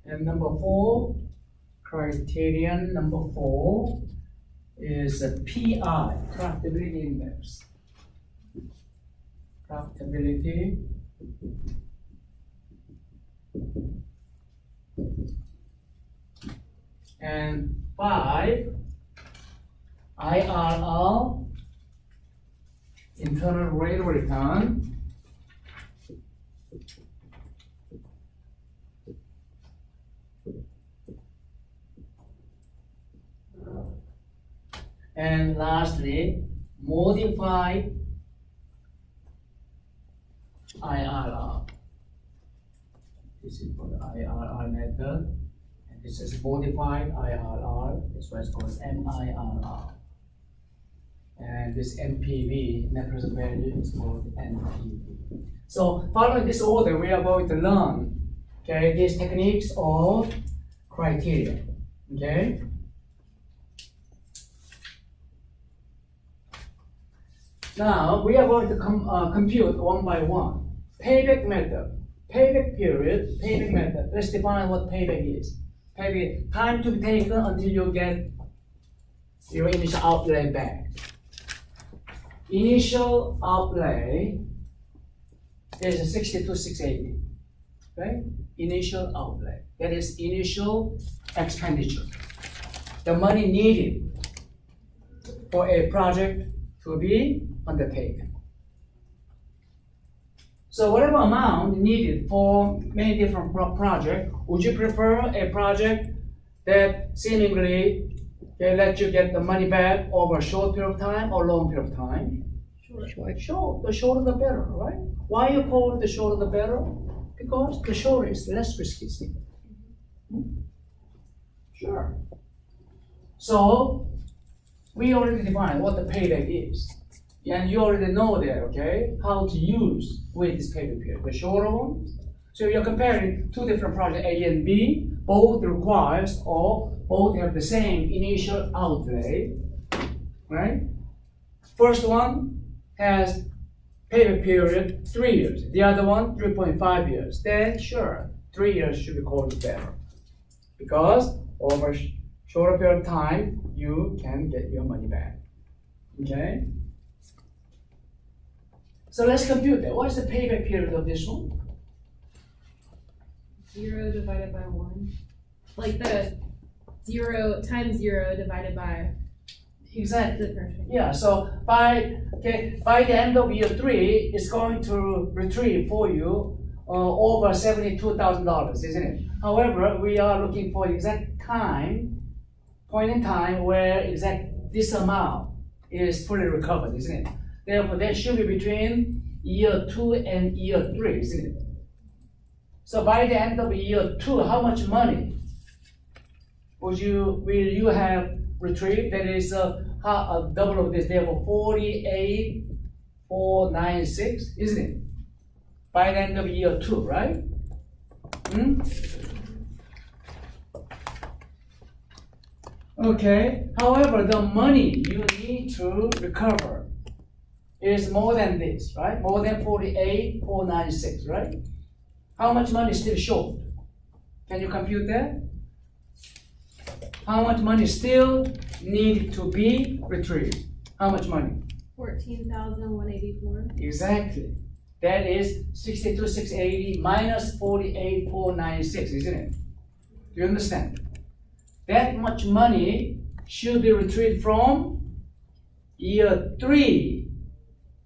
And number 4, criterion number 4 is a PI, profitability index. Profitability and 5, IRR, internal rate of return. And lastly, modified IRR. This is for the IRR method. And this is modified IRR. This was called MIRR. And this NPV, net present value, is called NPV. So following this order, we are going to learn, okay, these techniques or criteria. Okay. Now we are going to compute one by one. Payback method, payback period, payback method. Let's define what payback is. Payback, time to be taken until you get your initial outlay back. Initial outlay is 62,680, right? Initial outlay, that is initial expenditure. The money needed for a project to be undertaken. So whatever amount needed for many different projects, would you prefer a project that seemingly let you get the money back over a short period of time or long period of time? Short. The shorter the better, right? Why you call it the shorter the better? Because the shorter is less risky. Sure. So we already defined what the payback is. And you already know that, okay, how to use with this payback period, the shorter one. So you're comparing two different projects, A and B, both requires or both have the same initial outlay, right? First one has payback period 3 years, the other one 3.5 years. Then sure, 3 years should be called better because over a shorter period of time, you can get your money back, okay? So let's compute that. What is the payback period of this one? 0 divided by 1. Like the 0 times 0 divided by Exactly. the first one. Yeah, so by the end of year 3, it's going to retrieve for you over $72,000, isn't it? However, we are looking for exact point in time where exact this amount is fully recovered, isn't it? Therefore, that should be between year 2 and year 3, isn't it? So by the end of year 2, how much money will you have retrieved? That is a double of this, therefore 48,496, isn't it? By the end of year 2, right? Okay. However, the money you need to recover is more than this, right? More than 48,496, right? How much money is still short? Can you compute that? How much money still needs to be retrieved? How much money? 14,184. Exactly. That is 62,680 minus 48,496, isn't it? Do you understand? That much money should be retrieved from year 3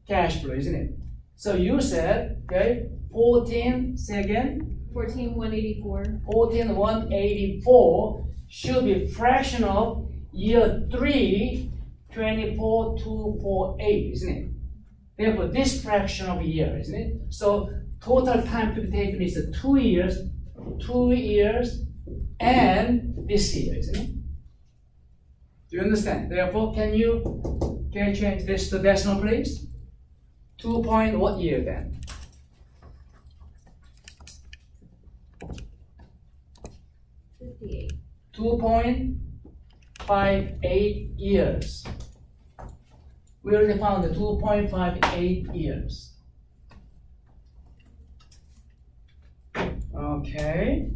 cash flow, isn't it? So you said, okay, 14,184. 14,184 should be fraction of year 3, 24,248, isn't it? Therefore, this fraction of a year, isn't it? So total time to be taken is 2 years, and this year, isn't it? Do you understand? Therefore, can you change this to decimal, please? 2 point what year then? 58. 2.58 years. We already found the 2.58 years. Okay.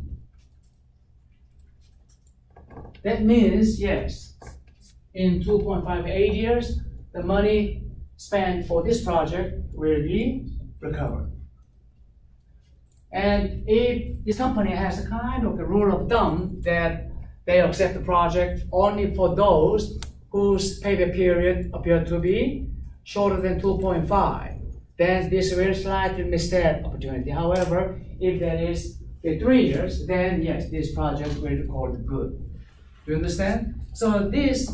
That means, yes, in 2.58 years, the money spent for this project will be recovered. And if this company has a kind of a rule of thumb that they accept the project only for those whose payback period appear to be shorter than 2.5, then this will slightly miss that opportunity. However, if that is 3 years, then yes, this project will be called good. Do you understand? So this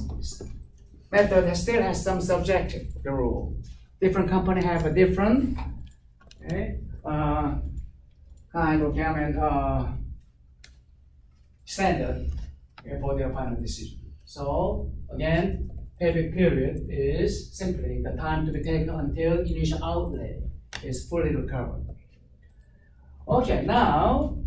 method still has some subjective rule. Different company have a different kind of standard for their final decision. So again, payback period is simply the time to be taken until initial outlay is fully recovered. Okay, now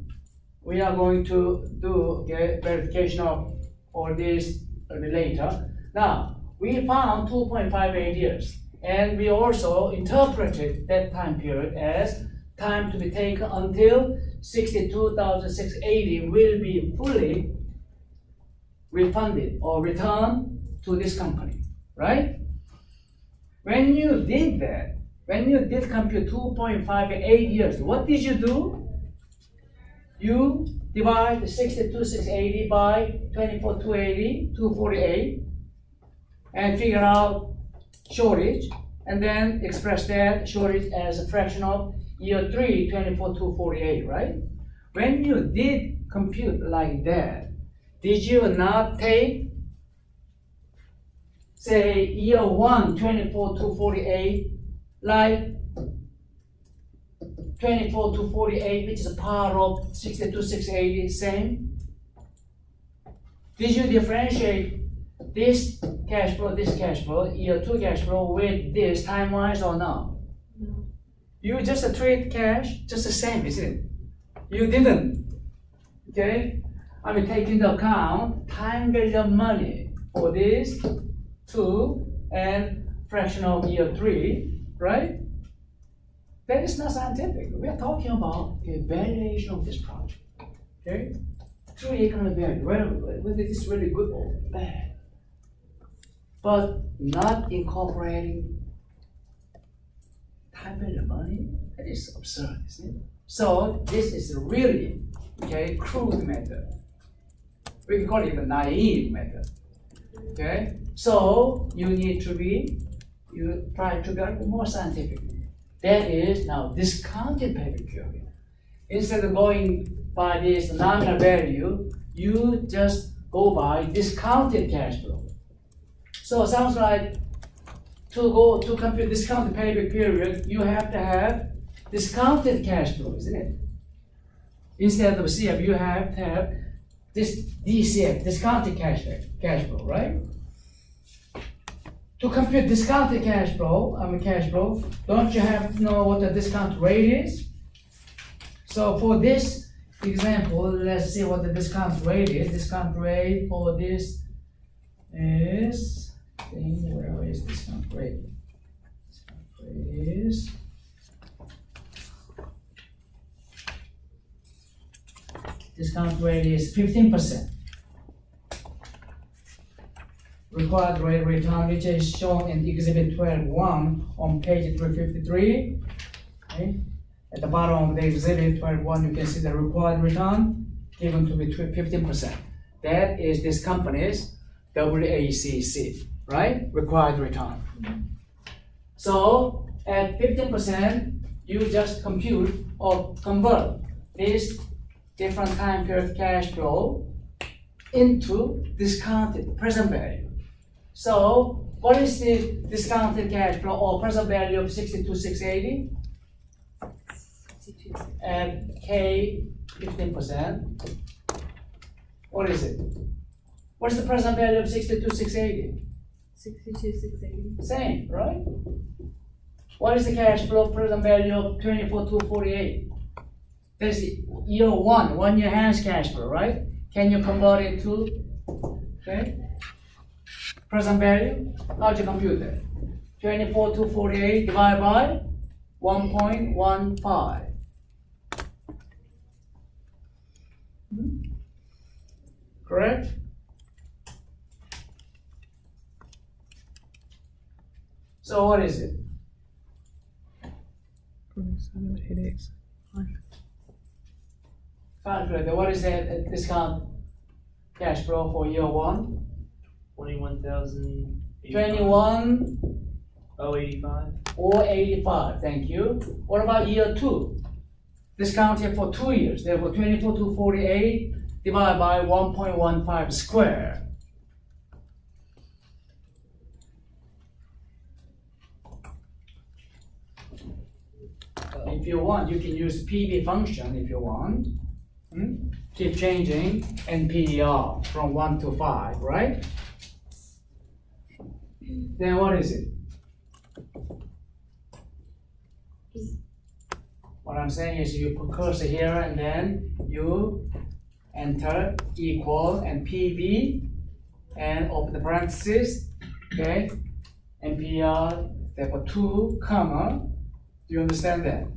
we are going to do verification of all this a bit later. Now, we found 2.58 years, and we also interpreted that time period as time to be taken until 62,680 will be fully refunded or returned to this company, right? When you did that, when you did compute 2.58 years, what did you do? You divide the 62,680 by 24,248 and figure out shortage, and then express that shortage as a fraction of year 3, 24,248, right? When you did compute like that, did you not take, say, year 1, 24,248, like 24,248, which is a part of 62,680, same? Did you differentiate this cash flow, year 2 cash flow with this time-wise or not? No. You just treat cash just the same, isn't it? You didn't, okay? I mean, take into account time value of money for this 2 and fraction of year 3, right? That is not scientific. We are talking about the valuation of this project, okay? True economic value, whether it is really good or bad. But not incorporating time value of money, that is absurd, isn't it? So this is really, okay, crude method. We can call it a naive method, okay? So you need to you try to get more scientific. That is now discounted payback period. Instead of going by this nominal value, you just go by discounted cash flow. So it sounds like to compute discounted payback period, you have to have discounted cash flow, isn't it? Instead of CF, you have to have this DCF, discounted cash flow, right? To compute discounted cash flow, don't you have to know what the discount rate is? So for this example, let's see what the discount rate is. Discount rate for this is, where is discount rate? Discount rate is discount rate is 15%. Required rate of return, which is shown in Exhibit 12.1 on page 353. Okay. At the bottom of the Exhibit 12.1, you can see the required return given to be 15%. That is this company's WACC, right? Required return. So at 15%, you just compute or convert this different time period cash flow into discounted present value. So what is the discounted cash flow or present value of 62,680? And K 15%. What is it? What is the present value of 62,680? 62,680. Same, right? What is the cash flow present value of 24,248? That's year 1 year hands cash flow, right? Can you convert it to present value? How do you compute that? 24,248 divided by 1.15. Correct? So what is it? 786. Calculator, what is the discount cash flow for year 1? 21,000. 21 085. or 85, thank you. What about year 2? Discounted for 2 years, therefore 24,248 divided by 1.15 square. If you want, you can use PV function if you want. Keep changing NPER from 1 to 5, right? Then what is it? What I'm saying is you put cursor here and then you enter equal and PV and open the parentheses, okay? NPER, therefore 2, comma. Do you understand that?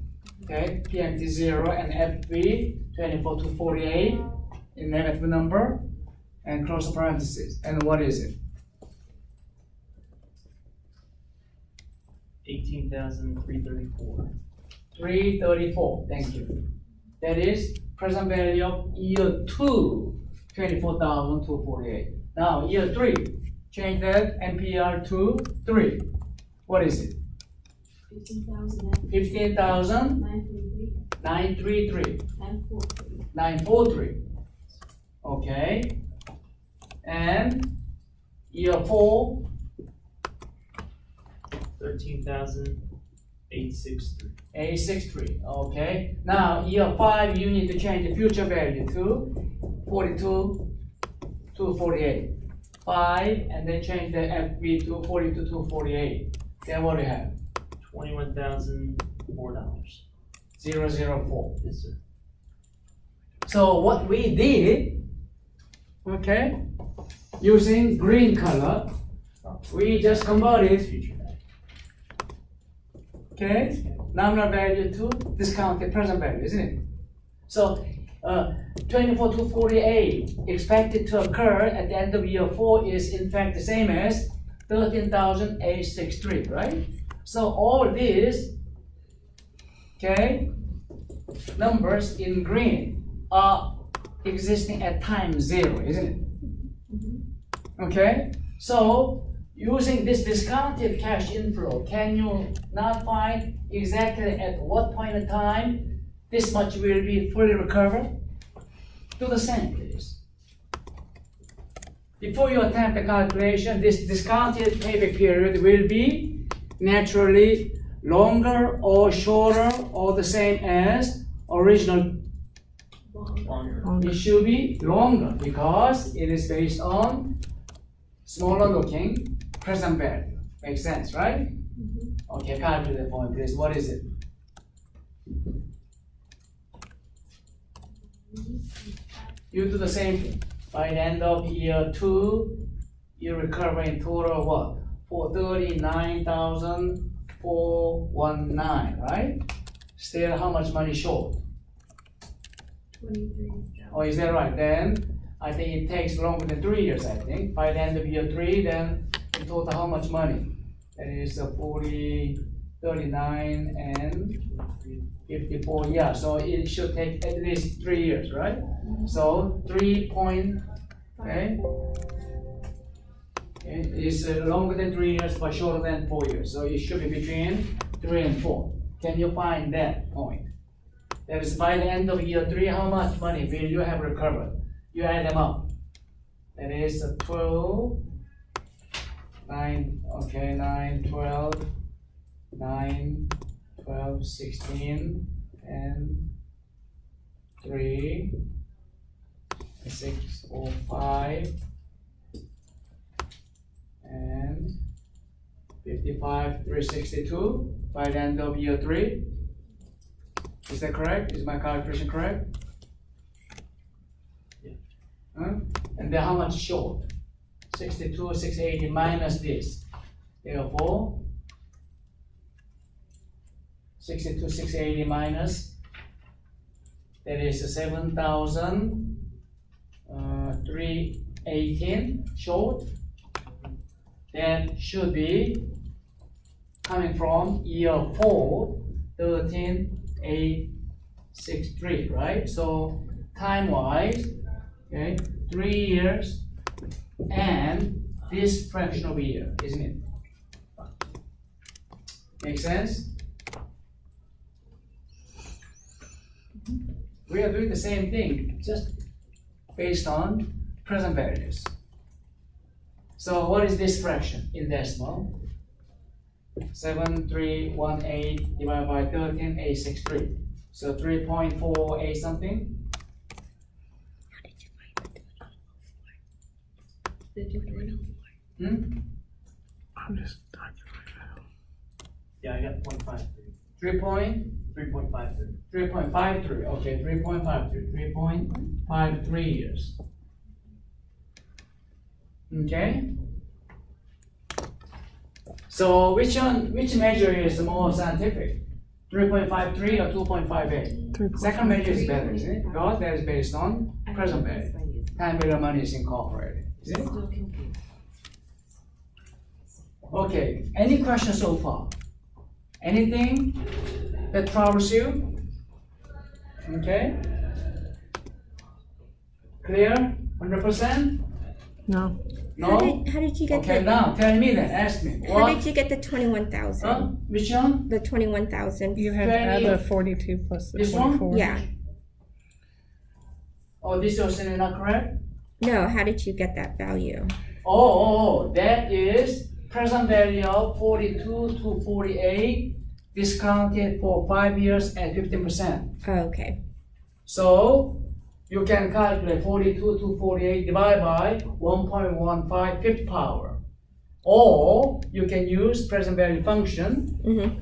Okay, PMT 0 and FV 24 to 48 in negative number and close the parentheses. And what is it? 18,334. 334, thank you. That is present value of year 2, 24,248. Now year 3, change that NPR to 3. What is it? 15,000. 933. 943. Okay. And year 4. 13,863. 863. Okay. Now year 5, you need to change the future value to 42 to 48. 5 and then change the FB to 42 to 48. Then what do you have? $21,004. 004. Yes, sir. So what we did, okay, using green color, we just converted, Future value. okay, nominal value to discounted present value, isn't it? So 24 to 48 expected to occur at the end of year 4 is in fact the same as 13,863, right? So all these, okay, numbers in green are existing at time 0, isn't it? Okay, so using this discounted cash inflow, can you not find exactly at what point in time this much will be fully recovered? Do the same, please. Before you attempt the calculation, this discounted payback period will be naturally longer or shorter or the same as original. Longer. It should be longer because it is based on smaller looking present value. Makes sense, right? Okay, calculate for me, please. What is it? You do the same thing. By the end of year 2, you recover in total what? For 39,419, right? Still how much money short? 23. Oh, is that right? Then I think it takes longer than 3 years, I think. By the end of year 3, then in total how much money? That is 40, 39, and 54. Yeah, so it should take at least 3 years, right? So 3 point, okay? It is longer than 3 years, but shorter than 4 years. So it should be between 3 and 4. Can you find that point? That is by the end of year 3, how much money will you have recovered? You add them up. That is 12, 9, okay, 9, 12, 9, 12, 16, and 3, 6, 4, 5, and 55, 362 by the end of year 3. Is that correct? Is my calculation correct? Yeah. And then how much short? 62, 680 minus this. Therefore, 62, 680 minus, that is 7,318 short. That should be coming from year 4, 13, 8, 6, 3, right? So time-wise, okay, 3 years and this fraction of a year, isn't it? Make sense? We are doing the same thing, just based on present values. So what is this fraction in decimal? 7318 divided by 13863. So 3.48 something. Hmm? I'm just calculating. Yeah, I got 0.53. 3.53. 3.53, okay, 3.53 years. Okay? So which measure is more scientific? 3.53 or 2.58? Second measure is better, isn't it? Because that is based on present value. Time value of money is incorporated. Is it? Okay, any questions so far? Anything that troubles you? Okay? Clear? 100%? No. No? How did you get Okay, the? now tell me then, ask me. How What? did you get the 21,000? Huh? Which one? The 21,000. You had to add 20. the 42 plus the This one? 24. Yeah. Oh, this is not correct? No. How did you get that value? Oh, that is present value of 42 to 48 discounted for 5 years at 15%. Oh, okay. So you can calculate 42 to 48 divided by 1.15 fifth power. Or you can use present value function Mm-hmm.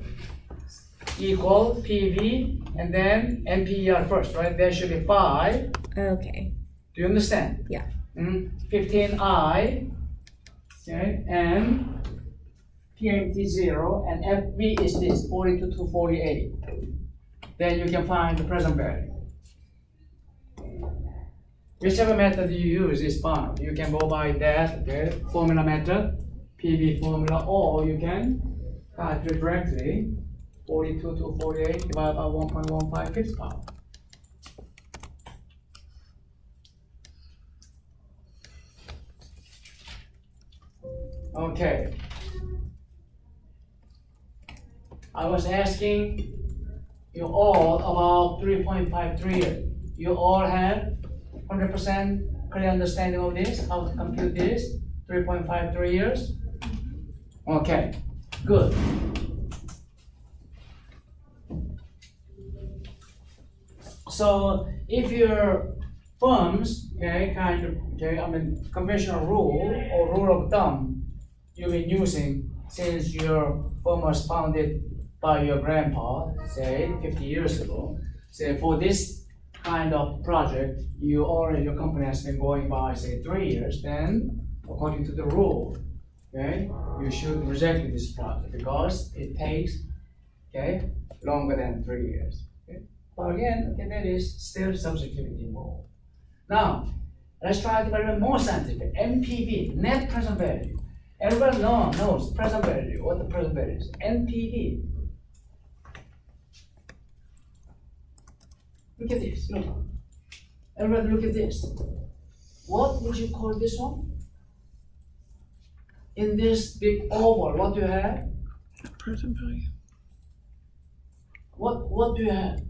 equal PV and then NPER first, right? There should be 5. Okay. Do you understand? Yeah. 15I, okay, and PMT0 and FV is this 42 to 48. Then you can find the present value. Whichever method you use is fine. You can go by that, okay, formula method, PV formula, or you can calculate directly 42 to 48 divided by 1.15 fifth power. Okay. I was asking you all about 3.53. You all have 100% clear understanding of this, how to compute this, 3.53 years? Okay, good. So if your firms, okay, conventional rule or rule of thumb you've been using since your firm was founded by your grandpa, say 50 years ago, say for this kind of project, your company has been going by say 3 years, then according to the rule, okay, you should reject this project because it takes, okay, longer than 3 years. Okay? But again, okay, that is still subjectivity involved. Now, let's try to be a little more scientific. NPV, net present value. Everybody knows present value, what the present value is. NPV. Look at this, look. Everybody look at this. What would you call this one? In this big oval, what do you have? Present value. What do you have?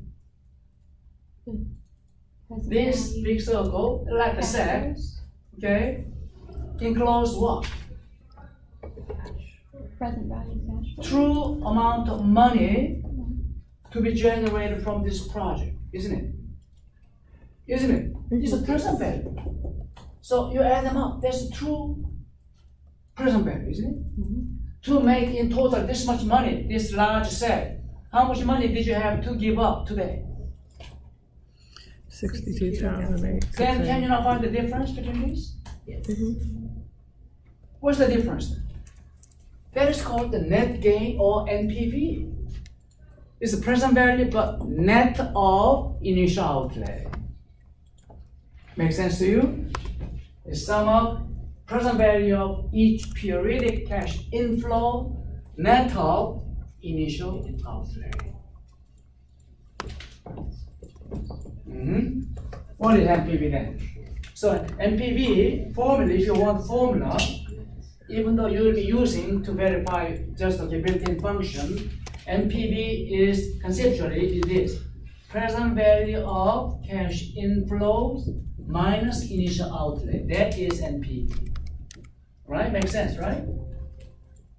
This big circle, like a sack, okay, enclosed what? Present value cash. True amount of money to be generated from this project, isn't it? Isn't it? It's a present value. So you add them up, that's a true present value, isn't it? To make in total this much money, this large set, how much money did you have to give up today? 62,008. Then can you not find the difference between these? Yes. What's the difference? That is called the net gain or NPV. It's the present value but net of initial outlay. Make sense to you? The sum of present value of each periodic cash inflow net of initial outlay. What is NPV then? So NPV formula, if you want formula, even though you will be using to verify just the built-in function, NPV is conceptually is this: present value of cash inflows minus initial outlay. That is NPV. Right? Makes sense, right?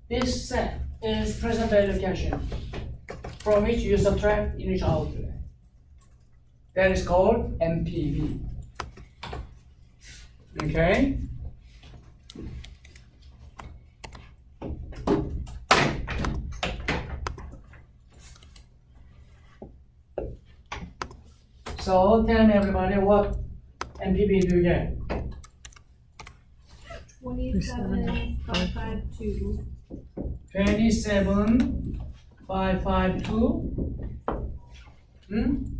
This set is present value cash inflow, from which you subtract initial outlay. That is called NPV. Okay? So tell me everybody, what NPV do you get? 27,552. 27,552.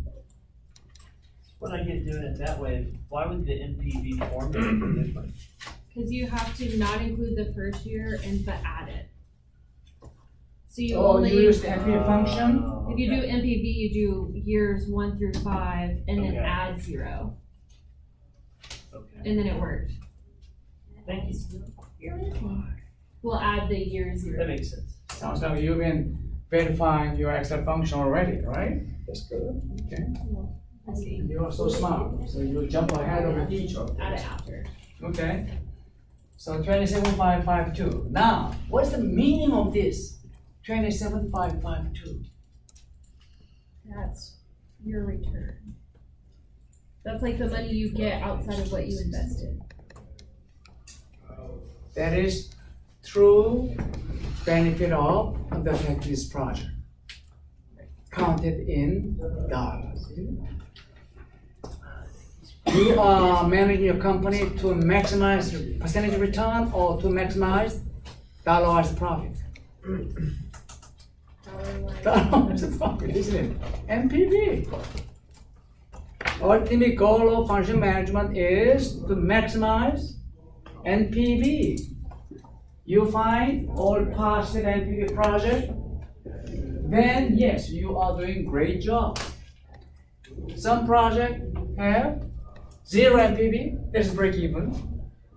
When I get doing it that way, why would the NPV formula be different? Because you have to not include the first year and but add it. So you Oh, only you use the NPV function? if you do NPV, you do years 1 through 5 and then Okay. add 0, Okay, and then it worked. thank you. We'll add the year 0. That makes sense. Sounds like you've been verifying your Excel function already, right? That's good. Okay. You are so smart, so you jump ahead of the teacher. Add it after. Okay. So 27,552. Now, what's the meaning of this? 27,552. That's your return. That's like the money you get outside of what you invested. That is true benefit of undertaking this project. Counted in dollars. You are managing your company to maximize your percentage return or to maximize dollar-wise profit. Dollar-wise profit, isn't it? NPV. Ultimate goal of financial management is to maximize NPV. You find all positive NPV project, then yes, you are doing great job. Some project have 0 NPV, that is break even.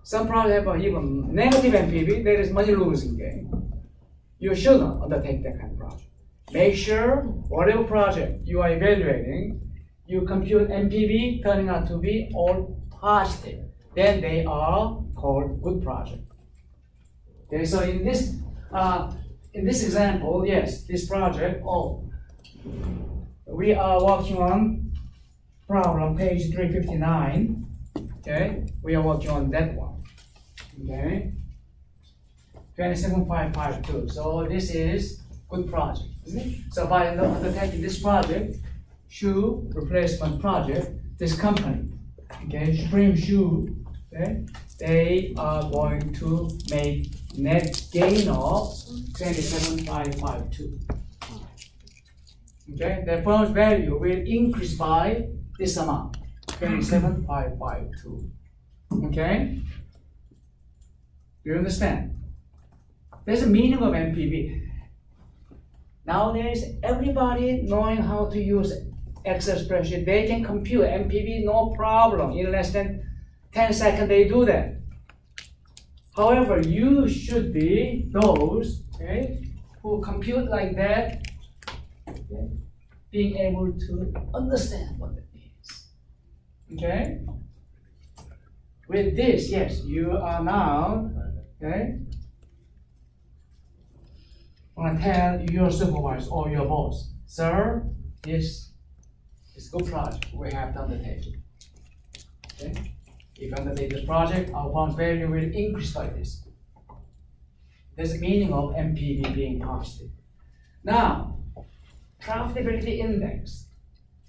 Some project have even negative NPV, that is money losing game. You shouldn't undertake that kind of project. Make sure whatever project you are evaluating, you compute NPV turning out to be all positive. Then they are called good project. Okay, so in this example, yes, this project, we are working on problem page 359. Okay, we are working on that one. Okay, 27,552. So this is good project, isn't it? So by undertaking this project, shoe replacement project, this company, okay, Supreme Shoe, okay, they are going to make net gain of 27,552. Okay, the firm's value will increase by this amount, 27,552. Okay, do you understand? There's a meaning of NPV. Nowadays, everybody knowing how to use Excel spreadsheet, they can compute NPV no problem. In less than 10 seconds, they do that. However, you should be those, okay, who compute like that, okay, being able to understand what it means. Okay? With this, yes, you are now, okay, want to tell your supervisor or your boss, sir, this is a good project. We have to undertake it. Okay? If you undertake this project, our firm's value will increase by this. There's the meaning of NPV being positive. Now, profitability index,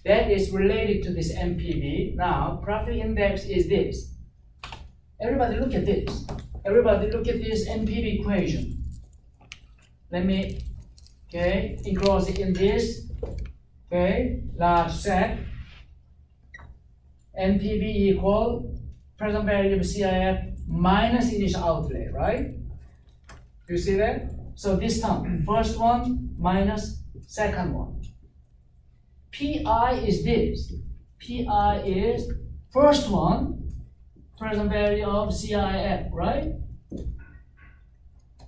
that is related to this NPV. Now, profit index is this. Everybody look at this. Everybody look at this NPV equation. Let me, okay, enclose it in this, okay, large set. NPV equal present value of CIF minus initial outlay, right? Do you see that? So this term, first one minus second one. PI is this. PI is first one, present value of CIF, right?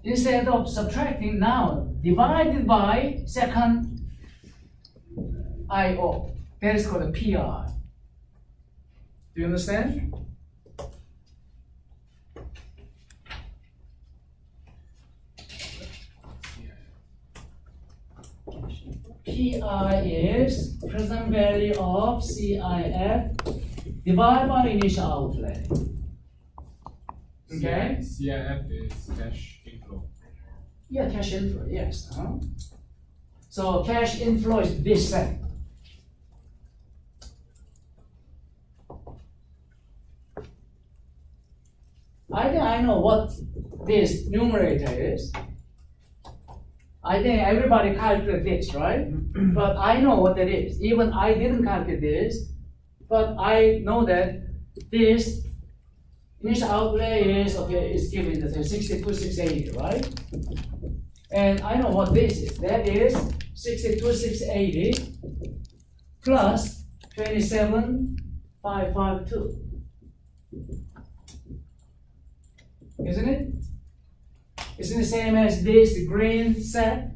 Instead of subtracting, now divided by second IO. That is called a PI. Do you understand? PI is present value of CIF divided by initial outlay. Okay? CIF is cash inflow. Yeah, cash inflow, yes. So cash inflow is this set. I think I know what this numerator is. I think everybody calculate this, right? But I know what that is. Even I didn't calculate this, but I know that this initial outlay is, okay, it's given the 62,680, right? And I know what this is. That is 62,680 plus 27,552. Isn't it? Isn't it the same as this green set?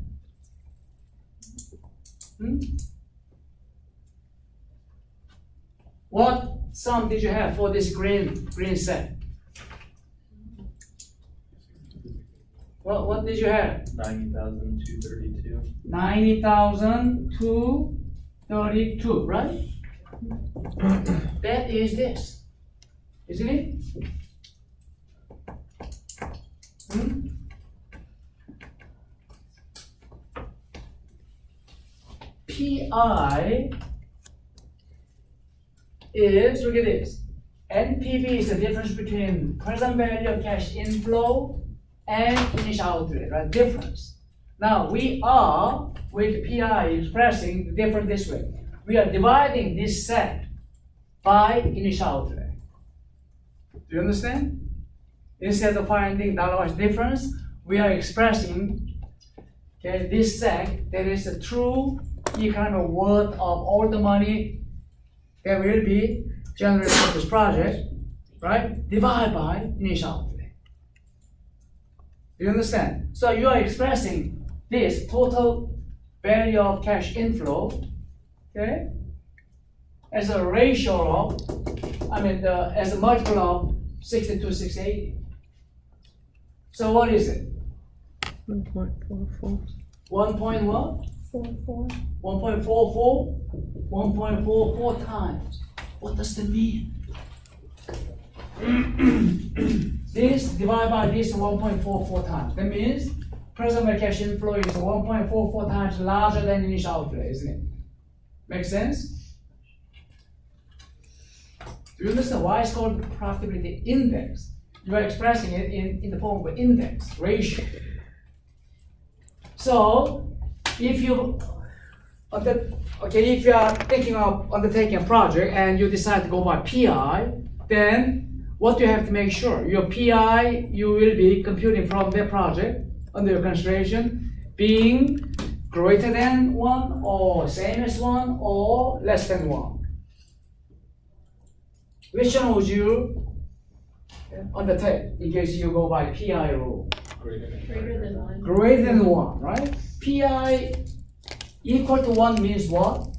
What sum did you have for this green set? What did you have? 90,232. 90,232, right? That is this, isn't it? PI is, look at this, NPV is the difference between present value of cash inflow and initial outlay, right? Difference. Now we are, with PI, expressing the difference this way. We are dividing this set by initial outlay. Do you understand? Instead of finding dollar-wise difference, we are expressing, okay, this set that is a true economic worth of all the money that will be generated for this project, right? Divided by initial outlay. Do you understand? So you are expressing this total value of cash inflow, okay, as a ratio of, as a multiple of 62,680. So what is it? 1.44. 1 point what? 1.44? 1.44 times. What does that mean? This divided by this 1.44 times. That means present value cash inflow is 1.44 times larger than initial outlay, isn't it? Make sense? Do you understand why it's called profitability index? You are expressing it in the form of an index, ratio. So, if you are thinking of undertaking a project and you decide to go by PI, then what you have to make sure, your PI you will be computing from the project under your consideration being greater than 1 or same as 1 or less than 1. Which one would you undertake in case you go by PI rule? Greater than 1. Greater than 1, right? PI equal to 1 means what?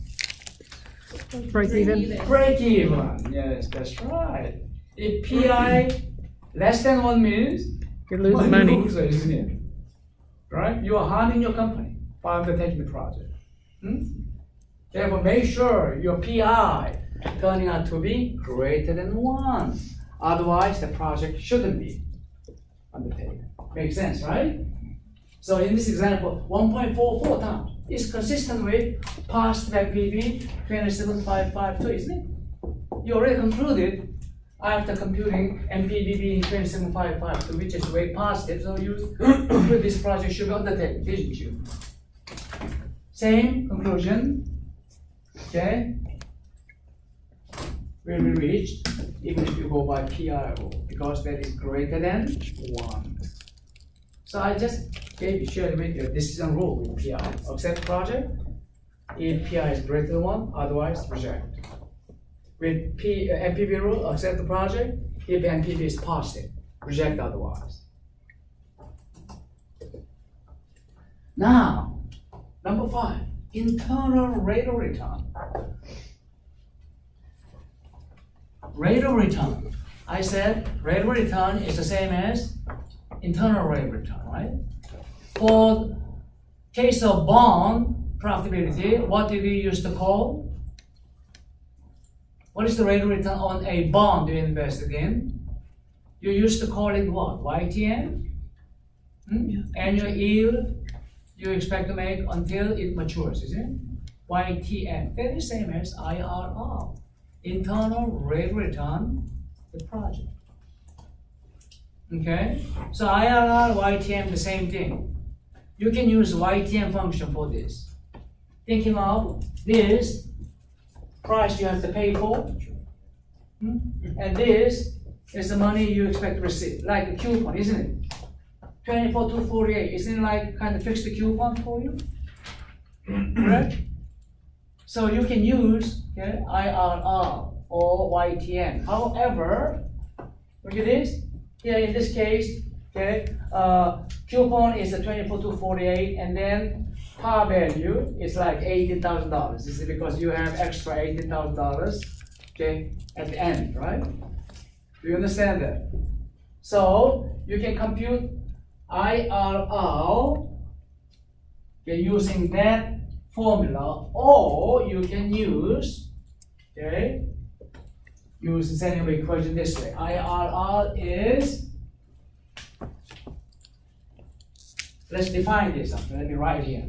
Break even. Break even. Yes, that's right. If PI less than 1 means You lose money. loser, isn't it? Right? You are harming your company by undertaking the project. Therefore, make sure your PI turning out to be greater than 1. Otherwise, the project shouldn't be undertaken. Makes sense, right? So in this example, 1.44 times is consistent with past NPV 27,552, isn't it? You already concluded after computing NPV being 27,552, which is very positive, so you conclude this project should be undertaken, didn't you? Same conclusion, okay? Will be reached even if you go by PI rule, because that is greater than 1. So I just Okay, you should make a decision rule with PI. Accept project if PI is greater than 1, otherwise reject. With NPV rule, accept the project if NPV is positive, reject otherwise. Now, number 5, internal rate of return. Rate of return. I said rate of return is the same as internal rate of return, right? For case of bond profitability, what did we used to call? What is the rate of return on a bond you invested in? You used to call it what? YTM? Annual yield you expect to make until it matures, is it? YTM. That is the same as IRR. Internal rate of return, the project. Okay? So IRR, YTM, the same thing. You can use YTM function for this. Thinking of this price you have to pay for, and this is the money you expect to receive, like a coupon, isn't it? 24 to 48, isn't it like kind of fixed coupon for you? Correct? So you can use IRR or YTM. However, look at this. Here in this case, coupon is a 24 to 48, and then par value is like $18,000. This is because you have extra $18,000, at the end, right? Do you understand that? So you can compute IRR using that formula, or you can use use the Zeno equation this way. IRR is, let's define this. Let me write here.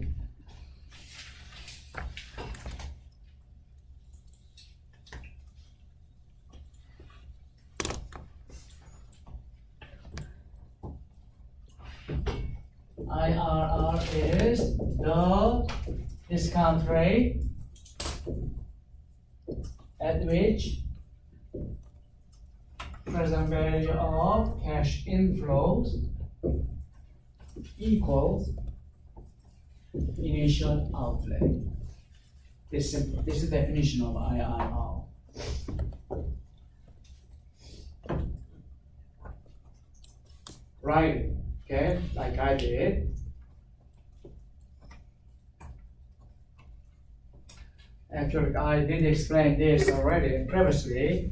IRR is the discount rate at which present value of cash inflows equals initial outlay. This is the definition of IRR. Write it, okay, like I did. Actually, I did explain this already previously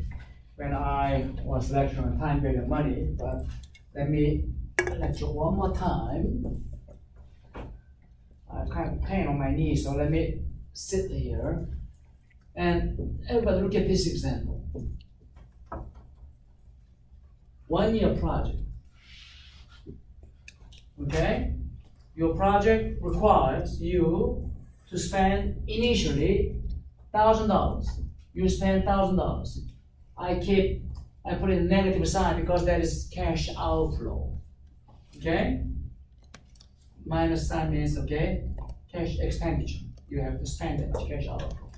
when I was lecturing on time value of money, but let me lecture one more time. I have kind of pain on my knee, so let me sit here. And everybody look at this example. 1 year project. Okay? Your project requires you to spend initially $1,000. You spend $1,000. I put in a negative sign because that is cash outflow. Okay? Minus sign means cash expenditure. You have to spend it, cash outflow.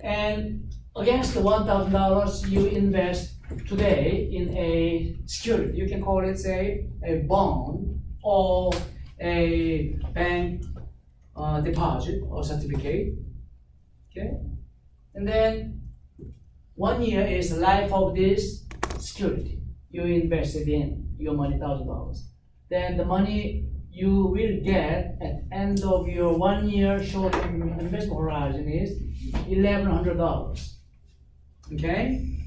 And against the $1,000 you invest today in a security. You can call it, say, a bond or a bank deposit or certificate. Okay? And then 1 year is the life of this security. You invested in your money, $1,000. Then the money you will get at end of your 1 year short-term investment horizon is $1,100. Okay?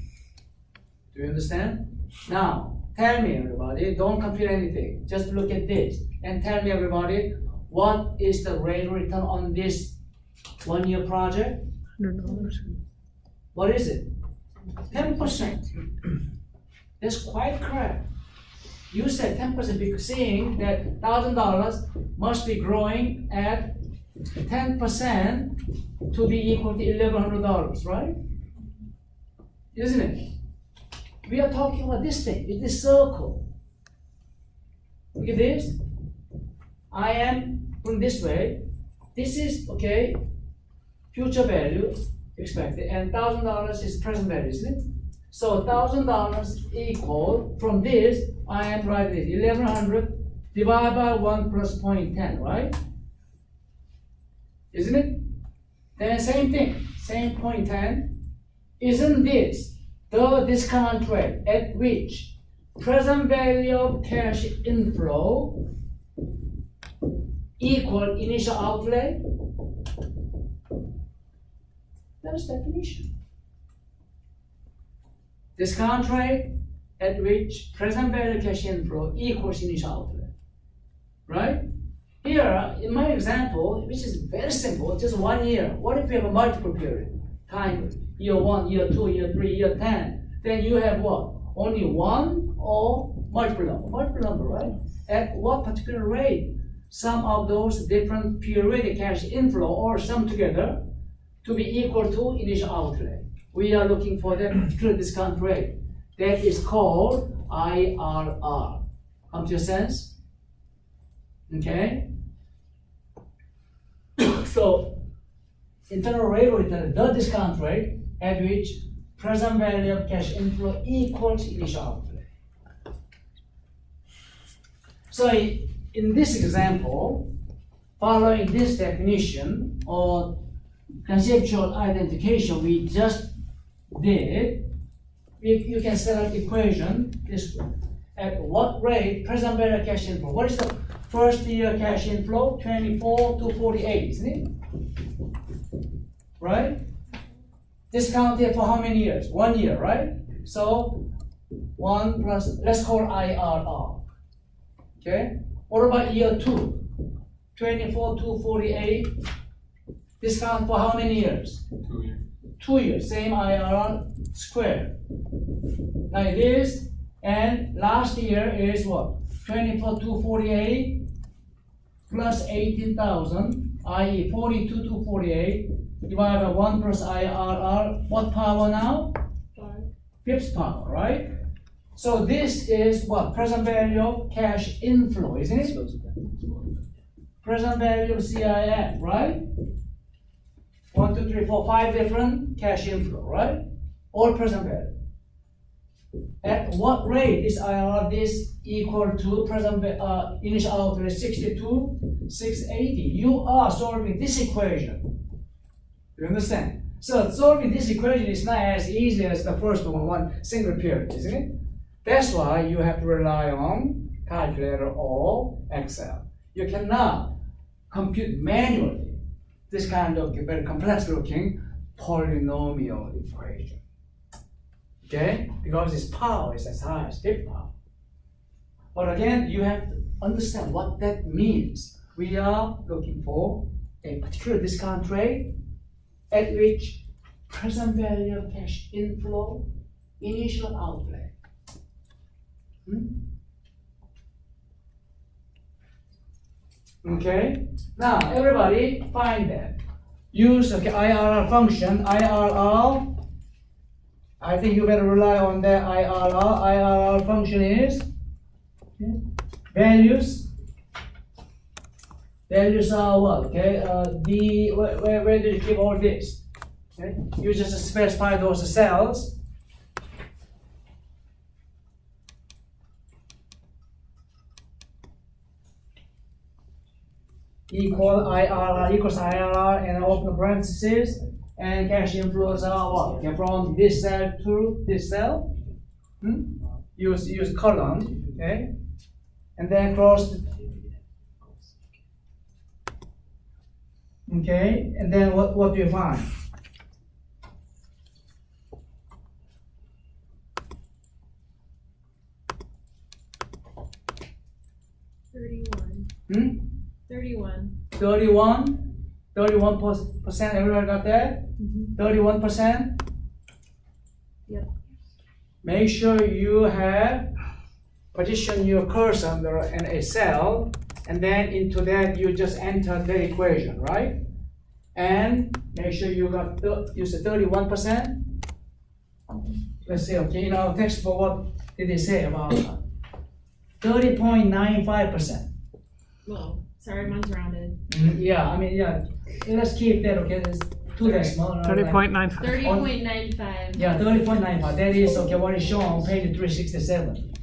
Do you understand? Now, tell me everybody, don't compute anything. Just look at this and tell me everybody, what is the rate of return on this 1 year project? $100. What is it? 10%. That's quite correct. You said 10% because seeing that $1,000 must be growing at 10% to be equal to $1,100, right? Isn't it? We are talking about this thing, it's this circle. Look at this. I am going this way. This is, future value expected, and $1,000 is present value, isn't it? So $1,000 equal, from this, I am writing it, 1,100 Divide by 1 plus 0.10, right? Isn't it? Then same thing, same 0.10. Isn't this the discount rate at which present value of cash inflow equal initial outlay? That's definition. Discount rate at which present value cash inflow equals initial outlay. Right? Here, in my example, which is very simple, just 1 year. What if you have a multiple period? Time, year 1, year 2, year 3, year 10. Then you have what? Only one or multiple number? Multiple number, right? At what particular rate? Some of those different periodic cash inflow or sum together to be equal to initial outlay. We are looking for that particular discount rate. That is called IRR. Come to your sense? Okay? So, internal rate of return, the discount rate at which present value of cash inflow equals initial outlay. So, in this example, following this definition or conceptual identification we just did, you can set up equation this way. At what rate present value cash inflow? What is the first year cash inflow? 24 to 48, isn't it? Right? Discounted for how many years? 1 year, right? So 1 plus, let's call IRR. Okay? What about year 2? 24 to 48. Discount for how many years? 2 years. 2 years, same IRR squared. Like this, and last year is what? 24 to 48 plus 18,000, i.e. 42 to 48, divided by 1 plus IRR, what power now? 5th power, right? So this is what? Present value of cash inflow, isn't it? Present value of CIF, right? 1, 2, 3, 4, 5 different cash inflow, right? All present value. At what rate is IRR this equal to present initial outlay 62, 680? You are solving this equation. You understand? So solving this equation is not as easy as the first one single period, isn't it? That's why you have to rely on calculator or Excel. You cannot compute manually this kind of very complex looking polynomial equation. Okay? Because its power is as high as fifth power. But again, you have to understand what that means. We are looking for a particular discount rate at which present value of cash inflow, initial outlay. Okay? Now, everybody find that. Use IRR function. IRR, I think you better rely on the IRR. IRR function is values. Values are what? Okay, where do you keep all this? Okay, you just specify those cells. IRR equals IRR and open parentheses, and cash inflows are what? Okay, from this cell to this cell. Use column, okay, and then cross. Okay, and then what do you find? Hmm? 31%, everyone got that? 31%? Yep. Make sure you have position your cursor under a cell, and then into that you just enter the equation, right? And make sure you got use the 31%. Let's see, okay, in our textbook, what did they say about 30.95%? Well, sorry, mine's rounded. Yeah, I mean, yeah. Let's keep that, okay? It's 2 decimal. 30.95. 30.95. Yeah, 30.95. That is, okay, what is shown on page 367.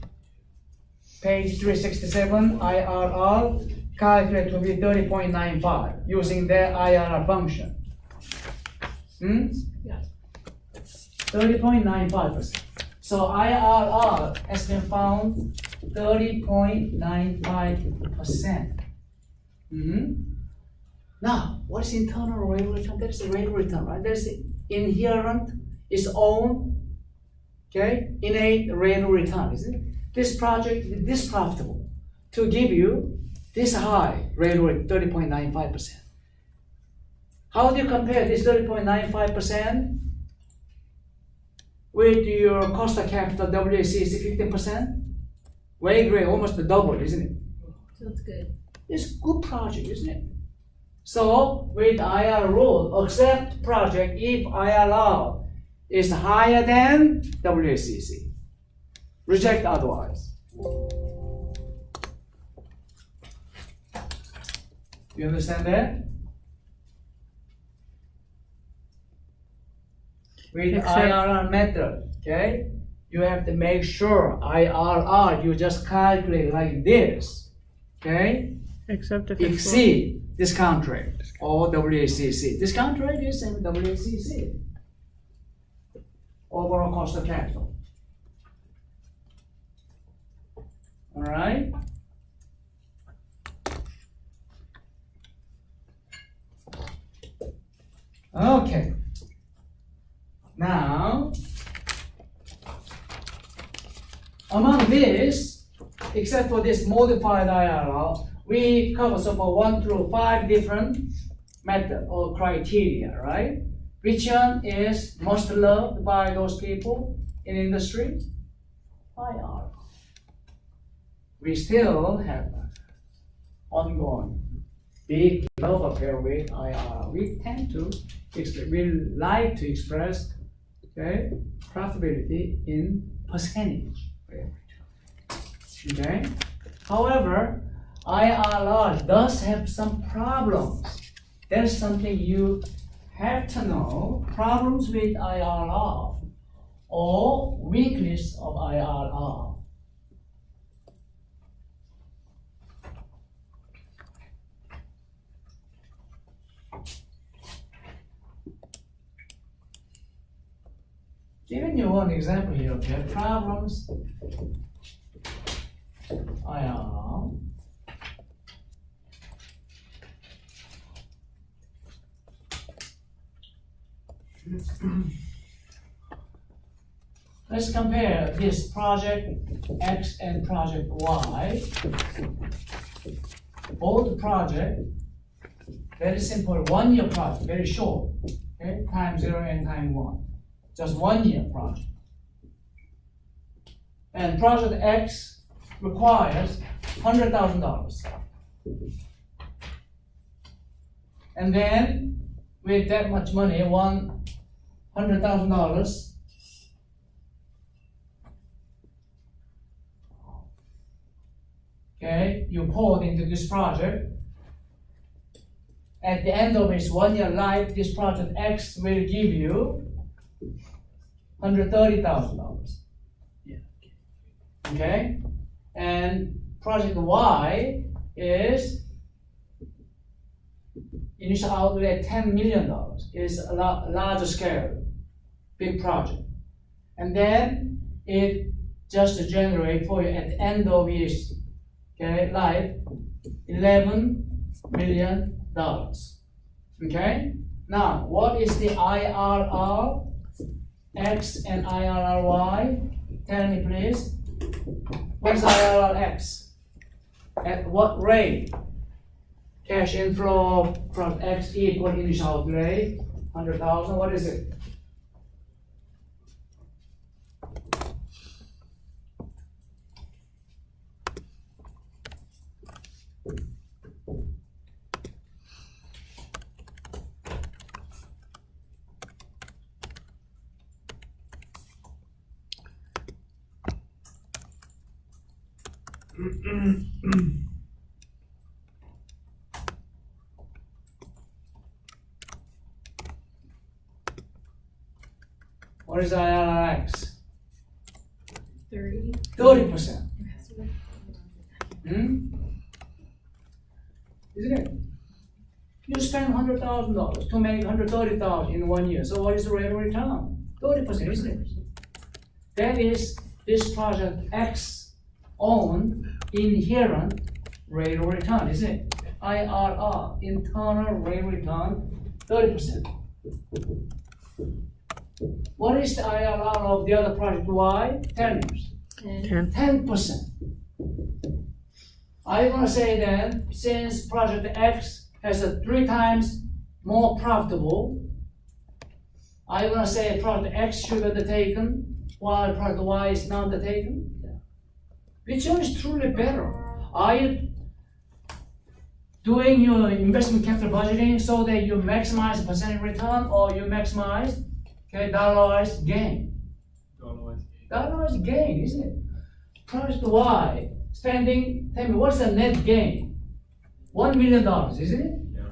page 367, IRR, calculate to be 30.95 using their IRR function. Yeah. 30.95%. So IRR has been found 30.95%. Now, what is internal rate of return? That is the rate of return, right? That is inherent, its own, okay, innate rate of return, isn't it? This project is this profitable to give you this high rate of return, 30.95%. How do you compare this 30.95% with your cost of capital WACC 15%? Way great, almost the double, isn't it? So it's good. It's a good project, isn't it? So with IR rule, accept project if IRR is higher than WACC. Reject otherwise. You understand that? With Accept. IRR method, okay? You have to make sure IRR, you just calculate like this, okay? Except if it's Exceed discount rate or WACC. Discount rate is same with WACC. Overall cost of capital. All right? Okay. Now, among this, except for this modified IRR, we cover so far 1 through 5 different method or criteria, right? Which one is most loved by those people in industry? IRR. We still have ongoing big love affair with IRR. We tend to, we like to express, okay, profitability in percentage. Okay. However, IRR does have some problems. There's something you have to know. Problems with IRR or weakness of IRR. Giving you one example here, okay? Problems IRR. Let's compare this project X and project Y. Both project, very simple, 1 year project, very short, okay? Time 0 and time 1. Just 1 year project. And project X requires $100,000. And then with that much money, $100,000, okay, you poured into this project. At the end of its 1 year life, this project X will give you $130,000. Okay? And project Y is initial outlay $10 million. It's a larger scale, big project. And then it just generate for you at the end of its life $11 million. Okay? Now, what is the IRR X and IRR Y? Tell me please. What is IRR X? At what rate? Cash inflow from X equal initial outlay, 100,000. What is it? What is IRR X? 30. 30%. Isn't it? You spend $100,000 to make $130,000 in 1 year. So what is the rate of return? 30%, isn't it? That is this project X own inherent rate of return, isn't it? IRR, internal rate of return, 30%. What is the IRR of the other project Y? 10 years. 10%. I'm gonna say then, since project X has a 3 times more profitable, I'm gonna say project X should be undertaken while project Y is not undertaken. Which one is truly better? Are you doing your investment capital budgeting so that you maximize percentage return, or you maximize dollarized gain? Dollarized gain, isn't it? Project Y spending, tell me what's the net gain? $1 million, isn't it? Yeah.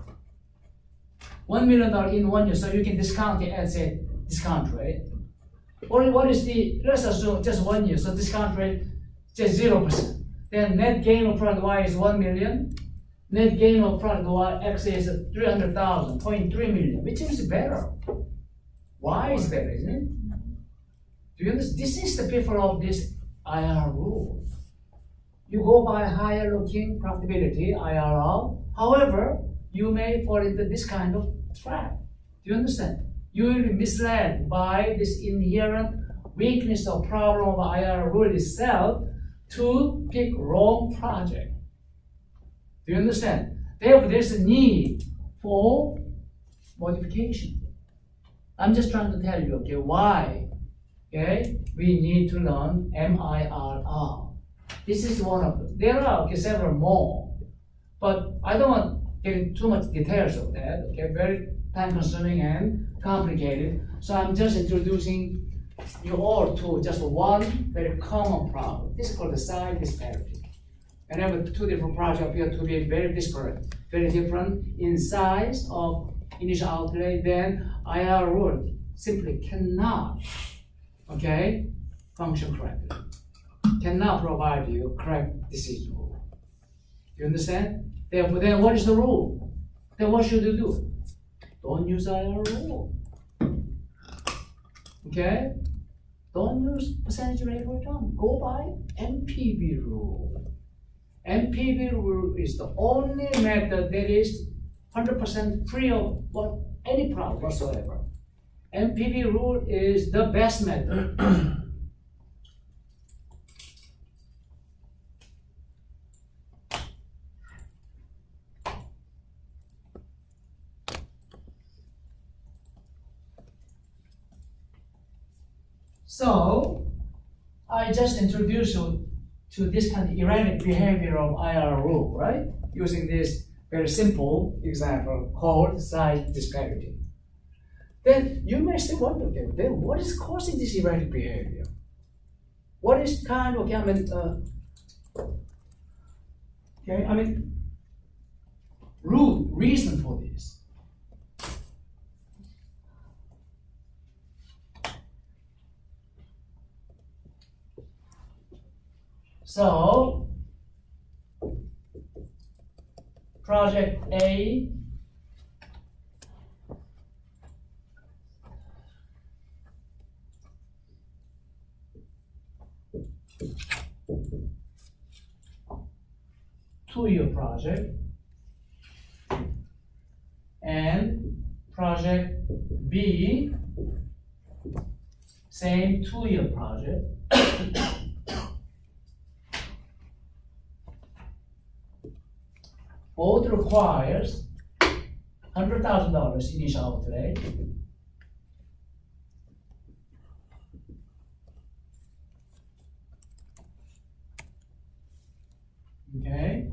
$1 million in 1 year, so you can discount it as a discount rate. Or what is the, let's assume just 1 year, so discount rate just 0%. Then net gain of product Y is 1 million. Net gain of product Y X is 300,000, 0.3 million, which is better. Y is better, isn't it? Do you understand? This is the pitfall of this IRR rule. You go by higher looking profitability, IRR. However, you may fall into this kind of trap. Do you understand? You will be misled by this inherent weakness or problem of IRR rule itself to pick wrong project. Do you understand? Therefore, there's a need for modification. I'm just trying to tell you, okay, why, okay, we need to learn MIRR. This is one of them. There are several more, but I don't want to get into too much details of that, okay, very time-consuming and complicated. So I'm just introducing you all to just one very common problem. This is called the size disparity. Whenever 2 different projects appear to be very disparate, very different in size of initial outlay, then IRR rule simply cannot, okay, function correctly. Cannot provide you correct decision rule. You understand? Therefore, then what is the rule? Then what should you do? Don't use IRR rule. Okay? Don't use percentage rate of return. Go by MPV rule. MPV rule is the only method that is 100% free of any problem whatsoever. MPV rule is the best method. So, I just introduced you to this kind of erratic behavior of IRR rule, right? Using this very simple example called size disparity. Then you may still wonder, okay, then what is causing this erratic behavior? What is kind of, root reason for this? So, project A two-year project, and project B, same 2-year project. Both requires $100,000 initial outlay. Okay.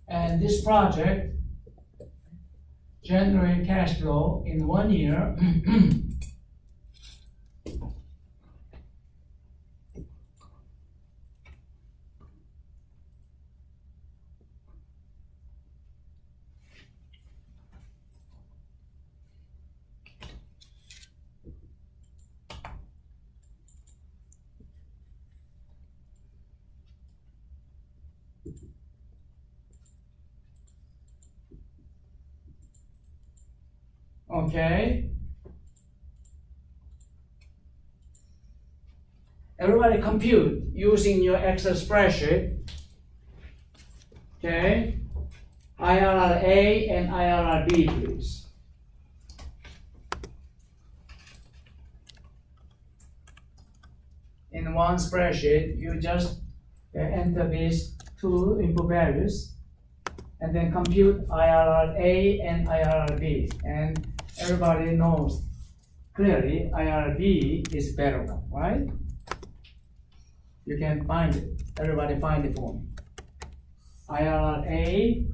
And this project generate cash flow in 1 year Okay. Everybody compute using your Excel spreadsheet. Okay. IRR A and IRR B, please. In one spreadsheet, you just enter these two input values and then compute IRR A and IRR B. And everybody knows clearly IRR B is better one, right? You can find it. Everybody find it for me. IRR A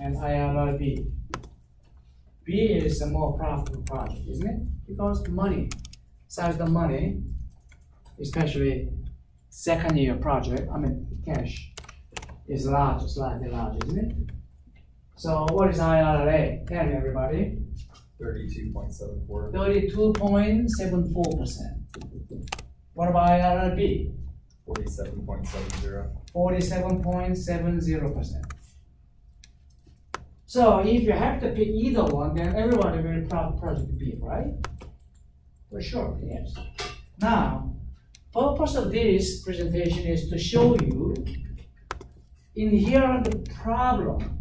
and IRR B. B is a more profitable project, isn't it? Because the money, size of the money, especially second year project, cash, is large, slightly large, isn't it? So what is IRR? Tell me everybody. 32.74. 32.74%. What about IRR? 47.70. 47.70%. So if you have to pick either one, then everybody will project B, right? For sure, yes. Now, purpose of this presentation is to show you inherent problem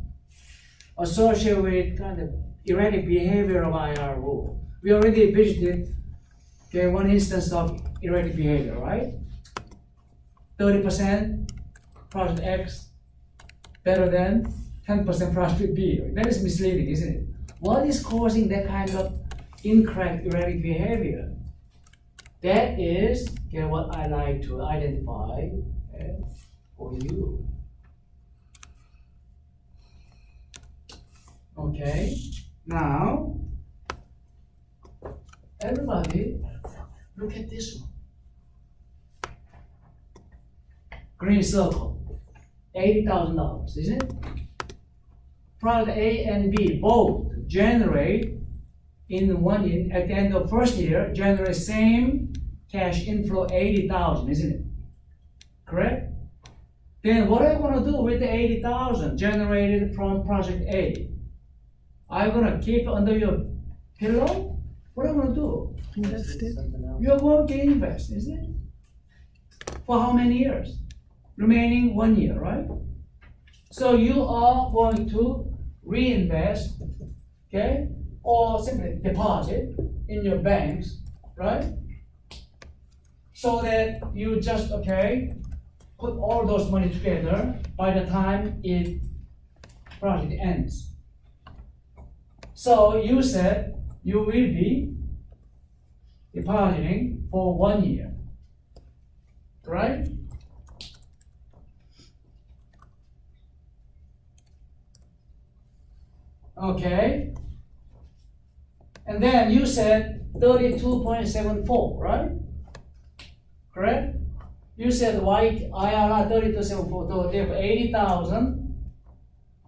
associated with kind of erratic behavior of IR rule. We already visited one instance of erratic behavior, right? 30% project X better than 10% project B. That is misleading, isn't it? What is causing that kind of incorrect erratic behavior? That is what I like to identify for you. Okay, now everybody look at this one. Green circle, $80,000, isn't it? Product A and B both generate in 1 year, at the end of first year, generate same cash inflow 80,000, isn't it? Correct? Then what are you going to do with the 80,000 generated from project A? Are you going to keep it under your pillow? What are you going to do? Invest it. You're going to invest, isn't it? For how many years? Remaining 1 year, right? So you are going to reinvest, okay? Or simply deposit in your banks, right? So that you just, put all those money together by the time it project ends. So you said you will be depositing for 1 year, right? Okay. And then you said 32.74, right? Correct? You said white IRR 32.74, so therefore 80,000,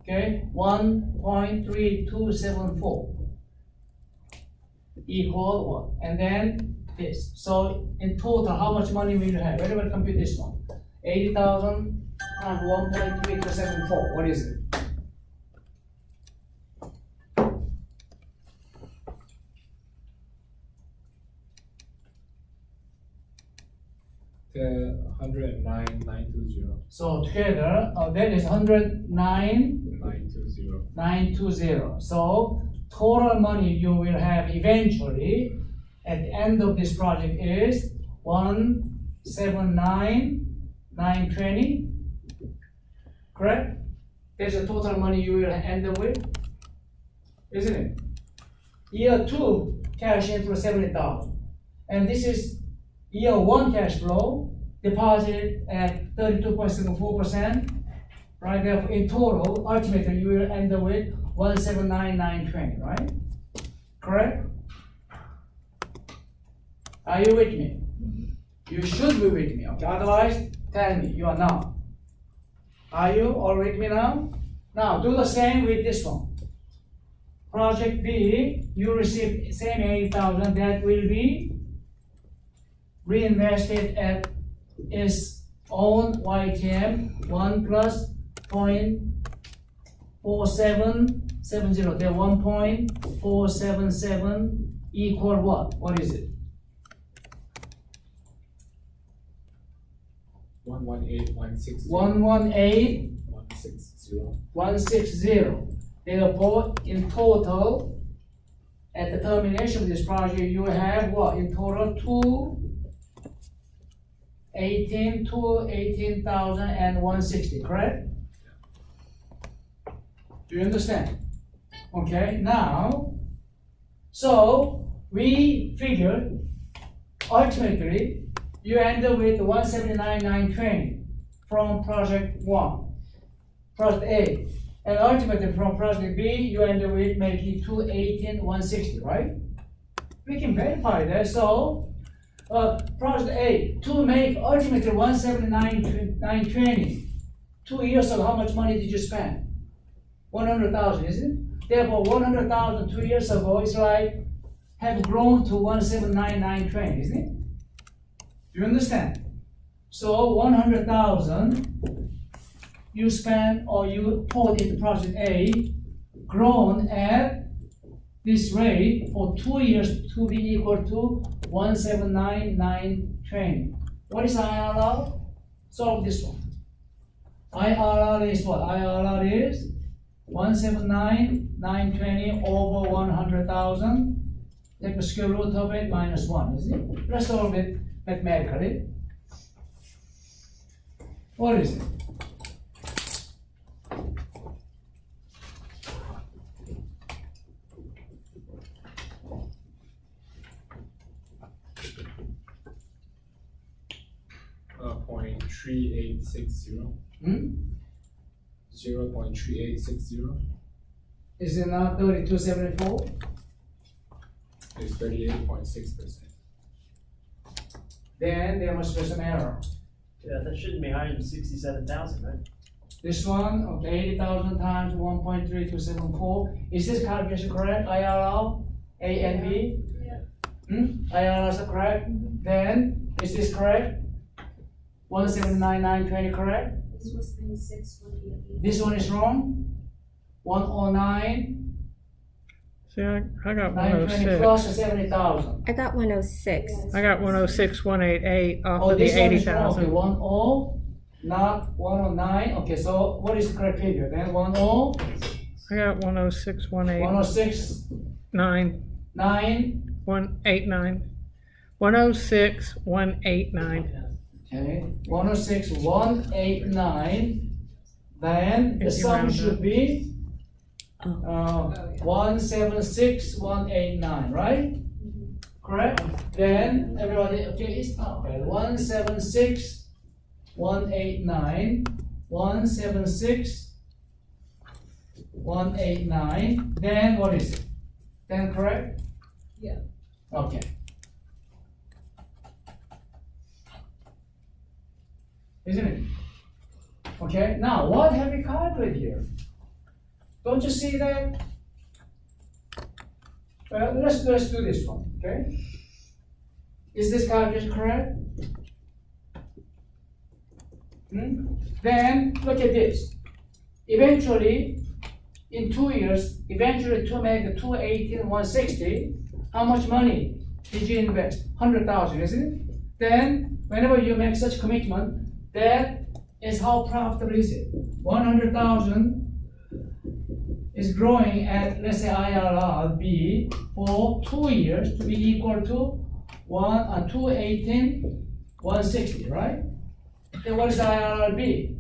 1.3274 equal what? And then this. So in total, how much money will you have? Everybody compute this one. 80,000 times 1.3274. What is it? The 109,920. So together, that is 109,920. 920. So total money you will have eventually at the end of this project is 179,920. Correct? That's the total money you will end up with, isn't it? Year 2 cash inflow 70,000, and this is year 1 cash flow deposited at 32.74%. Right, therefore in total, ultimately you will end up with 179,920, right? Correct? Are you with me? You should be with me, okay? Otherwise, tell me you are not. Are you all with me now? Now do the same with this one. Project B, you receive same 80,000 that will be reinvested at its own YTM 1 plus 0.8 4770. Then 1.477 equal what? What is it? 118,160. 118. 160. 160. Therefore, in total, at the termination of this project, you have what? In total, 18,160, correct? Do you understand? Okay, now, so we figured ultimately you end up with 179,920 from project 1, project A. And ultimately from project B, you end up with making 218,160, right? We can verify that. So, project A, to make ultimately 179,920, 2 years ago, how much money did you spend? 100,000, isn't it? Therefore, 100,000 2 years ago is like, have grown to 179,920, isn't it? Do you understand? So 100,000 you spend or you put into project A, grown at this rate for 2 years to be equal to 179,920. What is IRR? Solve this one. IRR is what? IRR is 179,920 over 100,000. Take the square root of it minus 1, isn't it? Let's solve it mathematically. What is it? .3860. Hmm? 0.3860 Is it not 3274? is 38.6%. Then there must be some error. Yeah, that shouldn't be higher than 67,000, right? This one, okay, 80,000 times 1.3274. Is this calculation correct? IRR, A and B? Yeah. IRR is correct? Then, is this correct? 179,920 correct? This was 96,188. This one is wrong? 109, See, I got 920 106. plus the 70,000. I got 106. I got 106, 188 off Oh, of the this one is wrong. Okay, 80,000. 10, not 109. Okay, so what is the correct figure? Then 10, I got 106, 106, 189, 9. 189. 106, 189. Okay, 106, 189. Then the If you sum round should up. be Oh. 176, 189, right? Correct? Then everybody, okay, it's okay. 176, 189, 176, 189. Then what is it? Then correct? Yeah. Okay. Isn't it? Okay, now what have we calculated here? Don't you see that? Well, let's do this one, okay? Is this calculation correct? Then look at this. Eventually, in 2 years, eventually to make the 218,160, how much money did you invest? 100,000, isn't it? Then, whenever you make such commitment, that is how profitable is it? 100,000 is growing at, let's say, IRR B for 2 years to be equal to 218,160, right? Then what is IRR B?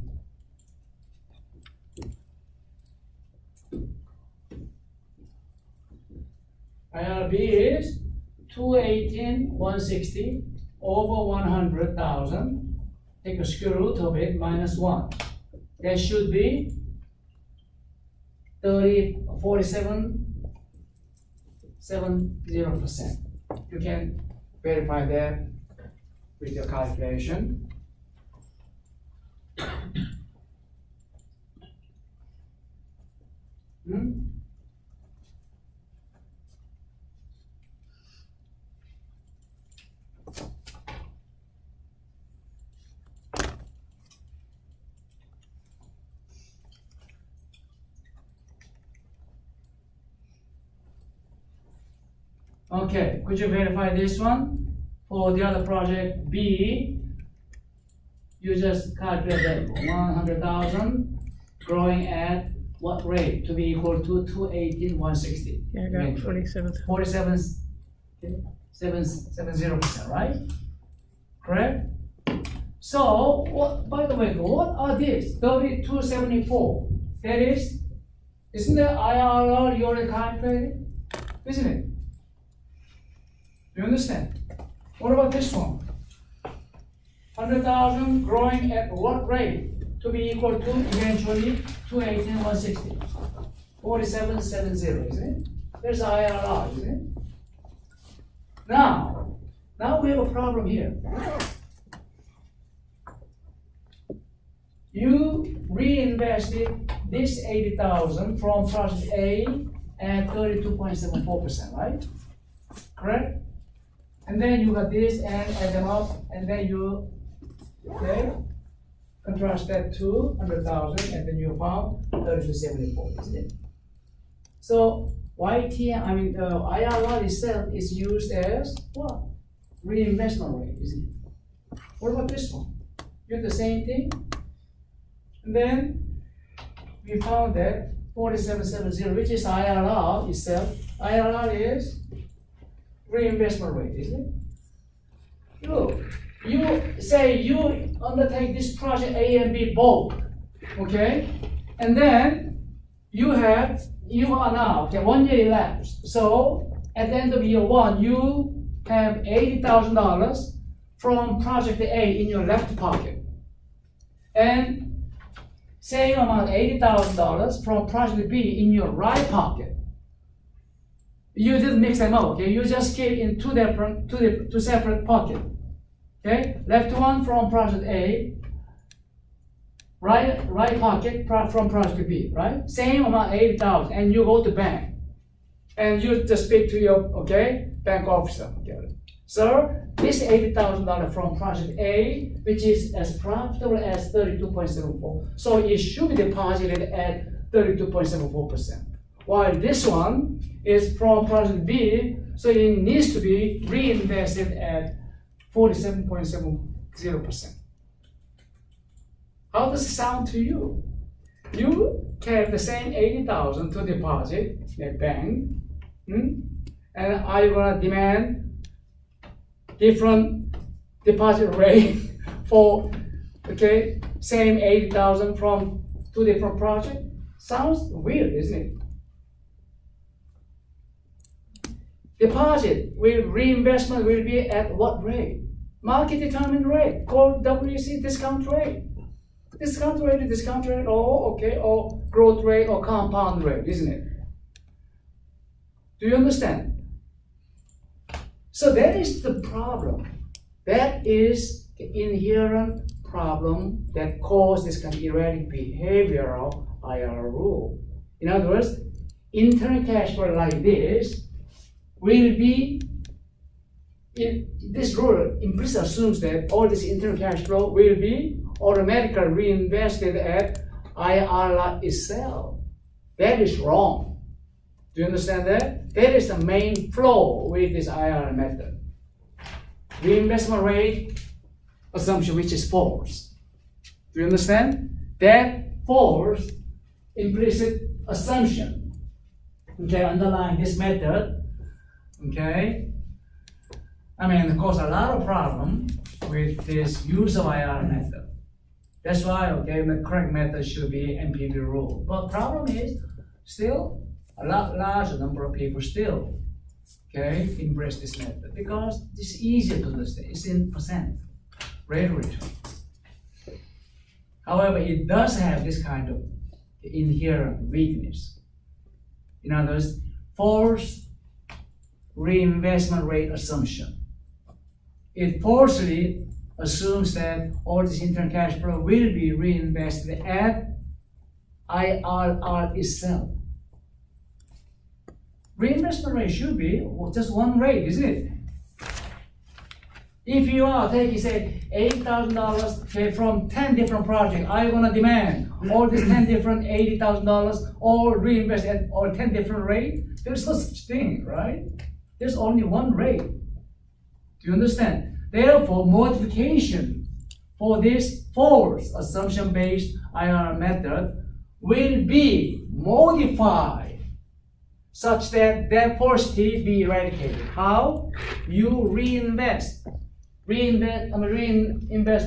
IRR B is 218,160 over 100,000. Take a square root of it minus 1. That should be 47.70%. You can verify that with your calculation. Okay, could you verify this one? For the other project B, you just calculate that 100,000 growing at what rate to be equal to 218, 160? Yeah, I got 47. 47.70%, right? Correct? So, what, by the way, what are these? 3274. That is, isn't that IRR you already calculated? Isn't it? You understand? What about this one? 100,000 growing at what rate to be equal to eventually 218, 160? 47.70, isn't it? There's IRR, isn't it? Now we have a problem here. You reinvested this 80,000 from project A at 32.74%, right? Correct? And then you got this and add them up, and then you, okay, contrast that to 100,000, and then you found 3274, isn't it? So IRR itself is used as what? Reinvestment rate, isn't it? What about this one? You have the same thing, and then we found that 4770, which is IRR itself. IRR is reinvestment rate, isn't it? Look, you say you undertake this project A and B both, okay? And then you are now, okay, 1 year elapsed. So at the end of year one, you have $80,000 from project A in your left pocket. And same amount, $80,000 from project B in your right pocket. You didn't mix them up, okay? You just keep in two separate pockets, okay? Left one from project A, right pocket from project B, right? Same amount, 80,000, and you go to bank, and you just speak to your, okay, bank officer, okay? Sir, this $80,000 from project A, which is as profitable as 32.74, so it should be deposited at 32.74%. While this one is from project B, so it needs to be reinvested at 47.70%. How does it sound to you? You kept the same 80,000 to deposit at bank, and are you gonna demand different deposit rate for, okay, same 80,000 from two different projects? Sounds weird, isn't it? Deposit reinvestment will be at what rate? Market determined rate, called WC discount rate. Discount rate, or growth rate or compound rate, isn't it? Do you understand? So that is the problem. That is the inherent problem that causes this kind of erratic behavioral IRR rule. In other words, internal cash flow like this will be, this rule implicitly assumes that all this internal cash flow will be automatically reinvested at IRR itself. That is wrong. Do you understand that? That is the main flaw with this IRR method. Reinvestment rate assumption, which is false. Do you understand? That false implicit assumption, okay, underlying this method, okay, it caused a lot of problem with this use of IRR method. That's why, okay, the correct method should be NPV rule. But problem is, still, a lot larger number of people still, okay, embrace this method because it's easier to understand. It's in percent rate of return. However, it does have this kind of inherent weakness. In other words, false reinvestment rate assumption. It falsely assumes that all this internal cash flow will be reinvested at IRR itself. Reinvestment rate should be just one rate, isn't it? If you are taking, say, $80,000 from 10 different projects, are you going to demand all these 10 different $80,000 all reinvest at all 10 different rates? There's no such thing, right? There's only one rate. Do you understand? Therefore, multiplication for this force assumption-based IRR method will be modified such that that force T be eradicated. How? You reinvest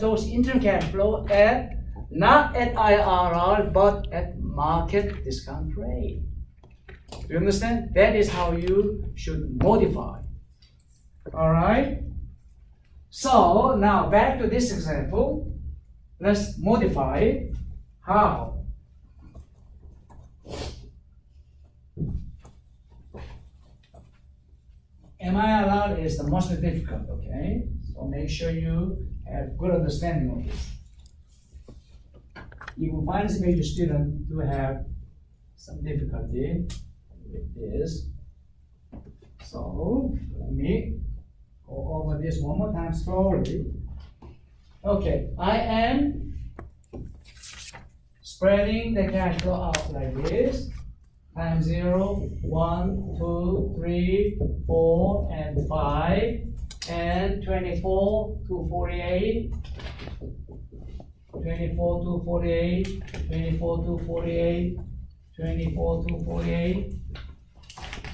those internal cash flow at not at IRR but at market discount rate. Do you understand? That is how you should modify. All right. So now back to this example. Let's modify it. How? MI allowed is the most difficult, okay? So make sure you have good understanding of this. Even finance major students do have some difficulty with this. So let me go over this one more time slowly. Okay, I am spreading the cash flow out like this. Times 0, 1, 2, 3, 4, and 5, and 24 to 48, 24 to 48, 24 to 48, 24 to 48,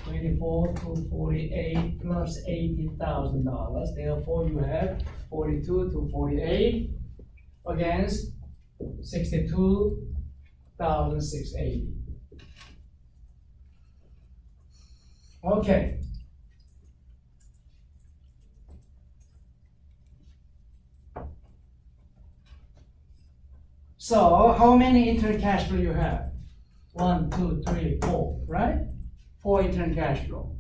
24 to 48 plus $80,000. Therefore, you have 42 to 48 against 62,680. Okay. So, how many internal cash flow you have? 1, 2, 3, 4, right? 4 internal cash flow.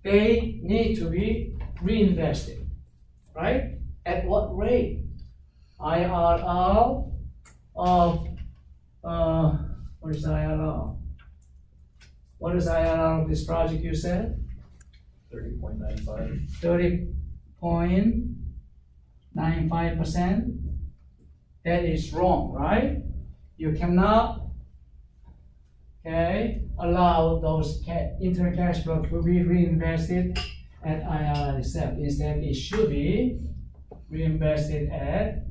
They need to be reinvested, right? At what rate? IRR of, what is IRR? What is IRR of this project you said? 30.95. 30.95%. That is wrong, right? You cannot, allow those internal cash flow to be reinvested at IRR itself. Instead, it should be reinvested at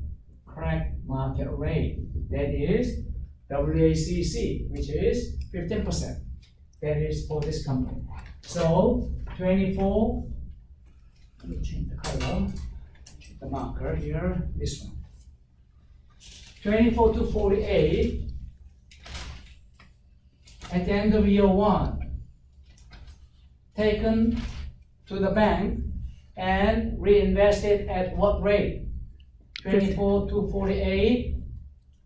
correct market rate. That is WACC, which is 15%. That is for this company. So 24, let me change the color, change the marker here, this one. 24 to 48 at the end of year 1, taken to the bank and reinvested at what rate? 24 to 48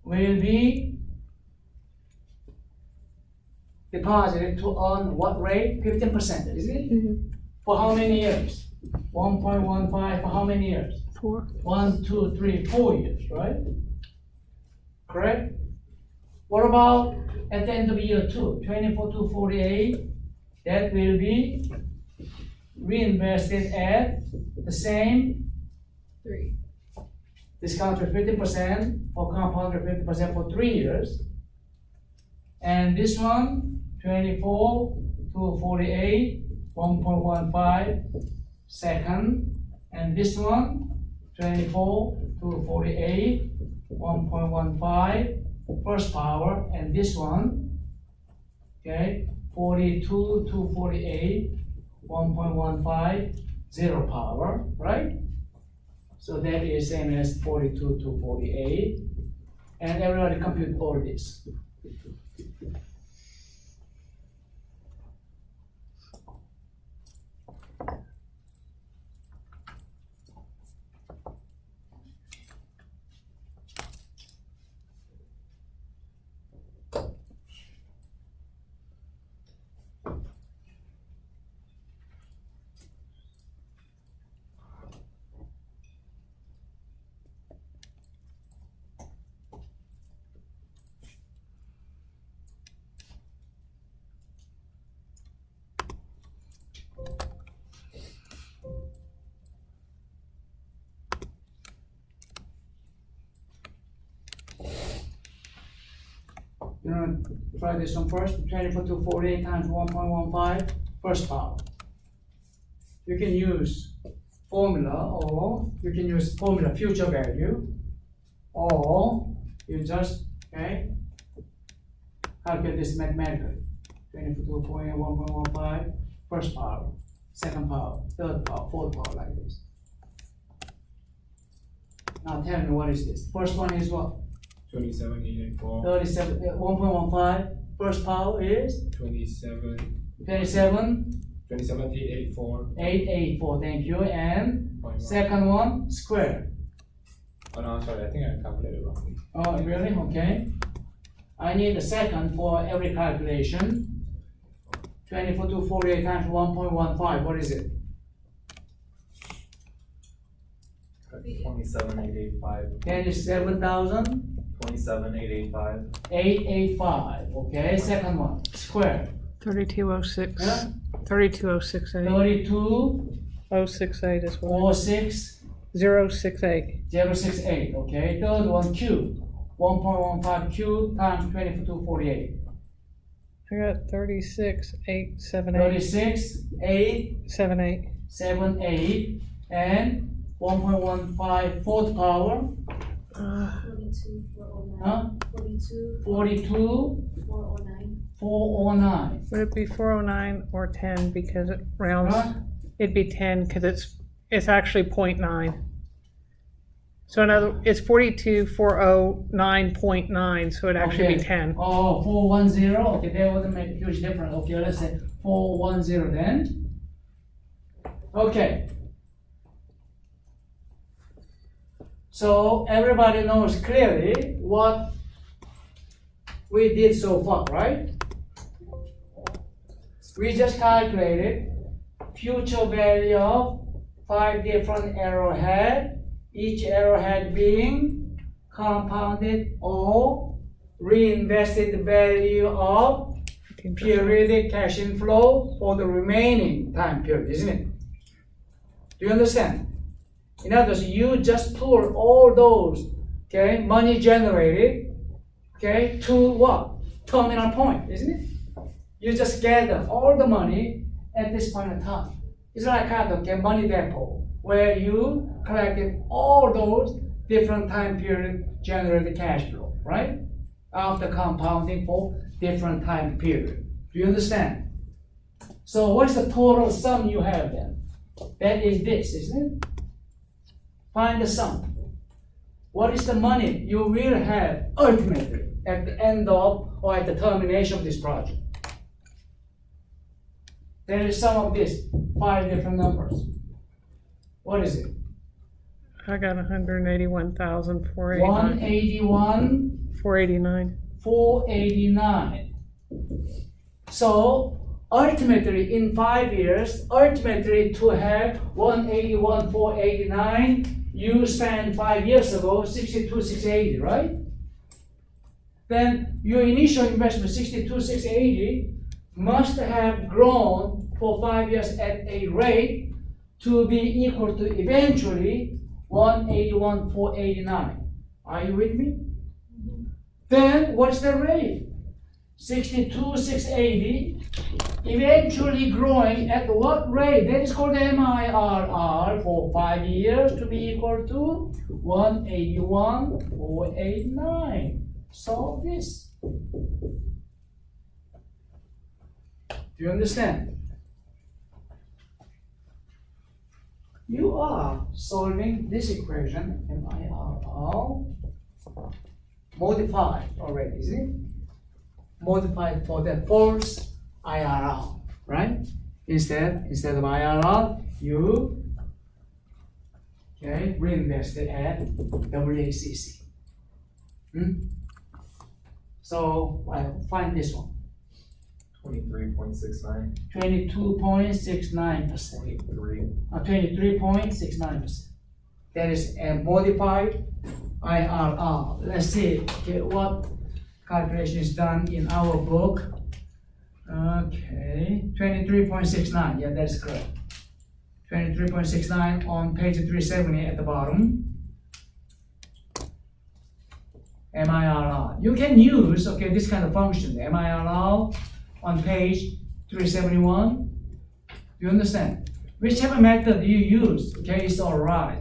will be deposited to earn what rate? 15%, isn't it? For how many years? 1.15 for how many years? 4. 1, 2, 3, 4 years, right? Correct? What about at the end of year 2, 24 to 48? That will be reinvested at the same 3. discount rate 50% or compound rate 50% for 3 years. And this one, 24 to 48, 1.15 second. And this one, 24 to 48, 1.15 first power. And this one, 42 to 48, 1.15 zero power, right? So that is same as 42 to 48. And everybody compute all this. You want to try this one first? 24 to 48 times 1.15 first power. you can use formula, or you can use formula future value, or you just, okay, calculate this mathematically. 22.1.15, first power, second power, third power, fourth power, like this. Now tell me, what is this? First one is what? 27,884. 37, 1.15. First power is 27,884. 884, thank you. And Point one. second one, square. Oh no, sorry, I think I calculated wrongly. Oh, really? Okay. I need a second for every calculation. 24 to 48 times 1.15, what is it? 27,885. Then it's 7,000. 27,885. 885, okay, second one, square. 3206. Yeah. 32068. 32, 068 is what? 46, 068. 068, okay. Third one, cube. 1.15 cube times 24 to 48. I got 36,878. 36, 8, 78. 7, 8, and 1.15 fourth power, 42, 409. huh? 42, 42, 409. 409. Would it be 409 or 10 because it rounds? Huh? It'd be 10 because it's actually 0.9. So it's 42,409.9, so it'd actually be Okay. 10. Oh, 410, okay, that wouldn't make a huge difference. Okay, let's say 410 then. Okay. So everybody knows clearly what we did so far, right? We just calculated future value of 5 different arrowhead, each arrowhead being compounded or reinvested value of 15%. periodic cash inflow for the remaining time period, isn't it? Do you understand? In other words, you just pull all those, okay, money generated, okay, to what? Terminal point, isn't it? You just gather all the money at this point in time. It's like kind of a money depot where you collected all those different time period generated cash flow, right? After compounding for different time period. Do you understand? So what's the total sum you have then? That is this, isn't it? Find the sum. What is the money you will have ultimately at the end of or at the termination of this project? There is sum of this, 5 different numbers. What is it? I got 181,489. 181, 489. 489. So ultimately in 5 years, ultimately to have 181, 489, you spent 5 years ago 62, 680, right? Then your initial investment 62, 680 must have grown for 5 years at a rate to be equal to eventually 181, 489. Are you with me? Then what's the rate? 62, 680, eventually growing at what rate? That is called MIRR for 5 years to be equal to 181, 489. Solve this. Do you understand? You are solving this equation, MIRR, modified already, isn't it? Modified for the false IRR, right? Instead of IRR, you reinvest it at WACC. So I'll find this one. 23.69. 22.69%. 23. 23.69%. That is a modified IRR. Let's see what calculation is done in our book. Okay, 23.69. Yeah, that's correct. 23.69 on page 370 at the bottom. MIRR. You can use this kind of function, MIRR, on page 371. Do you understand? whichever method you use, okay, is all right.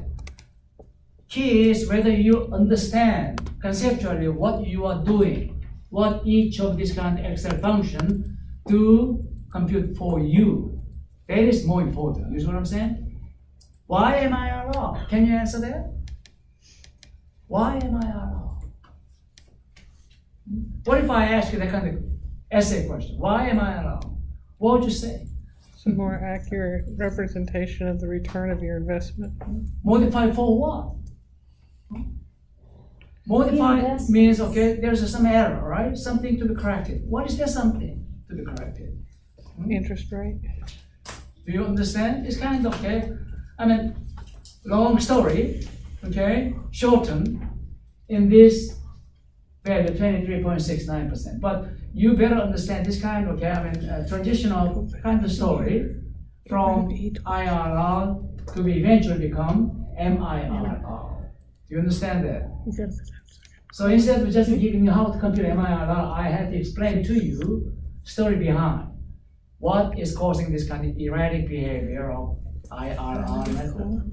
Key is whether you understand conceptually what you are doing, what each of these kind of Excel function do compute for you. That is more important. You see what I'm saying? Why am I wrong? Can you answer that? Why am I wrong? What if I ask you that kind of essay question? Why am I wrong? What would you say? It's a more accurate representation of the return of your investment. Modify for what? Modify means, okay, there's some error, right? Something to be corrected. What is that something to be corrected? Interest rate. Do you understand? It's kind of, okay, I mean, long story, okay, shortened in this value, 23.69%. But you better understand this kind of, okay, I mean, traditional kind of story from IRR to eventually become MIRR. Do you understand that? So instead of just giving you how to compute MIRR, I had to explain to you story behind what is causing this kind of erratic behavior of IRR method.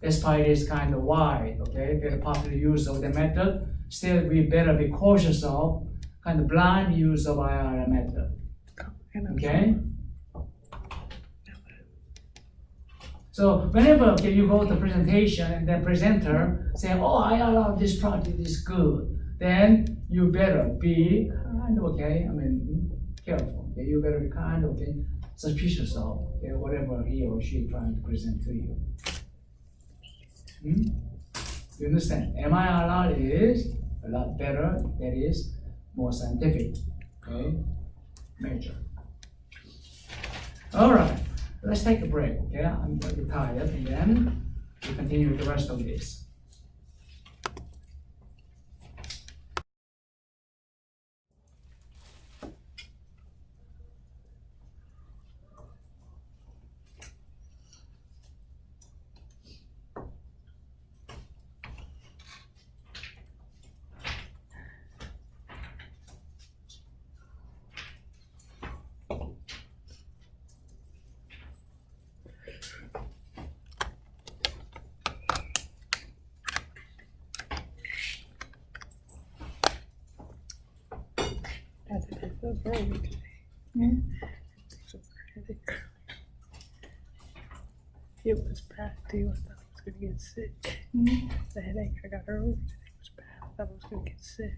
Despite it's kind of wide, okay, very popular use of the method, still we better be cautious of kind of blind use of IRR method. Okay? So whenever, okay, you go to presentation and the presenter say, oh, IRR, this project is good, then you better be kind of, okay, I mean, careful. Okay? You better be kind of, okay, suspicious of, okay, whatever he or she trying to present to you. You understand? MIRR is a lot better, that is more scientific, okay, measure. All right, let's take a break, okay? I'm a bit tired, and then we continue with the rest of this. It was bad too. I thought I was gonna get sick. The headache I got earlier today was bad. I thought I was gonna get sick.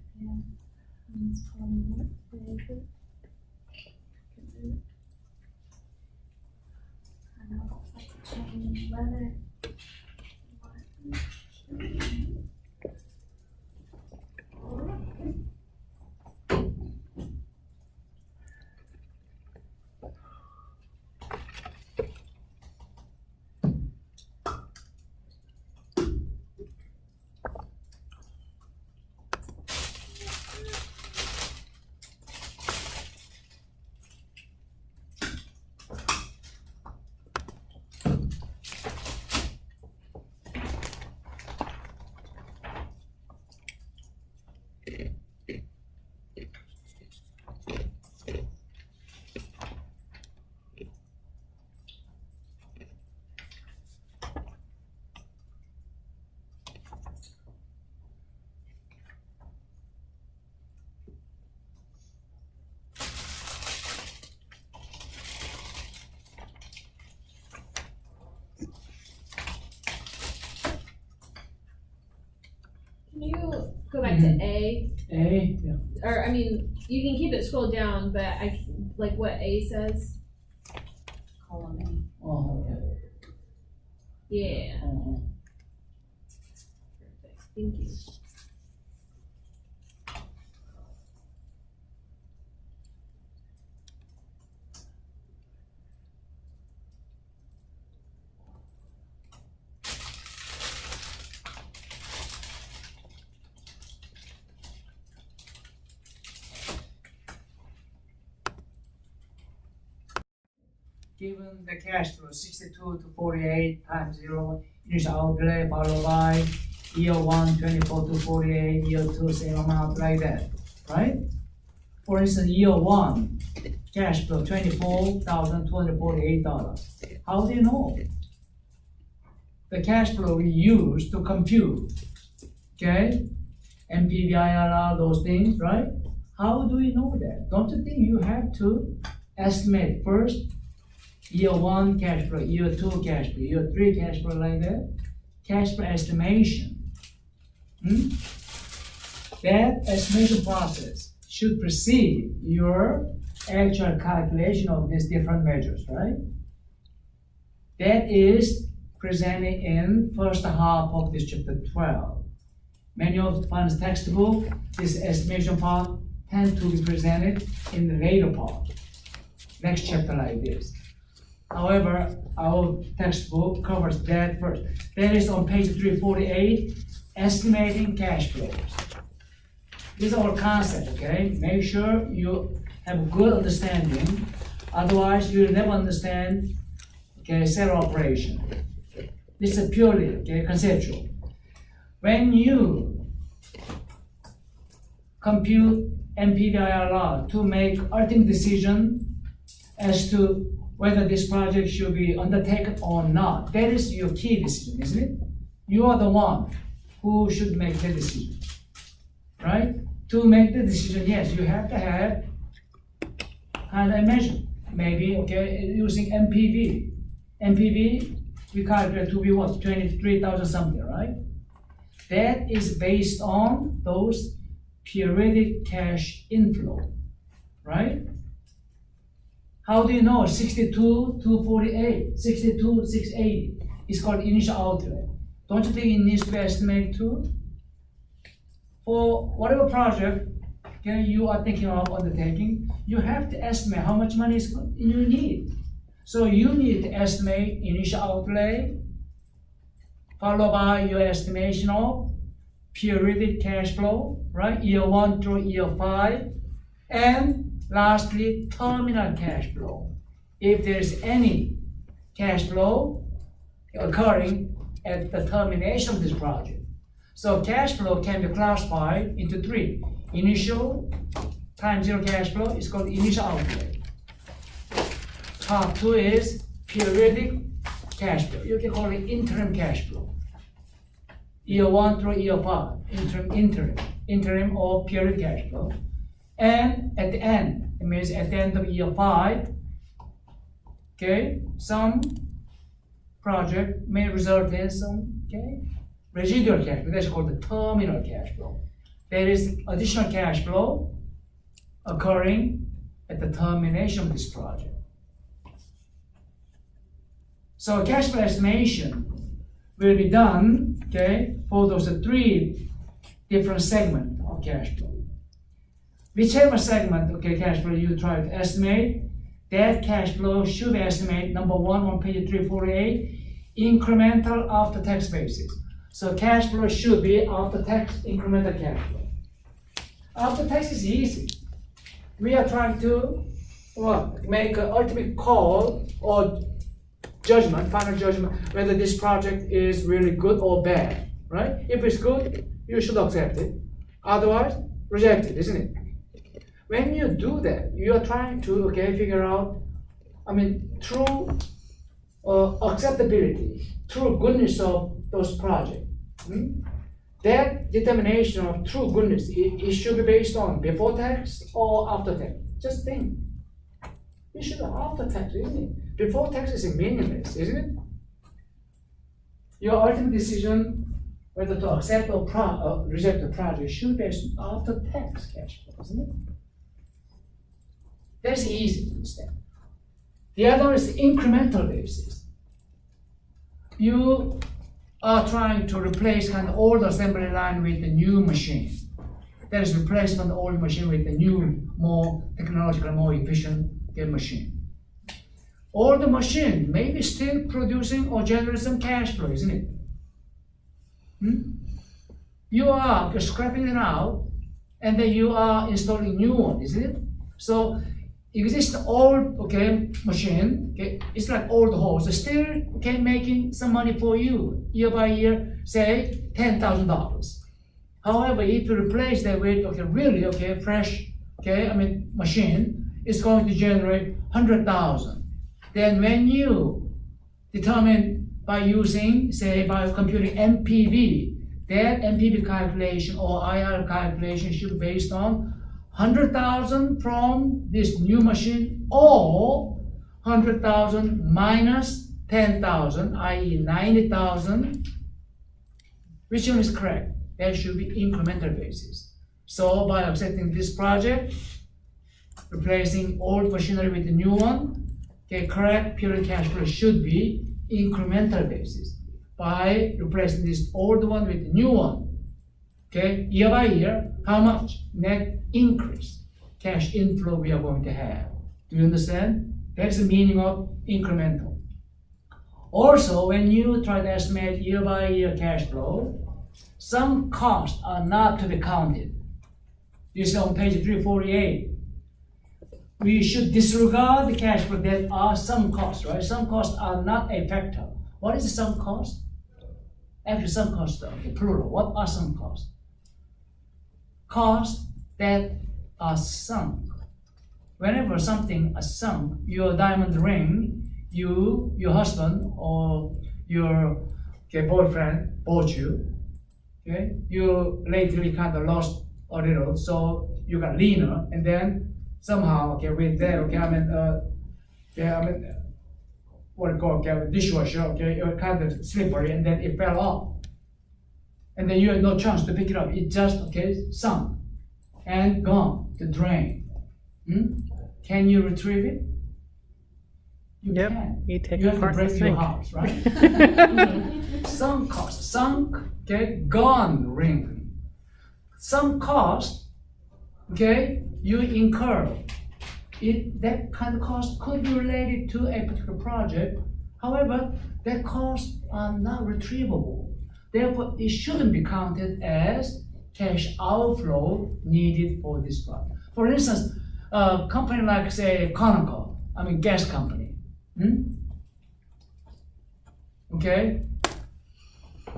Can you go back to A? A, yeah. Or, I mean, you can keep it scrolled down, but I, like what A says? Column A. Oh, okay. Yeah, Uh-huh. perfect, thank you. Given the cash flow 62 to 48 times 0, initial outlay followed by year 1, 24 to 48, year 2, same amount like that, right? For instance, year 1, cash flow $24,248. How do you know? The cash flow we use to compute, okay? NPV, IRR, those things, right? How do we know that? Don't you think you have to estimate first year 1 cash flow, year 2 cash flow, year 3 cash flow, like that? Cash flow estimation. That estimation process should precede your actual calculation of these different measures, right? That is presented in first half of this chapter 12. Many of the finance textbook, this estimation part tend to be presented in the later part, next chapter like this. However, our textbook covers that first. That is on page 348, estimating cash flows. These are our concepts, okay? Make sure you have a good understanding, otherwise you'll never understand, okay, cell operation. This is purely, okay, conceptual. When you compute NPV IRR to make ultimate decision as to whether this project should be undertaken or not, that is your key decision, isn't it? You are the one who should make the decision, right? To make the decision, yes, you have to have kind of measure. Maybe, okay, using NPV. NPV, we calculate to be what, 23,000 something, right? That is based on those periodic cash inflow, right? How do you know 62,248, 62,680 is called initial outlay? Don't you think it needs to be estimated too? For whatever project, okay, you are thinking of undertaking, you have to estimate how much money you need. So you need to estimate initial outlay, followed by your estimation of periodic cash flow, right? Year 1 through year 5, and lastly, terminal cash flow. If there's any cash flow occurring at the termination of this project. So cash flow can be classified into 3. Initial time zero cash flow is called initial outlay. Top 2 is periodic cash flow. You can call it interim cash flow. Year 1 through year 5, interim or period cash flow. And at the end, it means at the end of year 5, okay, some project may result in some, okay, residual cash flow. That's called the terminal cash flow. There is additional cash flow occurring at the termination of this project. So cash flow estimation will be done, okay, for those 3 different segments of cash flow. Whichever segment, okay, cash flow you try to estimate, that cash flow should be estimated, number 1 on page 348, incremental after-tax basis. So cash flow should be after-tax incremental cash flow. After-tax is easy. We are trying to make an ultimate call or judgment, final judgment, whether this project is really good or bad, right? If it's good, you should accept it. Otherwise, reject it, isn't it? When you do that, you are trying to, okay, figure out, true acceptability, true goodness of those projects. That determination of true goodness, it should be based on before tax or after tax. Just think. It should be after tax, isn't it? Before tax is meaningless, isn't it? Your ultimate decision whether to accept or reject the project should be based on after tax cash flow, isn't it? That's easy to understand. The other is the incremental basis. You are trying to replace kind of old assembly line with a new machine. That is replacement of the old machine with a new, more technological, more efficient machine. Or the machine may be still producing or generating some cash flow, isn't it? You are scrapping it out, and then you are installing new one, isn't it? So existing old machine, it's like old horse, still making some money for you year by year, say $10,000. However, if you replace that with really fresh machine, it's going to generate 100,000. Then when you determined by using, say, by computing NPV. That NPV calculation or IR calculation should be based on 100,000 from this new machine or 100,000 minus 10,000, i.e. 90,000. Which one is correct? That should be incremental basis. So by accepting this project, replacing old machinery with the new one, okay, correct period cash flow should be incremental basis. By replacing this old one with the new one, okay, year by year, how much net increase, cash inflow we are going to have. Do you understand? That's the meaning of incremental. Also, when you try to estimate year by year cash flow, some costs are not to be counted. You see on page 348. We should disregard the cash flow that are some costs, right? Some costs are not a factor. What is some cost? Actually, some costs, okay, plural. What are some costs? Costs that are sunk. Whenever something is sunk, your diamond ring, your husband or your boyfriend bought you. Okay, you lately kind of lost a little, so you got leaner, and then somehow, with that, what do you call it, dishwasher, okay, it was kind of slippery, and then it fell off. And then you had no chance to pick it up. It just, sunk and gone to drain. Can you retrieve it? You Yep, can. you take You have to apart the break your sink. house, right? Some cost, sunk, gone ring. Some cost, you incur. That kind of cost could be related to a particular project. However, that costs are not retrievable. Therefore, it shouldn't be counted as cash outflow needed for this project. For instance, a company like, say, Conoco, gas company. Okay?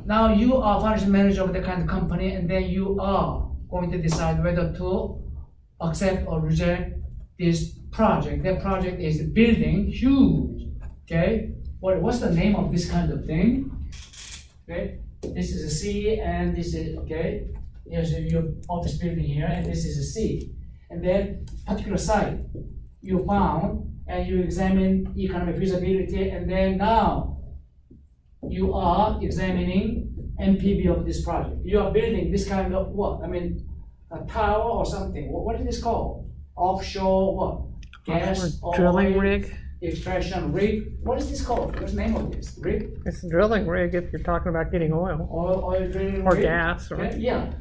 Now you are financial manager of the kind of company, and then you are going to decide whether to accept or reject this project. That project is building huge. What's the name of this kind of thing? This is a C, and this is here's your office building here, and this is a C. And then particular site you found, and you examine economic feasibility, and then now you are examining NPV of this project. You are building this kind of what? A tower or something. What is this called? Offshore what? Gas, Drilling oil, rig. extraction rig. What is this called? What's the name of this? Rig? It's a drilling rig if you're talking about getting oil Oil drilling or rig? gas. Or, Yeah.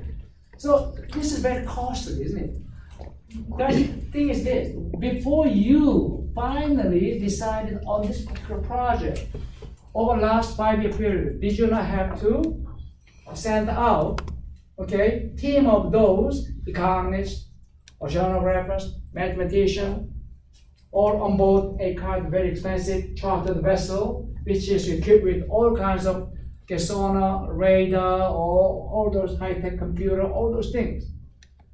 So this is very costly, isn't it? The thing is this, before you finally decided on this particular project, over the last 5-year period, did you not have to send out, team of those economists, oceanographers, mathematicians, all on board a kind of very expensive chartered vessel, which is equipped with all kinds of sonar, radar, or all those high-tech computer, all those things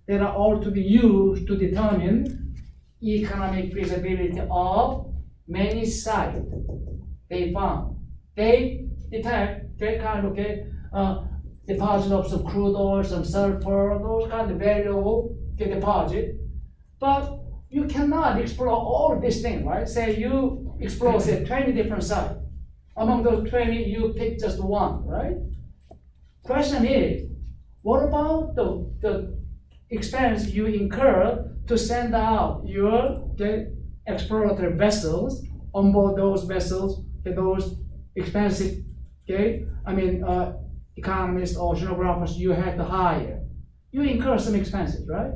that are all to be used to determine economic feasibility of many sites they found. They detect deposit of some crude oil, some sulfur, those kind of valuable deposit. But you cannot explore all these things, right? Say you explore, 20 different sites. Among those 20, you pick just one, right? Question is, what about the expense you incur to send out your exploratory vessels on board those vessels, those expensive, economists or oceanographers you have to hire? You incur some expenses, right?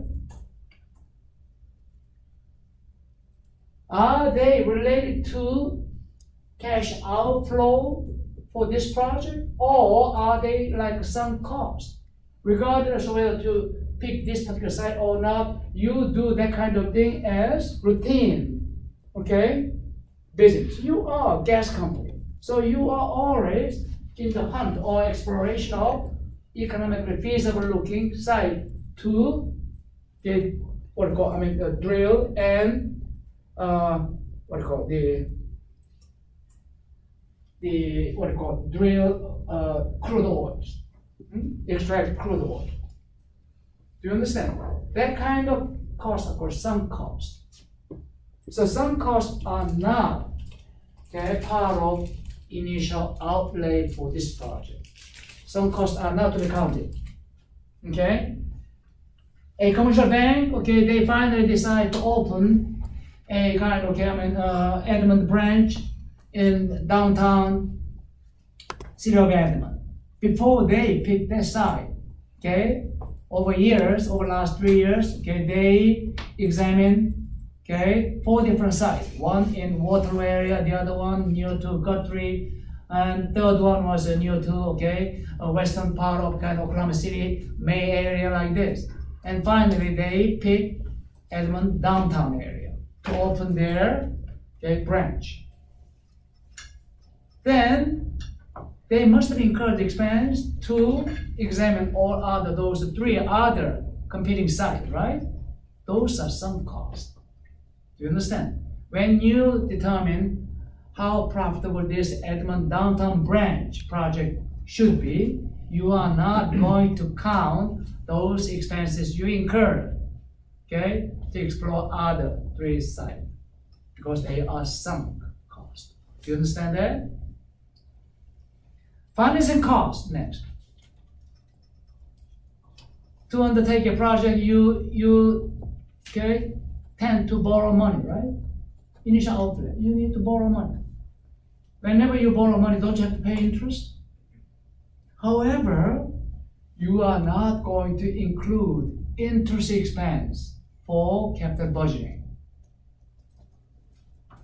Are they related to cash outflow for this project, or are they like some cost? Regardless of whether to pick this particular site or not, you do that kind of thing as routine, business. You are a gas company, so you are always in the hunt or exploration of economically feasible looking site to get drill and the the what do you call it, drill crude oils, extract crude oil. Do you understand? That kind of costs are called sunk costs. So some costs are not part of initial outlay for this project. Some costs are not to be counted. Okay? A commercial bank, they finally decide to open a kind of Edmond branch in downtown city of Edmond. Before they pick that site, over last 3 years, they examine 4 different sites. One in Waterloo area, the other one near to Guthrie, and third one was near to western part of Oklahoma City, May area like this. And finally, they pick Edmond downtown area to open their branch. Then they must have incurred the expense to examine those 3 other competing sites, right? Those are some costs. Do you understand? When you determine how profitable this Edmond downtown branch project should be, you are not going to count those expenses you incurred, to explore other 3 sites, because they are sunk costs. Do you understand that? Financing costs next. To undertake a project, you tend to borrow money, right? Initial outlay, you need to borrow money. Whenever you borrow money, don't you have to pay interest? However, you are not going to include interest expense for capital budgeting.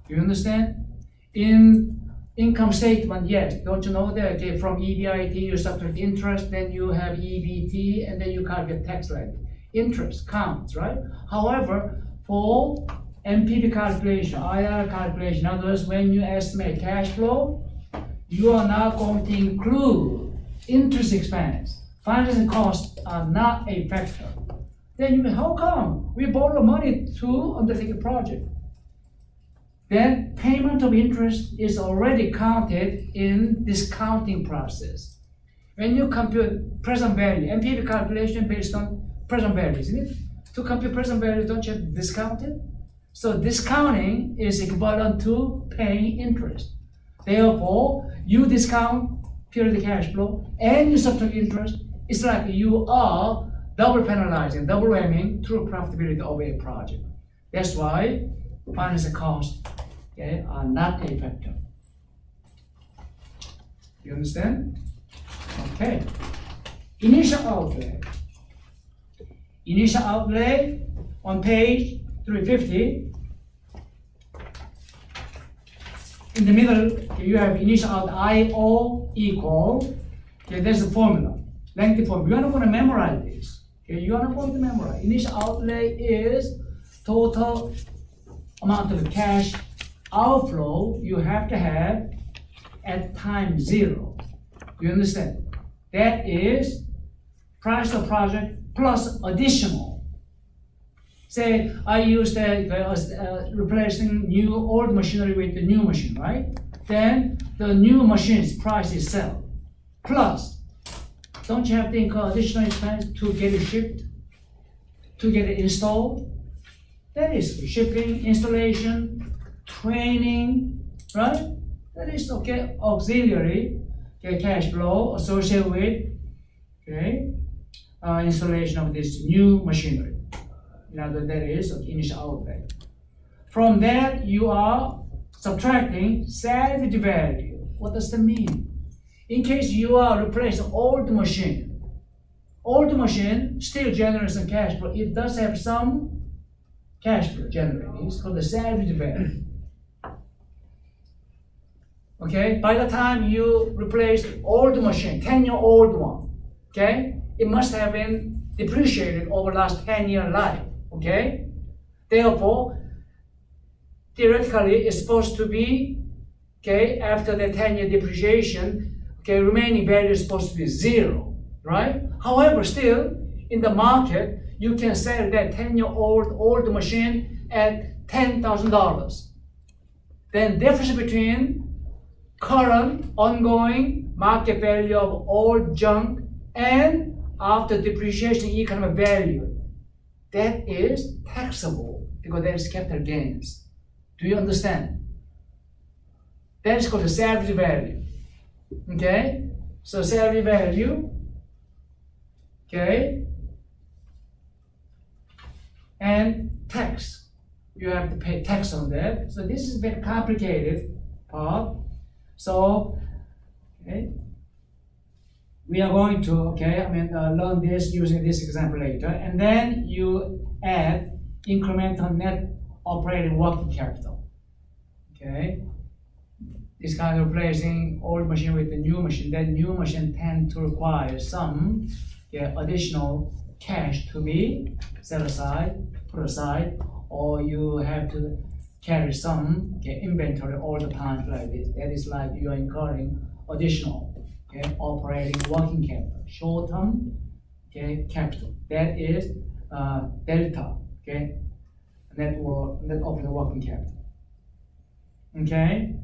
Do you understand? In income statement, yes, don't you know that from EBIT you subtract interest, then you have EBT, and then you calculate tax rate. Interest counts, right? However, for NPV calculation, IR calculation, in other words, when you estimate cash flow, you are not going to include interest expense. Financing costs are not a factor. Then you how come? We borrow money to undertake a project. Then payment of interest is already counted in discounting process. When you compute present value, NPV calculation based on present value, isn't it? To compute present value, don't you have to discount it? So discounting is equivalent to paying interest. Therefore, you discount periodic cash flow and you subtract interest. It's like you are double penalizing, double whammy through profitability of a project. That's why financing costs are not a factor. You understand? Okay. Initial outlay. Initial outlay on page 350. In the middle, you have initial outlay, IO equal, there's a formula, lengthy formula. You are not going to memorize this. You are not going to memorize. Initial outlay is total amount of cash outflow you have to have at time 0. You understand? That is price of project plus additional. Say I use replacing old machinery with the new machine, right? Then the new machine's price itself plus, don't you have to incur additional expense to get it shipped, to get it installed? That is shipping, installation, training, right? That is auxiliary cash flow associated with installation of this new machinery. That is initial outlay. From that, you are subtracting salvage value. What does that mean? In case you are replacing old machine still generates some cash flow. It does have some cash flow generating. It's called the salvage value. By the time you replace old machine, 10-year-old one, it must have been depreciated over last 10-year life. Therefore, theoretically, it's supposed to be, after the 10-year depreciation, remaining value is supposed to be 0, right? However, still, in the market, you can sell that 10-year-old old machine at $10,000. Then difference between current ongoing market value of all junk and after depreciation economic value. That is taxable because that is capital gains. Do you understand? That is called the salvage value. Okay? So salvage value, okay, and tax. You have to pay tax on that. So this is a bit complicated part. So, okay, we are going to, learn this using this example later. And then you add incremental net operating working capital. Okay? This kind of replacing old machine with the new machine. That new machine tend to require some additional cash to be set aside, put aside, or you have to carry some inventory all the time like this. That is like you are incurring additional operating working capital, short-term capital. That is delta, net operating working capital. Okay.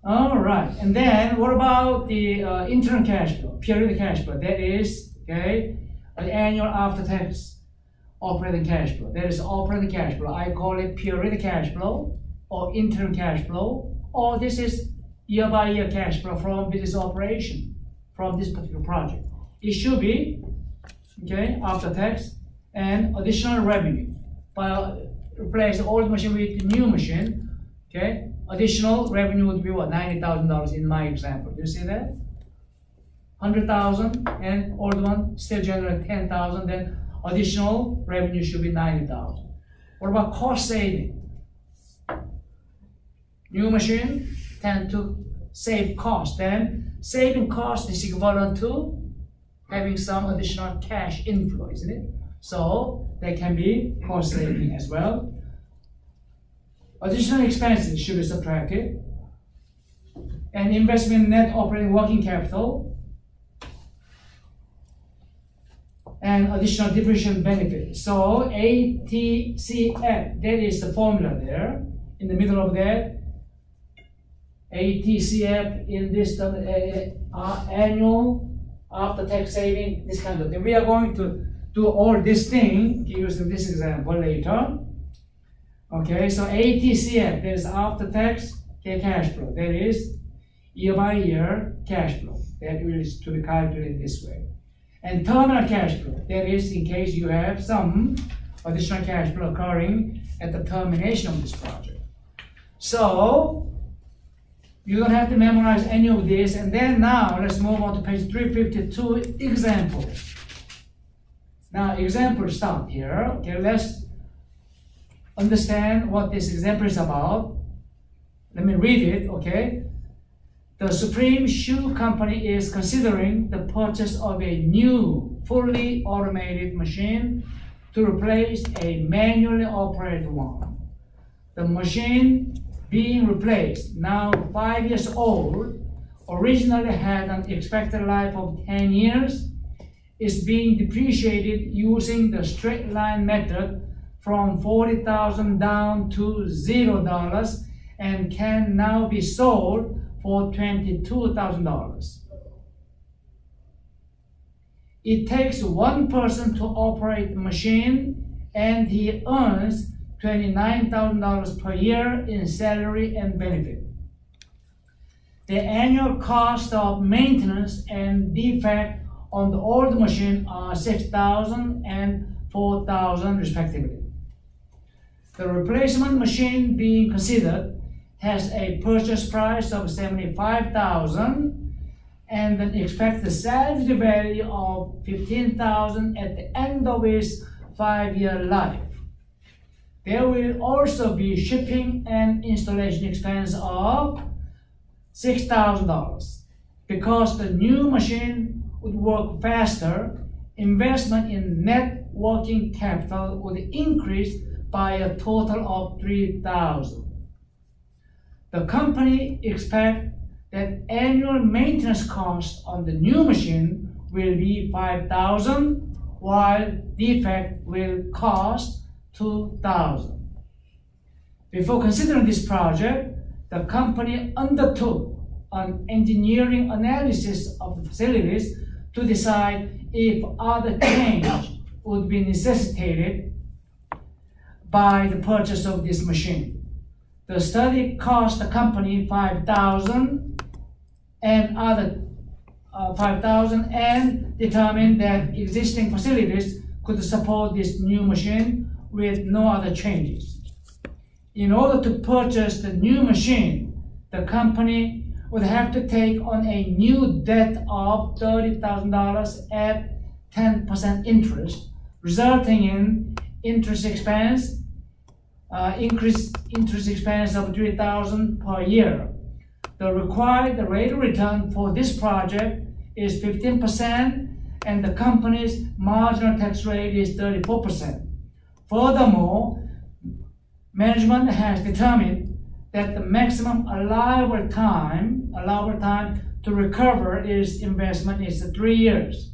All right, and then what about the interim cash flow, periodic cash flow? That is an annual after-tax operating cash flow. That is operating cash flow. I call it periodic cash flow or interim cash flow, or this is year-by-year cash flow from business operation from this particular project. It should be after-tax and additional revenue by replace the old machine with the new machine. Additional revenue would be what? $90,000 in my example. Do you see that? 100,000 and old one still generate 10,000. Then additional revenue should be 90,000. What about cost saving? New machine tend to save cost. Then saving cost is equivalent to having some additional cash inflow, isn't it? So there can be cost saving as well. Additional expenses should be subtracted, and investment net operating working capital, and additional depreciation benefit. So ATCF, that is the formula there. In the middle of that, ATCF in this annual after-tax saving, this kind of thing. We are going to do all this thing using this example later. Okay, so ATCF, that is after-tax cash flow. That is year-by-year cash flow. That is to be calculated this way. And terminal cash flow, that is in case you have some additional cash flow occurring at the termination of this project. So, you don't have to memorize any of this. And then now, let's move on to page 352, example. Now, example start here. Okay, let's understand what this example is about. Let me read it, okay? The Supreme Shoe Company is considering the purchase of a new, fully automated machine to replace a manually operated one. The machine being replaced, now 5 years old, originally had an expected life of 10 years, is being depreciated using the straight line method from $40,000 down to $0 and can now be sold for $22,000. It takes one person to operate the machine and he earns $29,000 per year in salary and benefit. The annual cost of maintenance and defect on the old machine are $6,000 and $4,000 respectively. The replacement machine being considered has a purchase price of $75,000 and an expected salvage value of $15,000 at the end of its 5-year life. There will also be shipping and installation expense of $6,000. Because the new machine would work faster, investment in net working capital would increase by a total of $3,000. The company expects that annual maintenance cost on the new machine will be $5,000, while defect will cost $2,000. Before considering this project, the company undertook an engineering analysis of the facilities to decide if other change would be necessitated by the purchase of this machine. The study cost the company $5,000 and determined that existing facilities could support this new machine with no other changes. In order to purchase the new machine, the company would have to take on a new debt of $30,000 at 10% interest, resulting in increased interest expense of $3,000 per year. The required rate of return for this project is 15%, and the company's marginal tax rate is 34%. Furthermore, management has determined that the maximum allowable time to recover its investment is 3 years.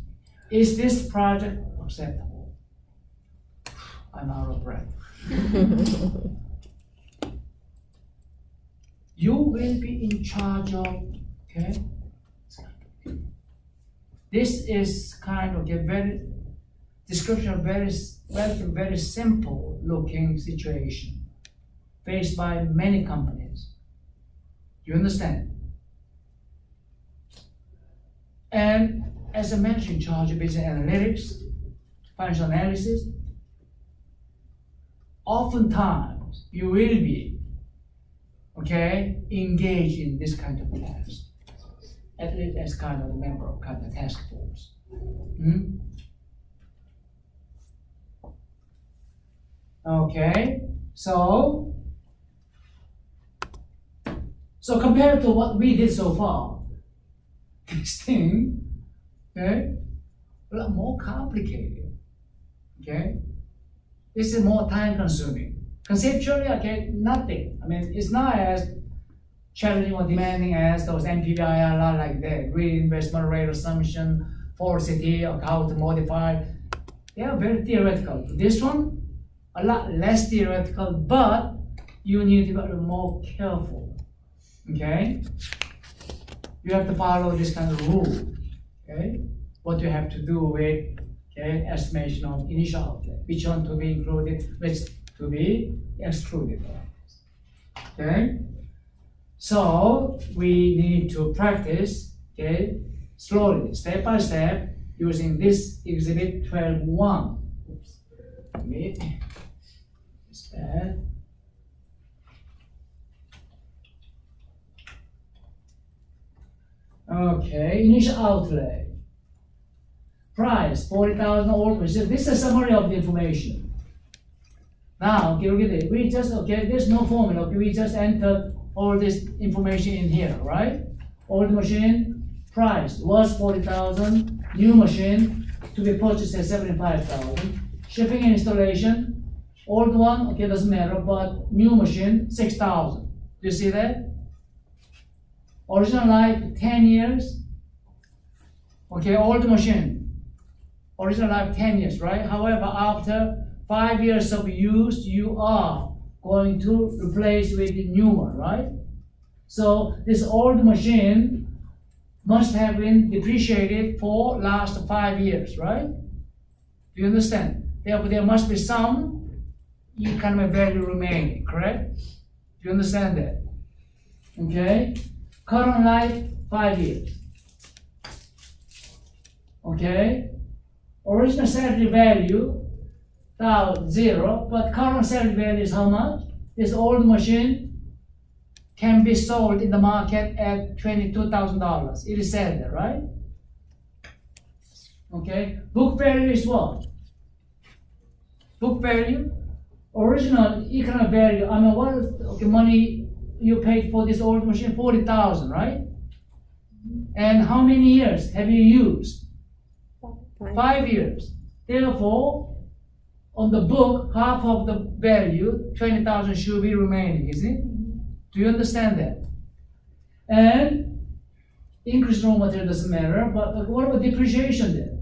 Is this project acceptable? I'm out of breath. You will be in charge of, okay? This is kind of a very description of very simple looking situation faced by many companies. You understand? And as a manager in charge of business analytics, financial analysis, oftentimes you will be, engaged in this kind of task, at least as kind of a member of kind of task force. Okay, so compared to what we did so far, this thing, a lot more complicated. This is more time consuming. Conceptually, nothing. I mean, it's not as challenging or demanding as those NPV-IRR like that, reinvestment rate assumption, falsity, or how to modify. They are very theoretical. This one, a lot less theoretical, but you need to be a little more careful. You have to follow this kind of rule. What you have to do with estimation of initial outlay, which one to be included, which to be excluded. So we need to practice, slowly, step by step, using this exhibit 12.1. Oops, let me is that. Initial outlay. Price, 40,000 or this is a summary of the information. Now, look at it. We just, there's no formula. We just entered all this information in here, right? Old machine, price was 40,000. New machine to be purchased at 75,000. Shipping and installation, old one, doesn't matter, but new machine, 6,000. Do you see that? Original life, 10 years. Old machine. Original life 10 years, right? However, after 5 years of use, you are going to replace with the new one, right? So this old machine must have been depreciated for last 5 years, right? Do you understand? Therefore, there must be some economic value remaining, correct? Do you understand that? Current life, 5 years. Original salary value, $0, but current salary value is how much? This old machine can be sold in the market at $22,000. It is said there, right? Book value is what? Book value, original economic value. I mean, what is money you paid for this old machine? 40,000, right? And how many years have you used? 5 years. Therefore, on the book, half of the value, 20,000 should be remaining, isn't it? Do you understand that? And increased raw material doesn't matter, but what about depreciation then?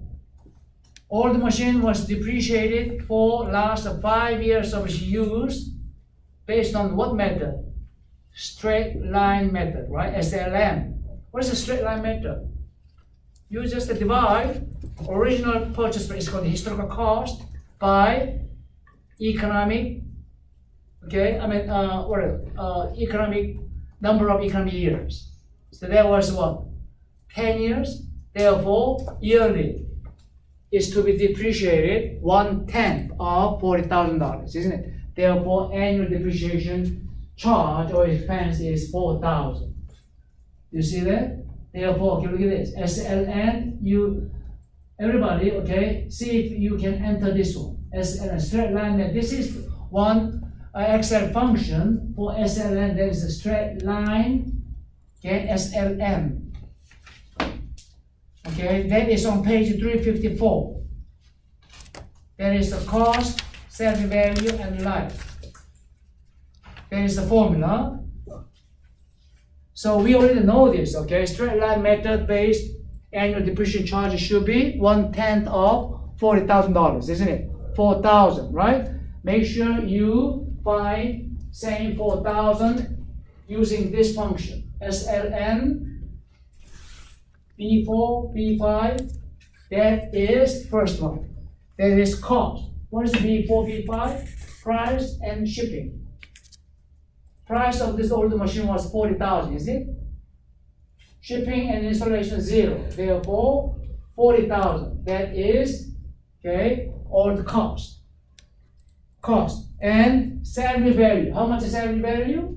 Old machine was depreciated for last 5 years of its use based on what method? straight line method, right? SLM. What is a straight line method? You just divide original purchase price, is called the historical cost, by economic, okay, economic, number of economic years. So that was what? 10 years. Therefore, yearly is to be depreciated 1/10 of $40,000, isn't it? Therefore, annual depreciation charge or expense is $4,000. You see that? Therefore, okay, look at this. SLN, everybody, okay, see if you can enter this one. SLN, straight line method. This is one Excel function for SLN. There is a straight line, okay, SLN. Okay, that is on page 354. That is the cost, salary value, and life. That is the formula. So we already know this, okay? Straight line method based annual depreciation charge should be 1/10 of $40,000, isn't it? 4,000, right? Make sure you find same 4,000 using this function. SLN B4, B5, that is first one. That is cost. What is B4, B5? Price and shipping. Price of this older machine was 40,000, is it? Shipping and installation 0. Therefore, 40,000. That is, okay, all the cost. Cost. And salary value. How much is salary value?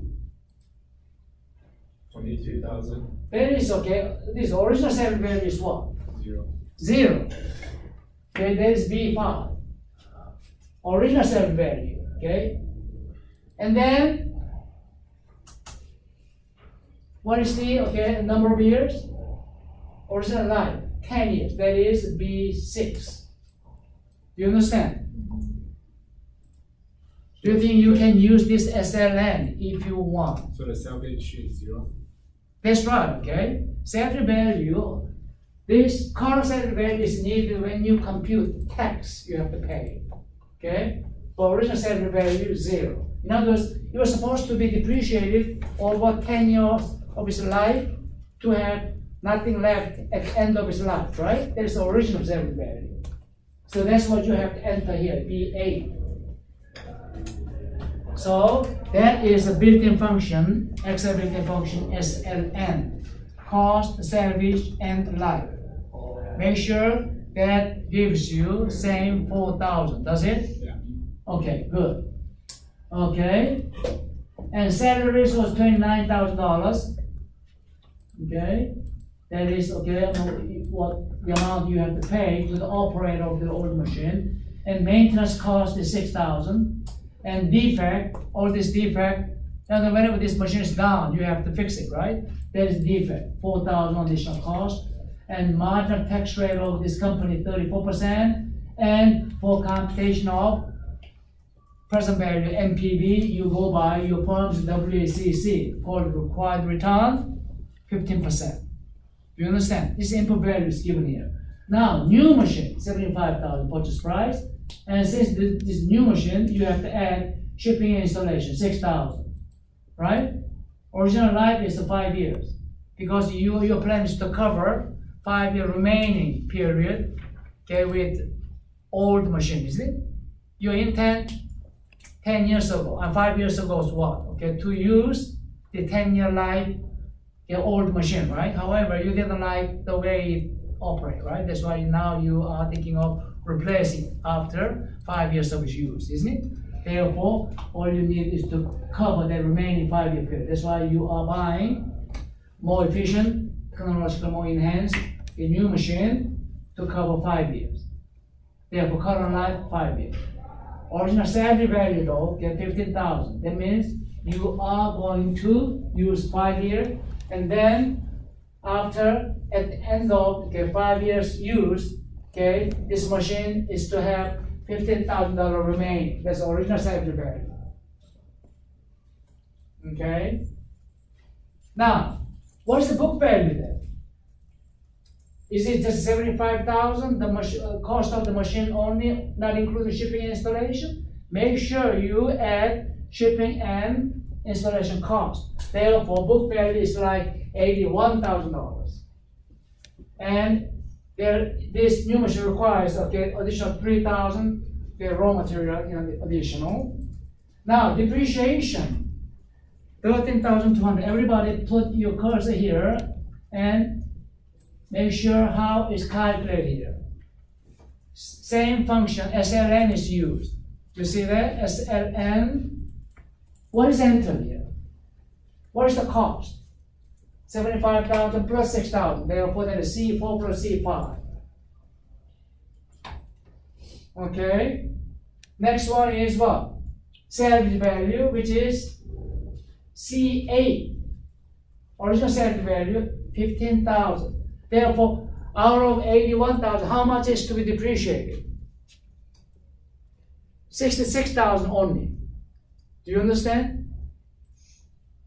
22,000. That is okay. This original salary value is what? 0. 0. Okay, that is B5. Original salary value. Okay. And then, what is the number of years? Original life, 10 years. That is B6. Do you understand? Do you think you can use this SLN if you want? So the salvage is 0. That's right, okay? Salary value, this current salary value is needed when you compute tax you have to pay, okay? For original salary value, 0. In other words, you are supposed to be depreciated over 10 years of his life to have nothing left at the end of his life, right? That is the original salary value. So that's what you have to enter here, B8. So that is a built-in function, Excel built-in function SLN, cost, salvage, and life. Make sure that gives you same 4,000, does it? Yeah. Okay, good. Okay, and salaries was $29,000. Okay, that is okay. What the amount you have to pay to the operator of the old machine, and maintenance cost is 6,000. And defect, all this defect, and whenever this machine is down, you have to fix it, right? That is defect, 4,000 additional cost. And marginal tax rate of this company, 34%. And for computation of present value, MPV, you go by your firm's WACC, called required return, 15%. You understand? This input value is given here. Now, new machine, 75,000 purchase price. And since this new machine, you have to add shipping and installation, 6,000, right? Original life is 5 years, because your plan is to cover 5-year remaining period, okay, with old machine, isn't it? Your intent 10 years ago, and 5 years ago is what? Okay, to use the 10-year life, the old machine, right? However, you didn't like the way it operates, right? That's why now you are thinking of replacing after 5 years of its use, isn't it? Therefore, all you need is to cover the remaining 5-year period. That's why you are buying more efficient, technologically more enhanced, a new machine to cover 5 years. Therefore, current life, 5 years. Original salary value though, get 15,000. That means you are going to use 5 years, and then after, at the end of 5 years use, okay, this machine is to have $15,000 remaining. That's the original salary value. Okay. Now, what is the book value then? Is it just 75,000, the cost of the machine only, not including shipping and installation? Make sure you add shipping and installation cost. Therefore, book value is like $81,000. And this new machine requires additional $3,000 raw material additional. Now depreciation, 13,200. Everybody put your cursor here and make sure how it's calculated here. Same function, SLN is used. You see that? SLN. What is entered here? What is the cost? 75,000 plus 6,000. Therefore, that is C4 plus C5. Okay. Next one is what? Salvage value, which is C8. Original salvage value, 15,000. Therefore, out of 81,000, how much is to be depreciated? 66,000 only. Do you understand?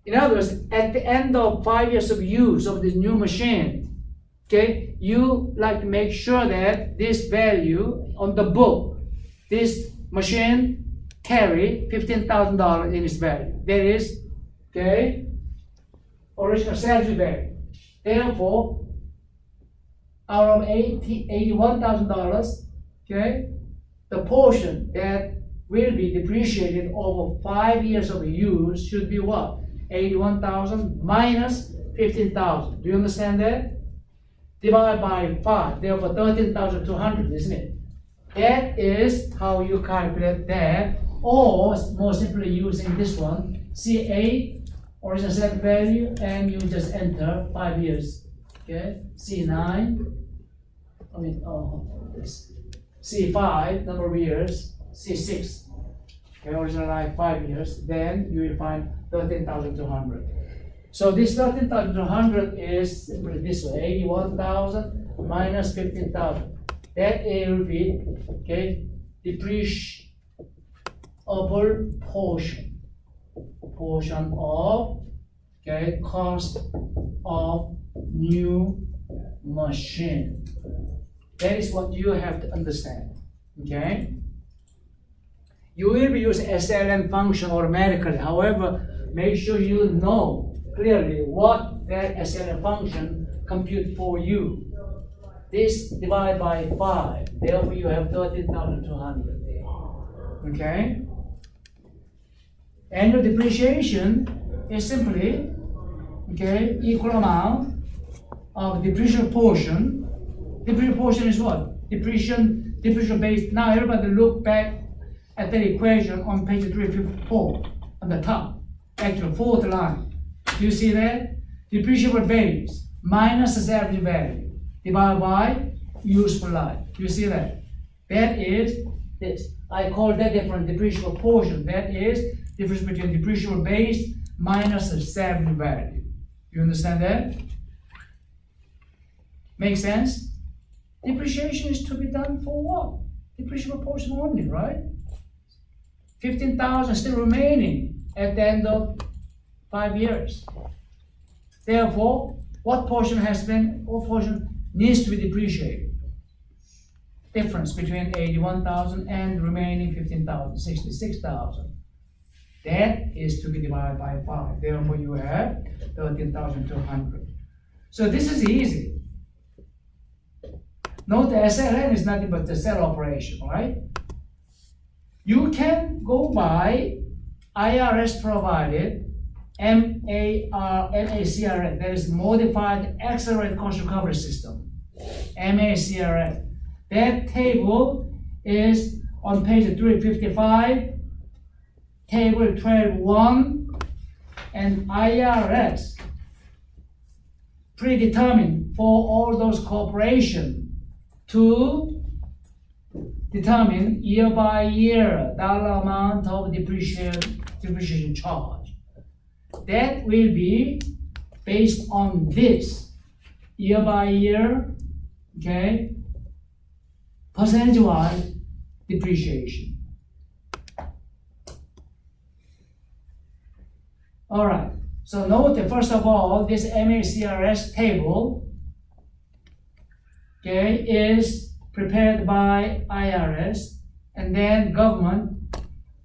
In other words, at the end of 5 years of use of this new machine, okay, you like to make sure that this value on the book, this machine carry $15,000 in its value. That is, okay, original salvage value. Therefore, out of $81,000, okay, the portion that will be depreciated over 5 years of use should be what? 81,000 minus 15,000. Do you understand that? Divide by 5. Therefore, 13,200, isn't it? That is how you calculate that. Or more simply using this one, C8 original set value, and you just enter 5 years. Okay, C9. This C5 number of years, C6. Okay, original like 5 years. Then you will find 13,200. So this 13,200 is simply this way: 81,000 minus 15,000. That will be depreciable portion of cost of new machine. That is what you have to understand. Okay. You will be using SLN function automatically. However, make sure you know clearly what that SLN function compute for you. This divided by 5. Therefore, you have 13,200. Okay. Annual depreciation is simply equal amount of depreciable portion. Depreciable portion is what? Depreciation base. Now everybody look back at the equation on page 354 on the top, actually fourth line. Do you see that? Depreciable base minus the salvage value divided by useful life. Do you see that? That is this. I call that different depreciable portion. That is difference between depreciable base minus the salvage value. You understand that? Make sense? Depreciation is to be done for what? Depreciable portion only, right? 15,000 still remaining at the end of 5 years. Therefore, what portion needs to be depreciated? Difference between 81,000 and remaining 15,000, 66,000. That is to be divided by 5. Therefore, you have 13,200. So this is easy. Note the SLN is nothing but the cell operation, right? You can go by IRS provided MACRS, that is Modified Accelerated Cost Recovery System, MACRS. That table is on page 355, table 12.1, and IRS predetermined for all those corporations to determine year by year dollar amount of depreciation charge. That will be based on this year by year, percentage-wise depreciation. All right. So note that first of all, this MACRS table, is prepared by IRS, and then government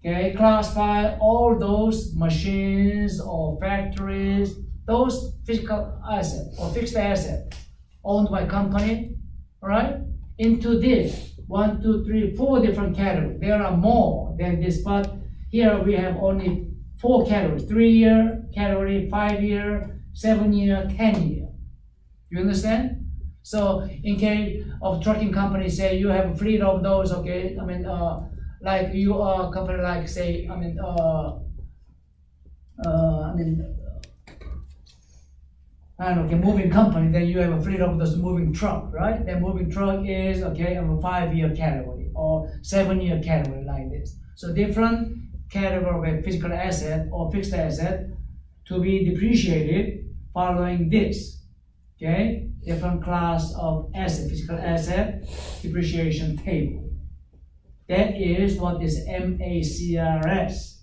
Okay, classify all those machines or factories, those physical assets or fixed assets owned by company, all right, into this 1, 2, 3, 4 different categories. There are more than this, but here we have only 4 categories: 3-year category, 5-year, 7-year, 10-year. You understand? So in case of trucking company, say you have a fleet of those, okay, I mean, like you are a company like say, I don't know, okay, moving company, then you have a fleet of those moving truck, right? Then moving truck is, okay, of a 5-year category or 7-year category like this. So different category of physical asset or fixed asset to be depreciated following this, okay? Different class of asset, physical asset depreciation table. That is what is MACRS,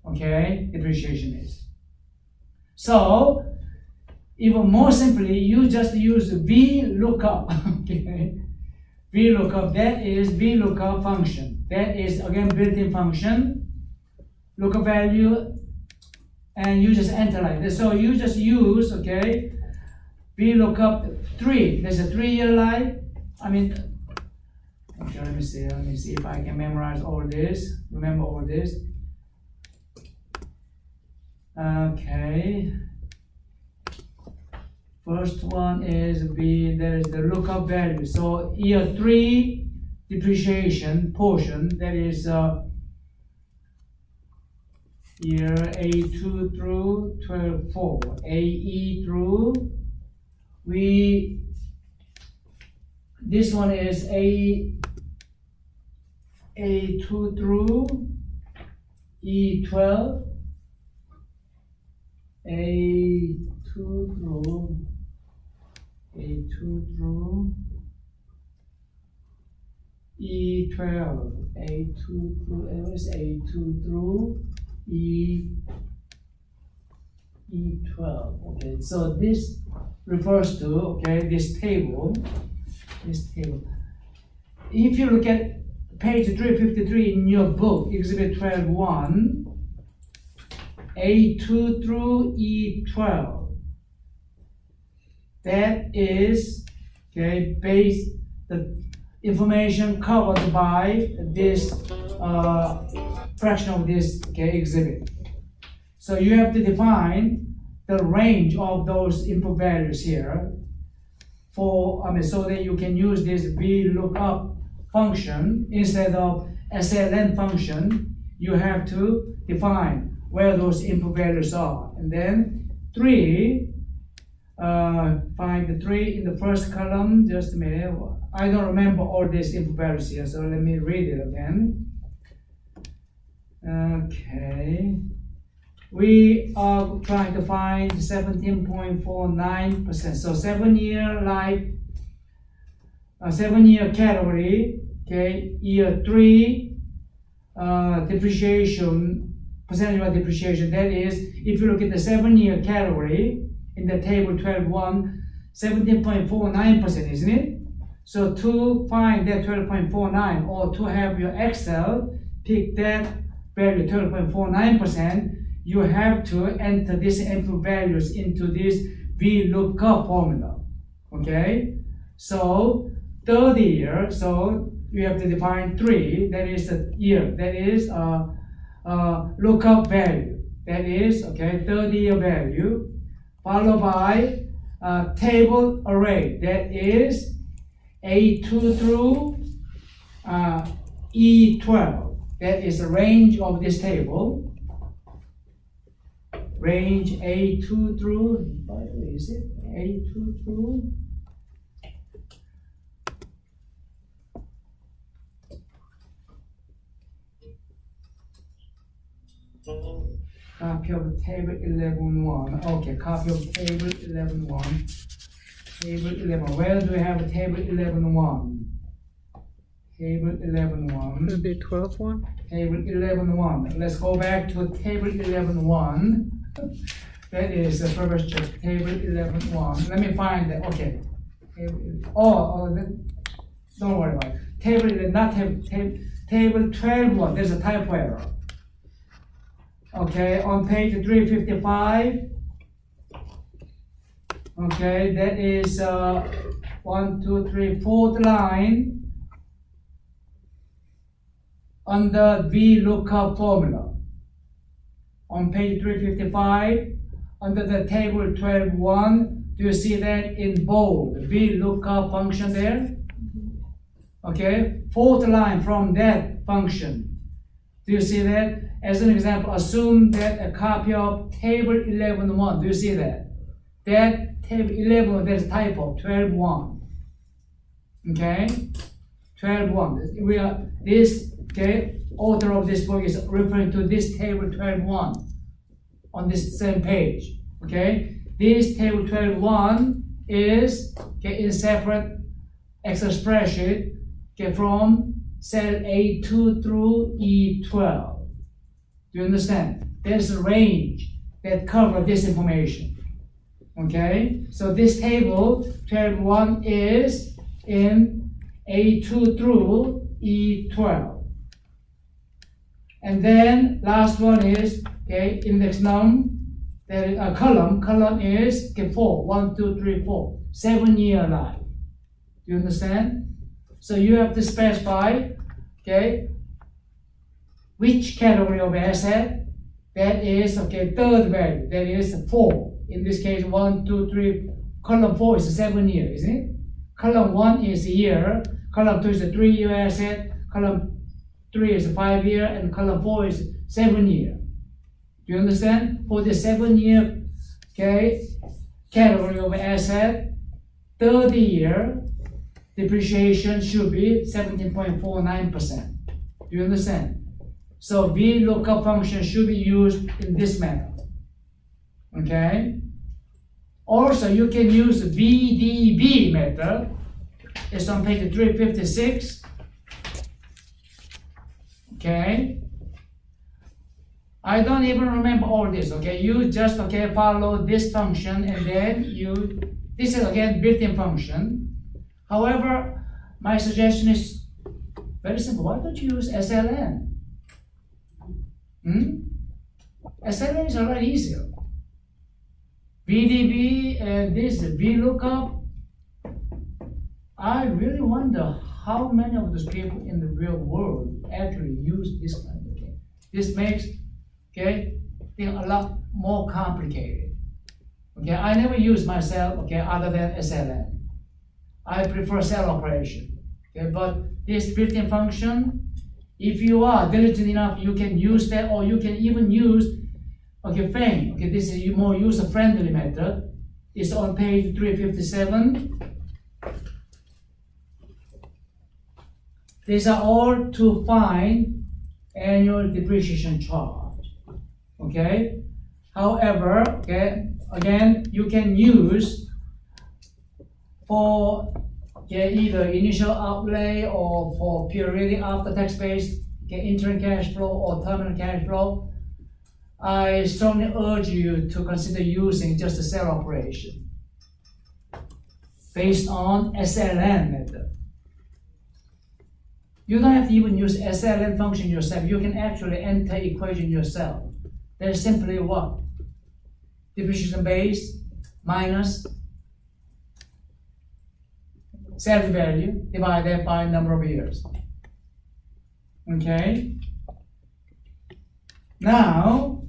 okay, depreciation is. So, even more simply, you just use VLOOKUP, okay? VLOOKUP, that is VLOOKUP function. That is, again, built-in function, lookup value, and you just enter like this. So you just use, okay, VLOOKUP 3. There's a 3-year life. Okay, let me see if I can memorize all this, remember all this. Okay. First one is there is the lookup value. So year 3 depreciation portion, that is year A2 through 12.4, AE through, this one is A2 through E12, A2 through E12, A2 through E12. Okay, so this refers to, okay, this table. If you look at page 353 in your book, Exhibit 12.1, A2 through E12. That is, okay, the information covered by this fraction of this, okay, exhibit. So you have to define the range of those input values here so that you can use this VLOOKUP function instead of SLN function. You have to define where those input values are, and then 3. Find the 3 in the first column. Just a minute. I don't remember all these input values here, so let me read it again. Okay. We are trying to find 17.49%. So 7-year life, 7-year category, okay, year 3 depreciation, percentage of depreciation. That is, if you look at the 7-year category, in the table 12.1, 17.49%, isn't it? So to find that 12.49, or to have your Excel pick that value 12.49%, you have to enter these input values into this VLOOKUP formula. Okay? So 3rd year, so you have to define 3, that is a year, that is lookup value. That is, okay, 3rd year value, followed by table array, that is A2 through E12. That is the range of this table. Range A2 through, what is it? A2 through copy of table 11.1. Okay, copy of table 11.1. Table 11. Where do we have a table 11.1? Table 11.1. Would it be 12.1? Table 11.1. Let's go back to table 11.1. That is the first check. Table 11.1. Let me find that. Okay. Don't worry about it. Table 11, not table table 12.1, there's a typo error. Okay, on page 355. Okay, that is 1, 2, 3, 4th line under VLOOKUP formula. On page 355, under the table 12.1, do you see that in bold, VLOOKUP function there? Okay, 4th line from that function. Do you see that? As an example, assume that a copy of table 11.1, do you see that? That table 11, there's a typo, 12.1. Okay, 12.1. We are this. Okay, author of this book is referring to this table 12.1 on this same page. Okay, this table 12.1 is in separate Excel spreadsheet from cell A2 through E12. Do you understand? There's a range that covers this information. Okay, so this table 12.1 is in A2 through E12. And then last one is index num. There is a column. Column is 4. 1, 2, 3, 4. 7-year life. Do you understand? So you have to specify which category of asset that is third value. That is 4. In this case, 1, 2, 3. Column 4 is 7 years, isn't it? Column 1 is a year. Column 2 is a 3-year asset. Column 3 is a 5-year, and column 4 is 7-year. Do you understand? For the 7-year category of asset, 30-year depreciation should be 17.49%. Do you understand? So VLOOKUP function should be used in this manner. Okay. Also, you can use VDB method. It's on page 356. Okay. I don't even remember all this. Okay, you just follow this function, and then this is again built-in function. However, my suggestion is very simple. Why don't you use SLN? SLN is a lot easier. VDB and this VLOOKUP. I really wonder how many of those people in the real world actually use this kind of thing. This makes things a lot more complicated. Okay, I never use myself other than SLN. I prefer cell operation. Okay, but this built-in function, if you are diligent enough, you can use that, or you can even use FANG. Okay, this is a more user-friendly method. It's on page 357. These are all to find annual depreciation charge. Okay. However, again, you can use for either initial outlay or for periodic after-tax based interim cash flow or terminal cash flow. I strongly urge you to consider using just a cell operation based on SLN method. You don't have to even use SLN function yourself. You can actually enter equation yourself. That is simply what? Depreciation base minus sales value divided by number of years. Okay? Now,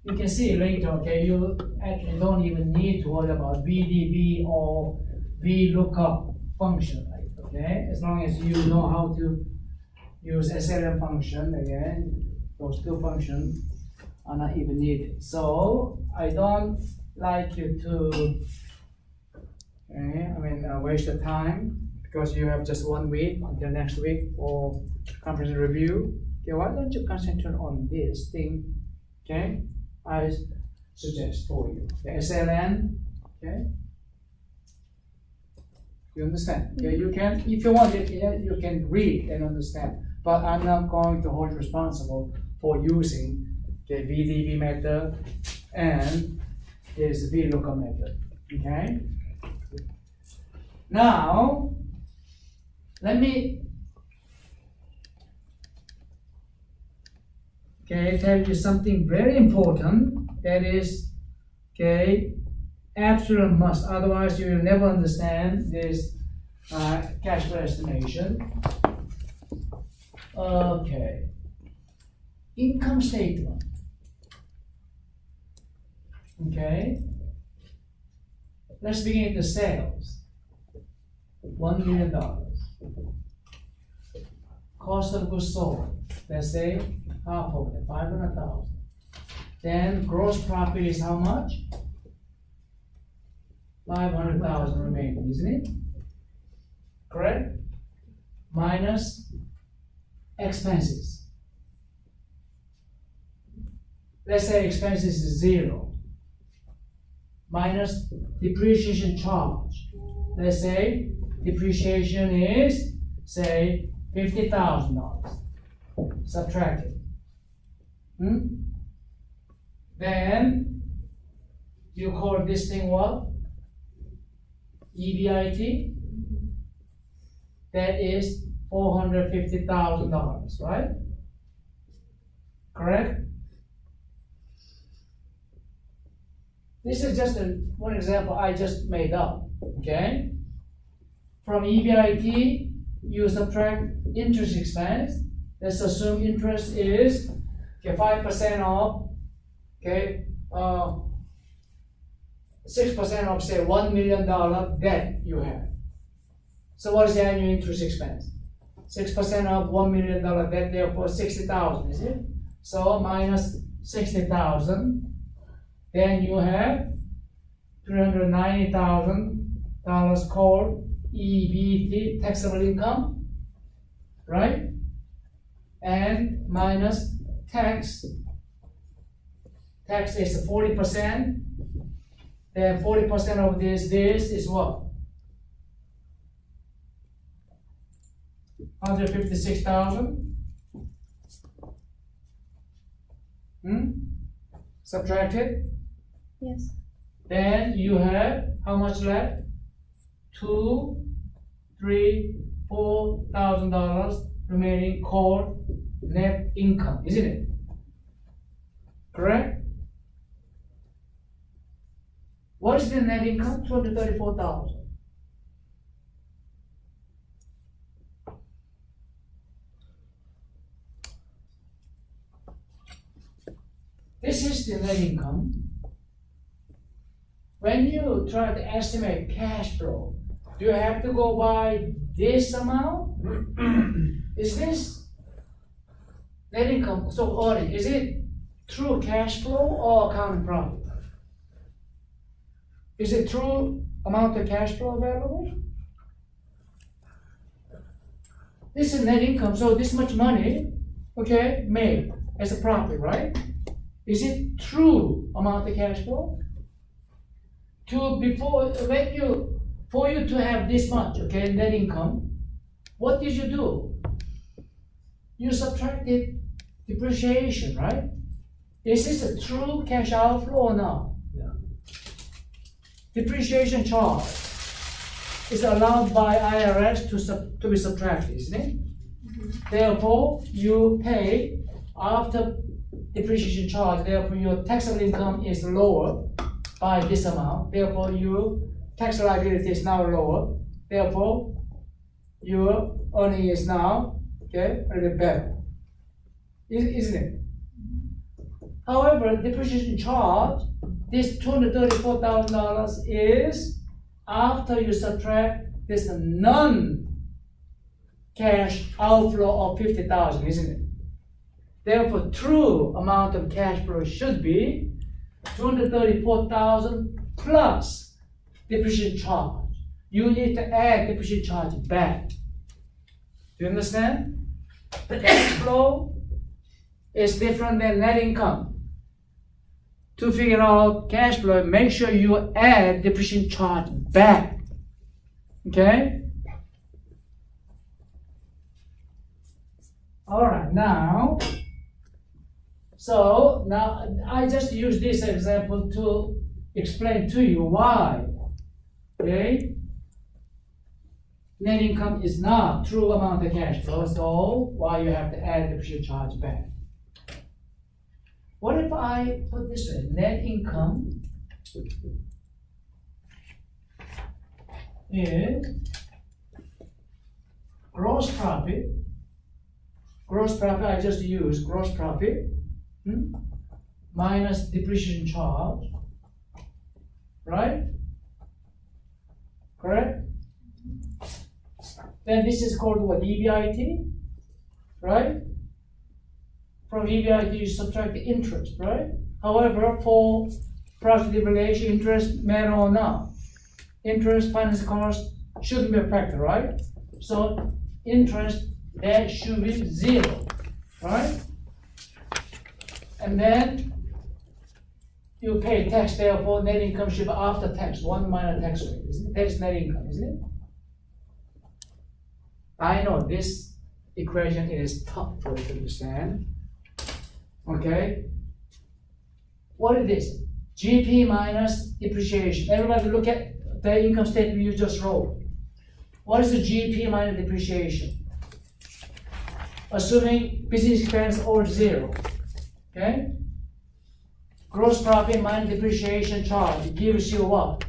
you can see later, you actually don't even need to worry about VDB or VLOOKUP function, right? Okay? As long as you know how to use SLN function, again, those two functions are not even needed. So I don't like you to waste your time, because you have just 1 week until next week for comprehensive review. Okay, why don't you concentrate on this thing? Okay, I suggest for you the SLN. Okay, you understand? Okay, you can, if you want it, you can read and understand. But I'm not going to hold you responsible for using the VDB method and this VLOOKUP method. Okay. Now, let me tell you something very important that is absolute must. Otherwise, you will never understand this cash flow estimation. Okay, income statement. Okay, let's begin with the sales. $1 million. Cost of goods sold, let's say half of it, 500,000. Then gross profit is how much? 500,000 remaining, isn't it? Correct? Minus expenses. Let's say expenses is 0. Minus depreciation charge. Let's say depreciation is, say, $50,000. Subtract it. Then you call this thing what? EBIT. That is $450,000, right? Correct? This is just one example I just made up, okay? From EBIT, you subtract interest expense. Let's assume interest is 5% of, 6% of, say, $1 million debt you have. So what is the annual interest expense? 6% of $1 million debt, therefore 60,000, is it? So minus 60,000. Then you have $390,000 called EBT, taxable income, right? And minus tax. Tax is 40%. Then 40% of this is what? 156,000. Subtract it. Yes. Then you have how much left? $4,000 remaining called net income, isn't it? Correct? What is the net income? 234,000. This is the net income. When you try to estimate cash flow, do you have to go by this amount? Is this net income, so earning, is it true cash flow or accounting profit? Is it true amount of cash flow available? This is net income, so this much money, made as a profit, right? Is it true amount of cash flow? For you to have this much, net income, what did you do? You subtracted depreciation, right? Is this a true cash outflow or not? Yeah. Depreciation charge is allowed by IRS to be subtracted, isn't it? Therefore, you pay after depreciation charge, therefore your taxable income is lower by this amount, therefore your tax liability is now lower, therefore your earning is now a little better, isn't it? However, depreciation charge, this $234,000 is after you subtract this non-cash outflow of 50,000, isn't it? Therefore, true amount of cash flow should be 234,000 plus depreciation charge. You need to add depreciation charge back. Do you understand? The cash flow is different than net income. To figure out cash flow, make sure you add depreciation charge back. Okay? All right, now. So now I just use this example to explain to you why. Okay? net income is not true amount of cash flow, so why you have to add depreciation charge back? What if I put this way, net income is gross profit, I just use gross profit, minus depreciation charge, right? Correct? Then this is called what, EBIT, right? From EBIT you subtract the interest, right? However, for project evaluation, interest matter or not, interest, finance cost shouldn't be a factor, right? So interest, that should be 0, right? And then you pay tax, therefore net income should be after tax, 1 minus tax rate, isn't it? That is net income, isn't it? I know this equation is tough for you to understand. Okay? What is this? GP minus depreciation. Everybody look at the income statement you just wrote. What is the GP minus depreciation? Assuming business expense or 0. Okay? Gross profit minus depreciation charge gives you what?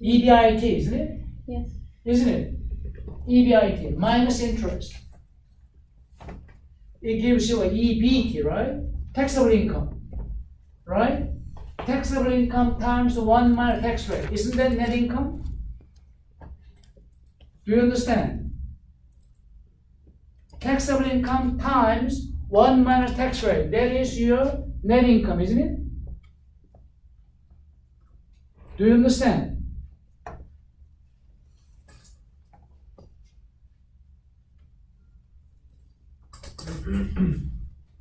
EBIT, isn't it? Yes. Isn't it? EBIT minus interest. It gives you a EBT, right? Taxable income, right? Taxable income times 1 minus tax rate. Isn't that net income? Do you understand? Taxable income times 1 minus tax rate. That is your net income, isn't it? Do you understand?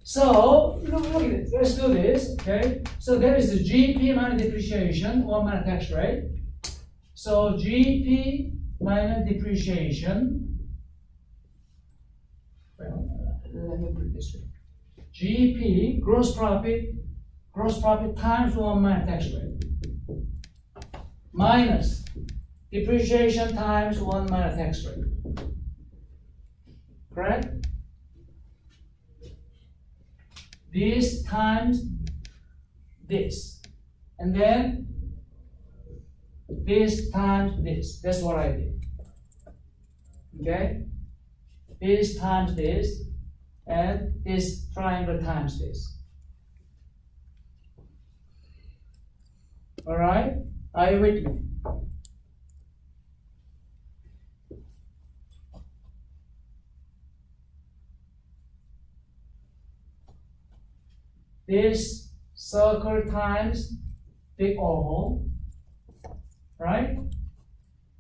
So, look at this. Let's do this, okay? So there is the GP minus depreciation, 1 minus tax rate. So GP minus depreciation, well, let me put it this way. GP, gross profit times 1 minus tax rate, minus depreciation times 1 minus tax rate. Correct? This times this, and then this times this. That's what I did. Okay? This times this, and this triangle times this. All right? Are you with me? This circle times big oval, right?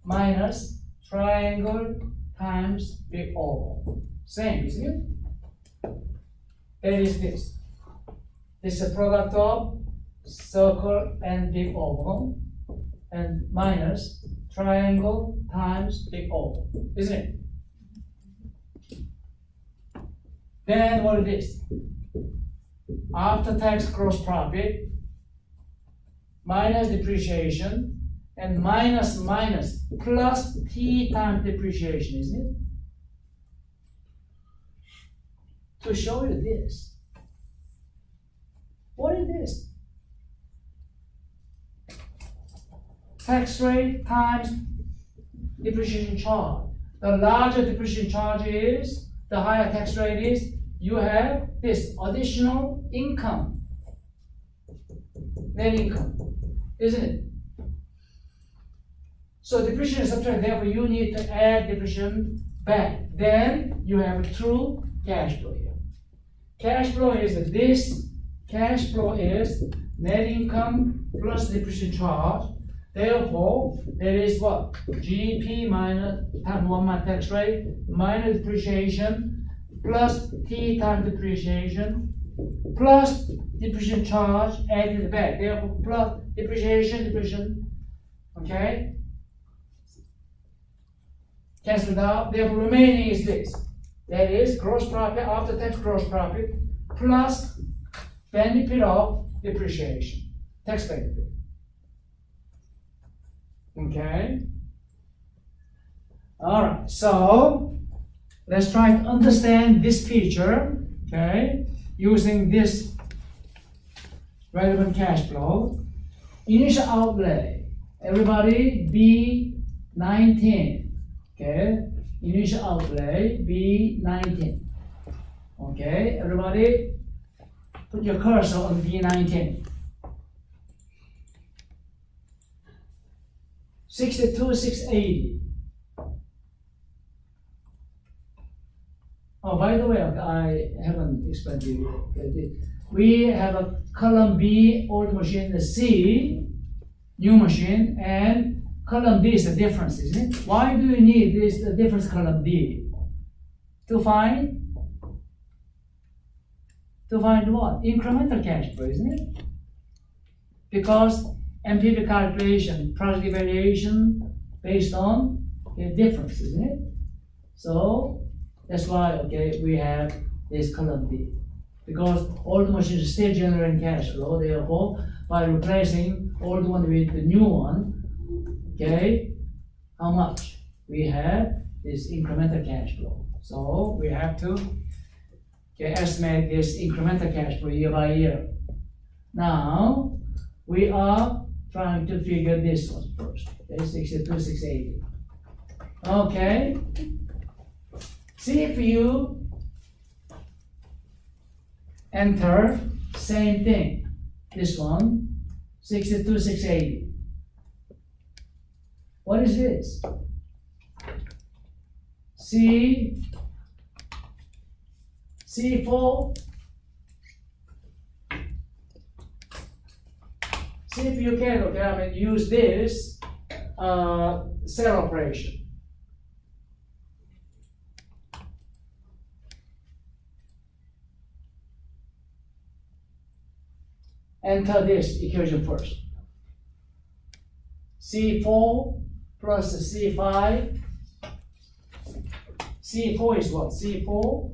Minus triangle times big oval. Same, isn't it? That is this. This is a product of circle and big oval, and minus triangle times big oval, isn't it? Then what is this? After tax gross profit minus depreciation and minus plus T times depreciation, isn't it? To show you this. What is this? Tax rate times depreciation charge. The larger depreciation charge is, the higher tax rate is, you have this additional income, net income, isn't it? So depreciation is subtracted, therefore you need to add depreciation back. Then you have a true cash flow here. Cash flow is this, cash flow is net income plus depreciation charge. Therefore, there is what? GP minus times 1 minus tax rate minus depreciation plus T times depreciation, plus depreciation charge added back. Therefore, plus depreciation, okay? Cancel it out. Therefore, remaining is this. That is gross profit, after tax gross profit, plus benefit of depreciation, tax benefit. Okay? Alright, so let's try to understand this picture, okay, using this relevant cash flow. Initial outlay, everybody B19, okay, initial outlay B19, okay, everybody put your cursor on B19. 62,680. Oh, by the way, I haven't explained to you. We have a column B, old machine, the C, new machine, and column D is the difference, isn't it? Why do you need this the difference column D? To find what? Incremental cash flow, isn't it? Because MPV calculation, project evaluation based on the difference, isn't it? So that's why, okay, we have this column D. Because old machines are still generating cash flow, therefore, by replacing old one with the new one, okay, how much? We have this incremental cash flow. So we have to estimate this incremental cash flow year by year. Now, we are trying to figure this one first, okay, 62,680. Okay. See if you enter same thing. This one, 62,680. What is this? C4. See if you can, okay, I mean, use this cell operation. Enter this equation first. C4 plus C5. C4 is what? C4,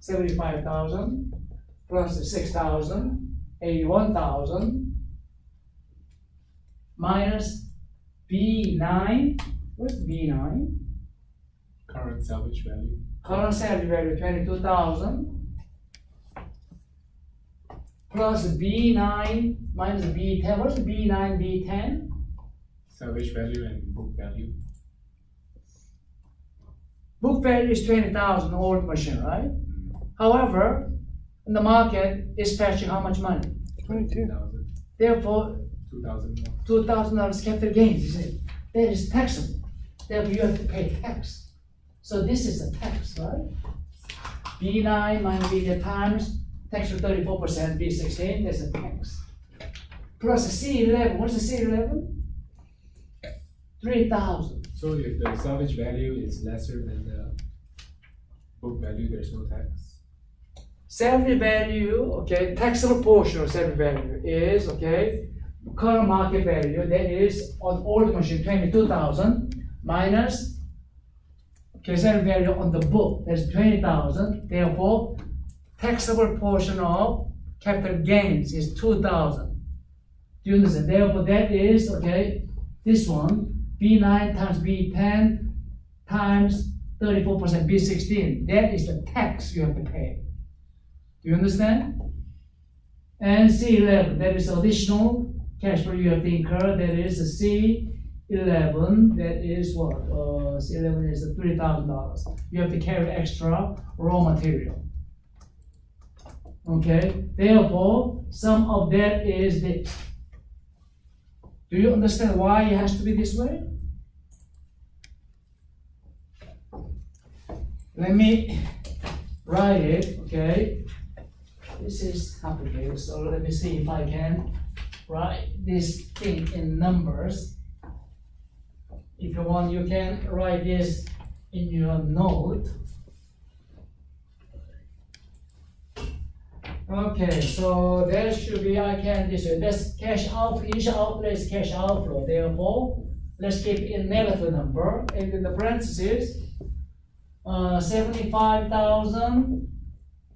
75,000 plus 6,000, 81,000 minus B9. What's B9? Current salvage value. Current salary value 22,000 plus B9 minus B10. What's B9, B10? Salvage value and book value. Book value is 20,000 old machine, right? However, in the market, it's fetching how much money? 22. 2,000. Therefore, 2,000 more. $2,000 capital gains, isn't it? That is taxable. Therefore, you have to pay tax. So this is a tax, right? B9 minus B10 times tax rate 34%, B16, that's a tax. Plus C11, what's the C11? 3,000. So if the salvage value is lesser than the book value, there's no tax. Salary value, okay, taxable portion of salary value is, okay, current market value, that is on old machine 22,000 minus, okay, salary value on the book, that's 20,000. Therefore, taxable portion of capital gains is 2,000. Do you understand? Therefore, that is, okay, this one, B9 times B10 times 34% B16. That is the tax you have to pay. Do you understand? And C11, that is additional cash flow you have to incur. That is a C11, that is what? C11 is $3,000. You have to carry extra raw material. Okay, therefore, some of that is this. Do you understand why it has to be this way? Let me write it, okay? This is complicated, so let me see if I can write this thing in numbers. If you want, you can write this in your note. Okay, so there should be, I can this way. That's cash out, initial outlay is cash outflow. Therefore, let's keep it in negative number. And in the parentheses, 75,000.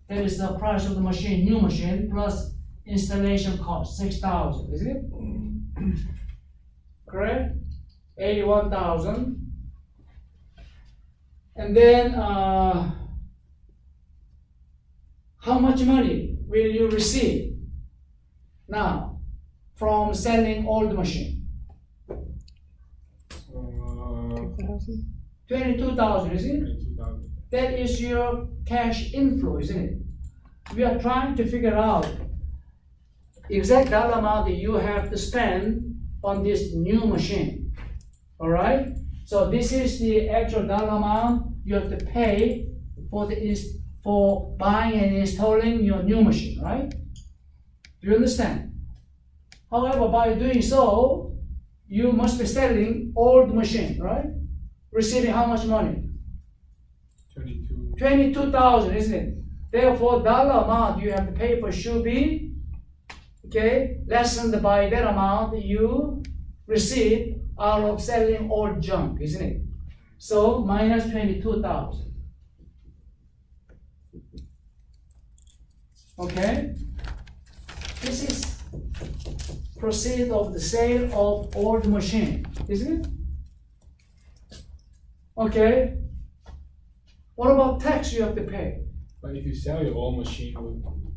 That is the price of the machine, new machine, plus installation cost, 6,000, is it? Correct? 81,000 And then, how much money will you receive now from selling old machine? 2,000. 22,000, is it? 22,000. That is your cash inflow, isn't it? We are trying to figure out exact dollar amount that you have to spend on this new machine. All right? So this is the actual dollar amount you have to pay for buying and installing your new machine, right? Do you understand? However, by doing so, you must be selling old machine, right? Receiving how much money? 22. 22,000, isn't it? Therefore, dollar amount you have to pay for should be, okay, lessened by that amount you receive out of selling old junk, isn't it? So minus 22,000. Okay? This is proceed of the sale of old machine, isn't it? Okay? What about tax you have to pay? But if you sell your old machine,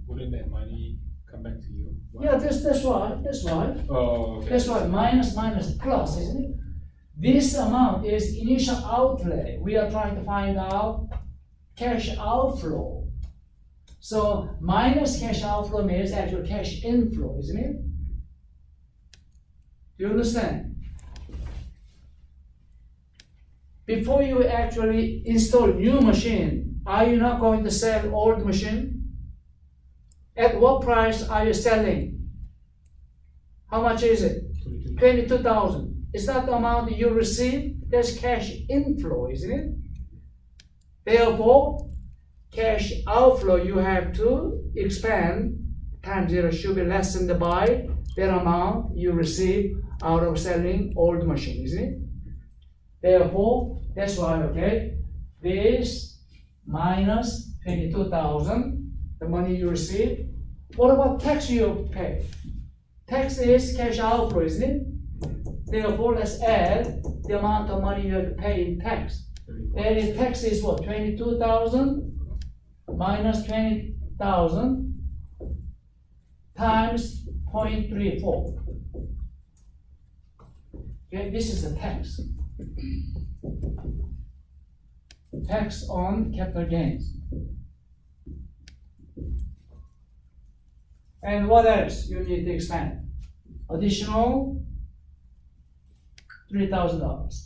wouldn't that money come back to you? Why? Yeah, that's right. Oh, okay. That's right, minus plus, isn't it? This amount is initial outlay. We are trying to find out cash outflow. So minus cash outflow means actual cash inflow, isn't it? Do you understand? Before you actually install new machine, are you not going to sell old machine? At what price are you selling? How much is it? 22,000. Is that the amount you receive? That's cash inflow, isn't it? Therefore, cash outflow you have to expand times zero should be lessened by that amount you receive out of selling old machine, isn't it? Therefore, that's why, okay, this minus 22,000, the money you receive. What about tax you pay? Tax is cash outflow, isn't it? Therefore, let's add the amount of money you have to pay in tax. That is, tax is what? 22,000 minus 20,000 times 0.34. Okay, this is the tax. Tax on capital gains. And what else you need to expand? Additional $3,000.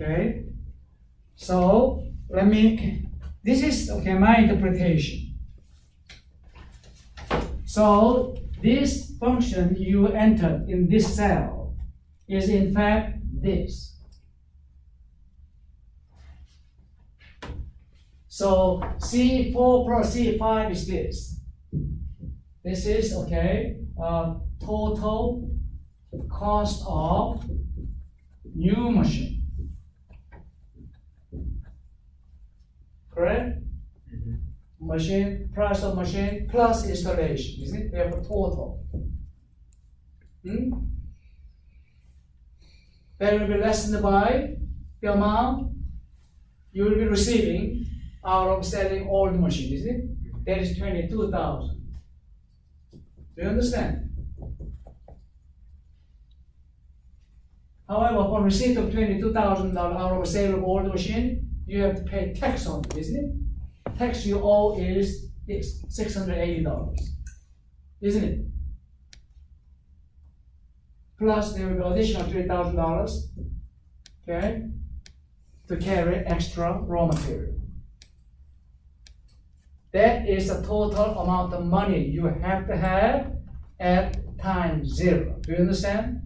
Okay, so this is, okay, my interpretation. So this function you entered in this cell is in fact this. So C4 plus C5 is this. This is, okay, total cost of new machine. Correct? Machine, price of machine plus installation, isn't it? Therefore total. That will be lessened by the amount you will be receiving out of selling old machine, isn't it? That is 22,000. Do you understand? However, upon receipt of $22,000 out of a sale of old machine, you have to pay tax on it, isn't it? Tax you owe is this, $680, isn't it? Plus there will be additional $3,000, okay, to carry extra raw material. That is the total amount of money you have to have at time zero. Do you understand?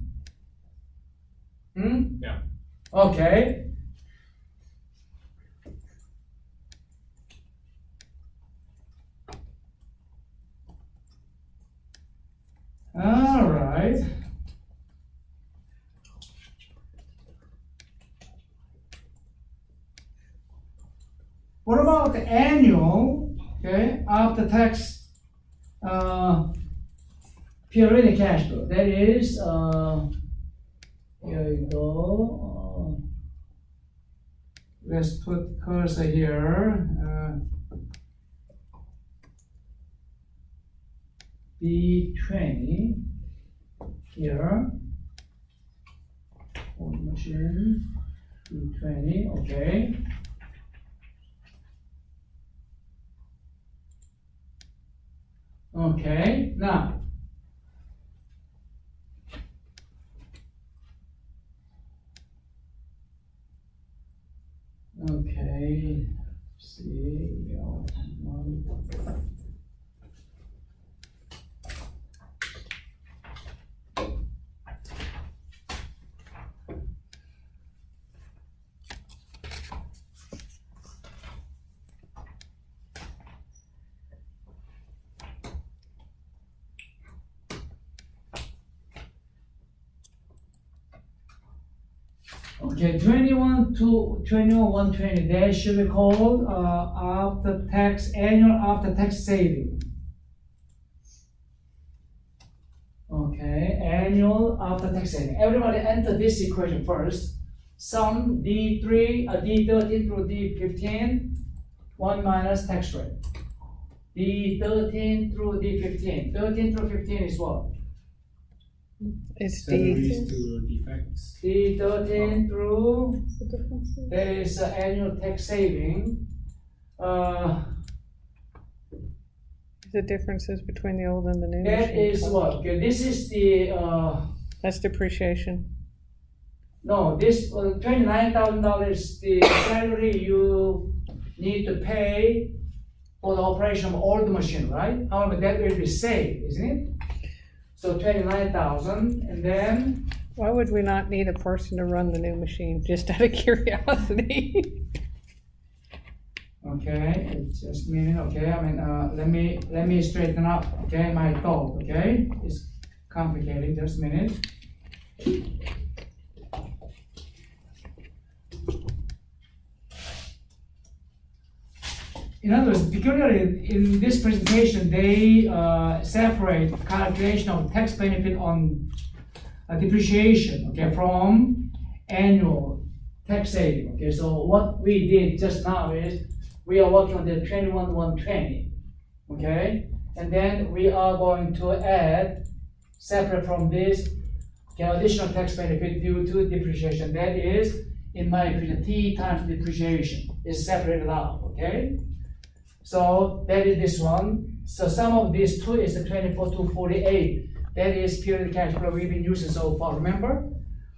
Yeah. Okay. All right. What about the annual, okay, after tax, periodic cash flow? That is, here you go. Let's put cursor here. B20 here. Old machine. B20, okay. Okay, now. Okay, see, one. Okay, 21 to 120, that should be called after tax, annual after tax saving. Okay, annual after tax saving. Everybody enter this equation first. Sum D13 through D15, 1 minus tax rate. D13 through D15. 13 through 15 is what? It's D. Salaries to defects. D13 through, What's the difference? there is annual tax saving. The differences between the old and the new. That machine. is what? Okay, this is the, That's depreciation. no, this $29,000 is the salary you need to pay for the operation of all the machine, right? However, that will be saved, isn't it? So 29,000, and then, Why would we not need a person to run the new machine? Just out of curiosity. okay, it's just a minute, okay, I mean, let me straighten up, okay, my thought, okay? It's complicated, just a minute. In other words, peculiarly in this presentation, they separate calculation of tax benefit on depreciation, okay, from annual tax saving. Okay, so what we did just now is we are working on the 21,120, okay, and then we are going to add separate from this, okay, additional tax benefit due to depreciation. That is, in my equation, T times depreciation is separated out, okay. So that is this one. So sum of these two is the 24,248. That is period cash flow we've been using so far. Remember,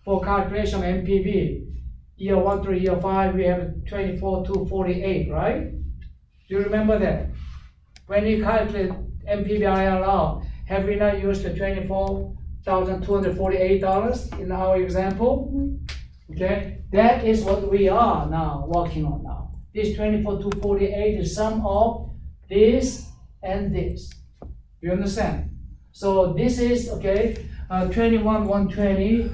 for calculation of NPV, year 1 through year 5, we have 24,248, right? Do you remember that? When we calculate NPV IRR, have we not used the $24,248 in our example? Okay, that is what we are now working on now. This 24,248 is sum of this and this. You understand? So this is, okay, 21,120,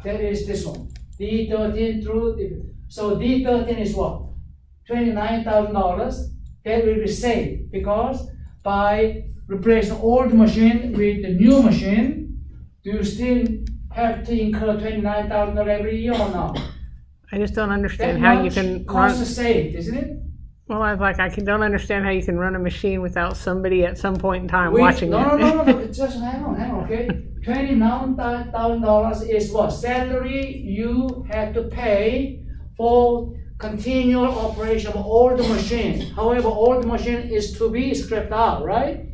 that is this one. D13 through, so D13 is what? $29,000, that will be saved because by replacing old machine with the new machine, do you still have to incur $29,000 every year or not? I just don't understand That how you much can cost run. is saved, isn't it? Well, don't understand how you can run a machine without somebody at some point in time We- watching no, it. No, just hang on, okay? $29,000 is what? Salary you have to pay for continual operation of all the machine. However, all the machine is to be scrapped out, right?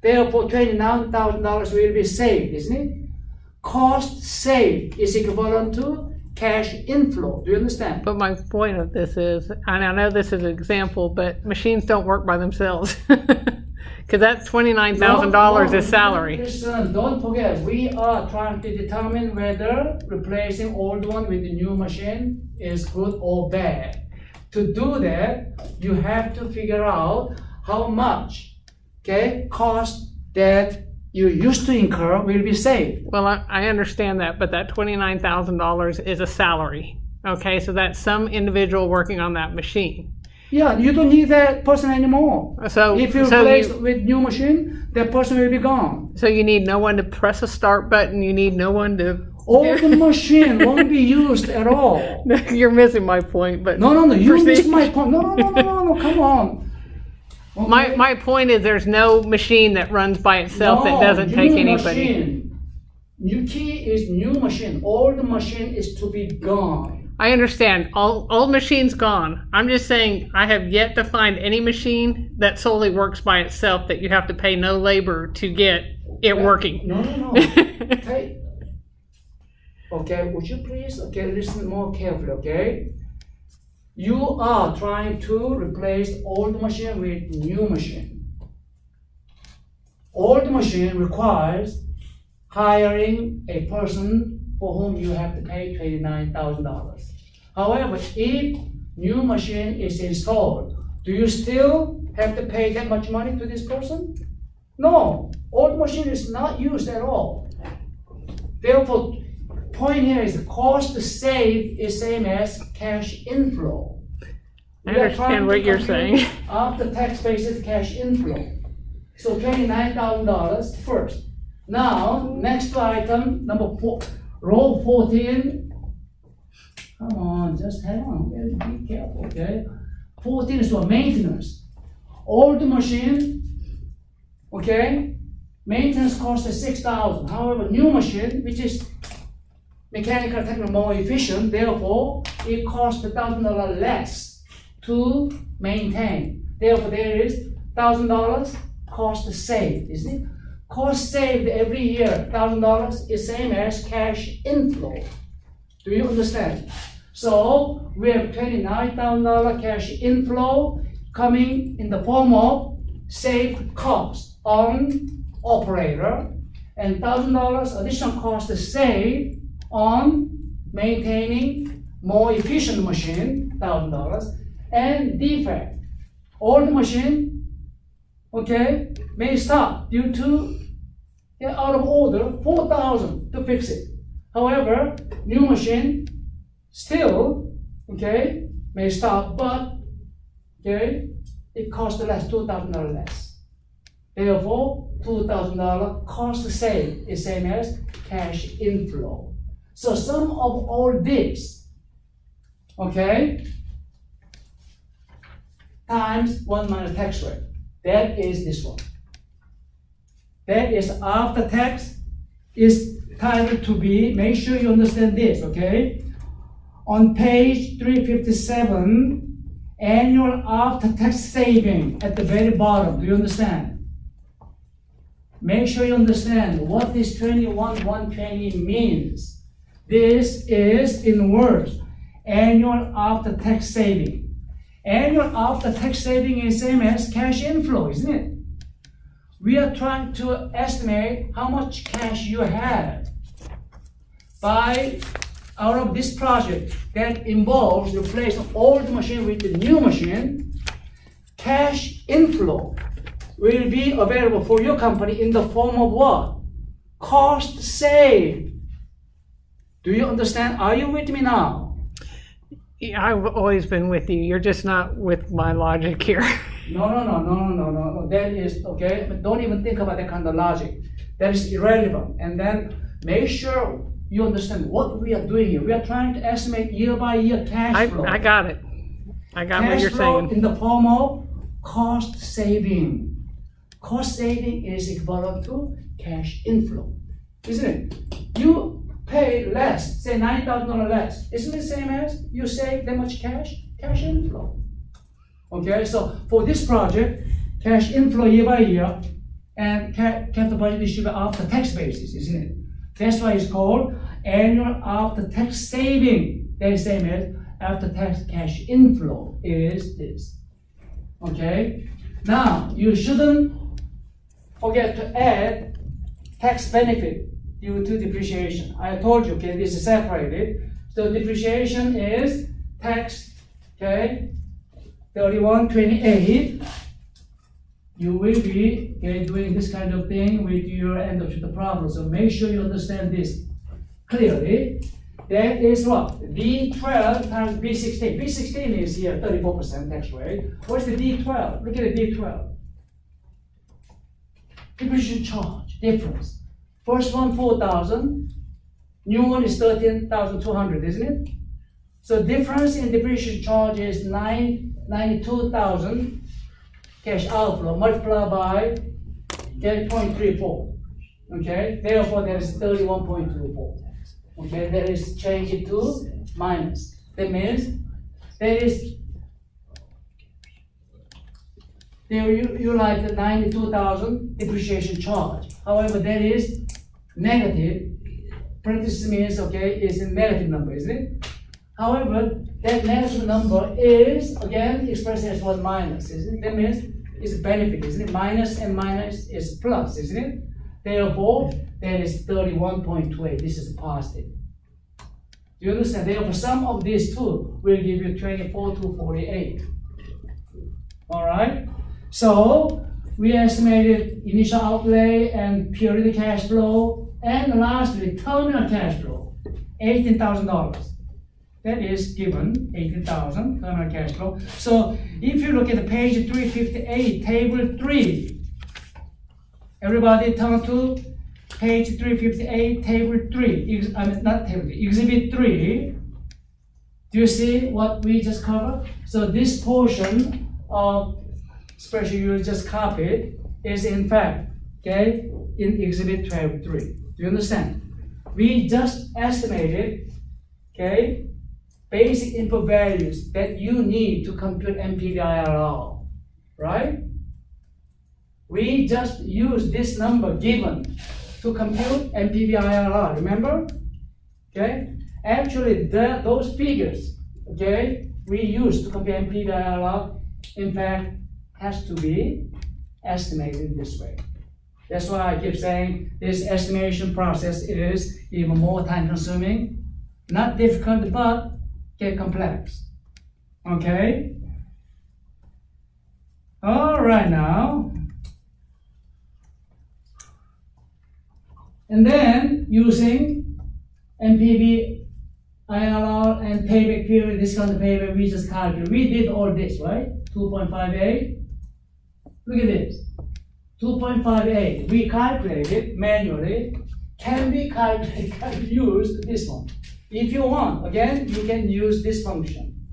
Therefore, $29,000 will be saved, isn't it? Cost saved is equivalent to cash inflow. Do you understand? But my point of this is, and I know this is an example, but machines don't work by themselves. Because that $29,000 is salary. Listen, don't forget, we are trying to determine whether replacing old one with the new machine is good or bad. To do that, you have to figure out how much, okay, cost that you used to incur will be saved. Well, I understand that, but that $29,000 is a salary. Okay, so that's some individual working on that machine. Yeah, you don't need that person anymore. So, If you so replace you, with new machine, that person will be gone. so you need no one to press a start button. You need no one to. All the machine won't be used at all. You're missing my point, but No, you Proceed. missed my point. No, come on. Okay? my point is there's no machine that runs by itself that doesn't take new anybody. Machine. New key is new machine. Old machine is to be gone. I understand. Old machine's gone. I'm just saying I have yet to find any machine that solely works by itself that you have to pay no labor to get it working. No. Okay. Okay, would you please listen more carefully, okay? You are trying to replace old machine with new machine. Old machine requires hiring a person for whom you have to pay $29,000. However, if new machine is installed, do you still have to pay that much money to this person? No, old machine is not used at all. Therefore, point here is the cost saved is same as cash inflow. I understand what you're saying. After tax basis cash inflow. So $29,000 first. Now, next item, number 4, row 14. Come on, just hang on, be careful, okay? 14 is for maintenance. Old machine, okay? Maintenance cost is $6,000. However, new machine, which is mechanical technical more efficient, therefore, it costs $1,000 less to maintain. Therefore, there is $1,000 cost saved, isn't it? Cost saved every year, $1,000 is same as cash inflow. Do you understand? So we have $29,000 cash inflow coming in the form of saved cost on operator and $1,000 additional cost saved on maintaining more efficient machine, $1,000, and defect. Old machine, okay, may stop due to out of order, $4,000 to fix it. However, new machine still, okay, may stop, but okay, it costs less, $2,000 less. Therefore, $2,000 cost saved is same as cash inflow. So sum of all this, okay, times 1 minus tax rate. That is this one. That is after tax is titled to be, make sure you understand this, okay? On page 357, annual after tax saving at the very bottom. Do you understand? Make sure you understand what this 21,120 means. This is in words, annual after tax saving. Annual after tax saving is same as cash inflow, isn't it? We are trying to estimate how much cash you have by out of this project that involves replacing old machine with the new machine. Cash inflow will be available for your company in the form of what? Cost saved. Do you understand? Are you with me now? Yeah, I've always been with you. You're just not with my logic here. No. That is okay. But don't even think about that kind of logic. That is irrelevant. And then make sure you understand what we are doing here. We are trying to estimate year by year cash flow. I got it. I got what you're Cash flow saying. in the form of cost saving. Cost saving is equivalent to cash inflow, isn't it? You pay less, say $9,000 less. Isn't it the same as you save that much cash? Cash inflow. Okay, so for this project, cash inflow year by year, and capital budget should be after tax basis, isn't it? That's why it's called annual after tax saving. That is same as after tax cash inflow is this. Okay, now you shouldn't forget to add tax benefit due to depreciation. I told you, okay, this is separated. So depreciation is tax, okay, 3128. You will be doing this kind of thing with your end of the problem. So make sure you understand this clearly. That is what? D12 times B16. B16 is here, 34% tax rate. What's the D12? Look at the D12. Depreciation charge, difference. First one, 4,000. New one is 13,200, isn't it? So difference in depreciation charge is 92,000 cash outflow multiplied by 0.34. Okay, therefore that is 31.24. Okay, that is changed to minus. That means there is there you like the 92,000 depreciation charge. However, that is negative. Parenthesis means okay is a negative number, isn't it? However, that negative number is again expressed as one minus, isn't it? That means it's a benefit, isn't it? Minus and minus is plus, isn't it? Therefore, that is 31.28. This is positive. Do you understand? Therefore, sum of these two will give you 24 to 48. All right. So we estimated initial outlay and periodic cash flow, and lastly, terminal cash flow, $18,000. That is given, 18,000 terminal cash flow. So if you look at the page 358, table 3, everybody turn to page 358, table 3, not table 3, exhibit 3. Do you see what we just covered? So this portion of spreadsheet you just copied is in fact, okay, in exhibit 12.3. Do you understand? We just estimated, okay, basic input values that you need to compute NPV IRR, right? We just use this number given to compute NPV IRR, remember? Okay? Actually, those figures, okay, we use to compute NPV IRR, in fact, has to be estimated this way. That's why I keep saying this estimation process is even more time consuming, not difficult, but get complex. Okay? All right now. And then using NPV, IRR, and payback period, discount payback, we just calculated. We did all this, right? 2.58. Look at this. 2.58. We calculated manually. Can be calculated, can be used this one. If you want, again, you can use this function.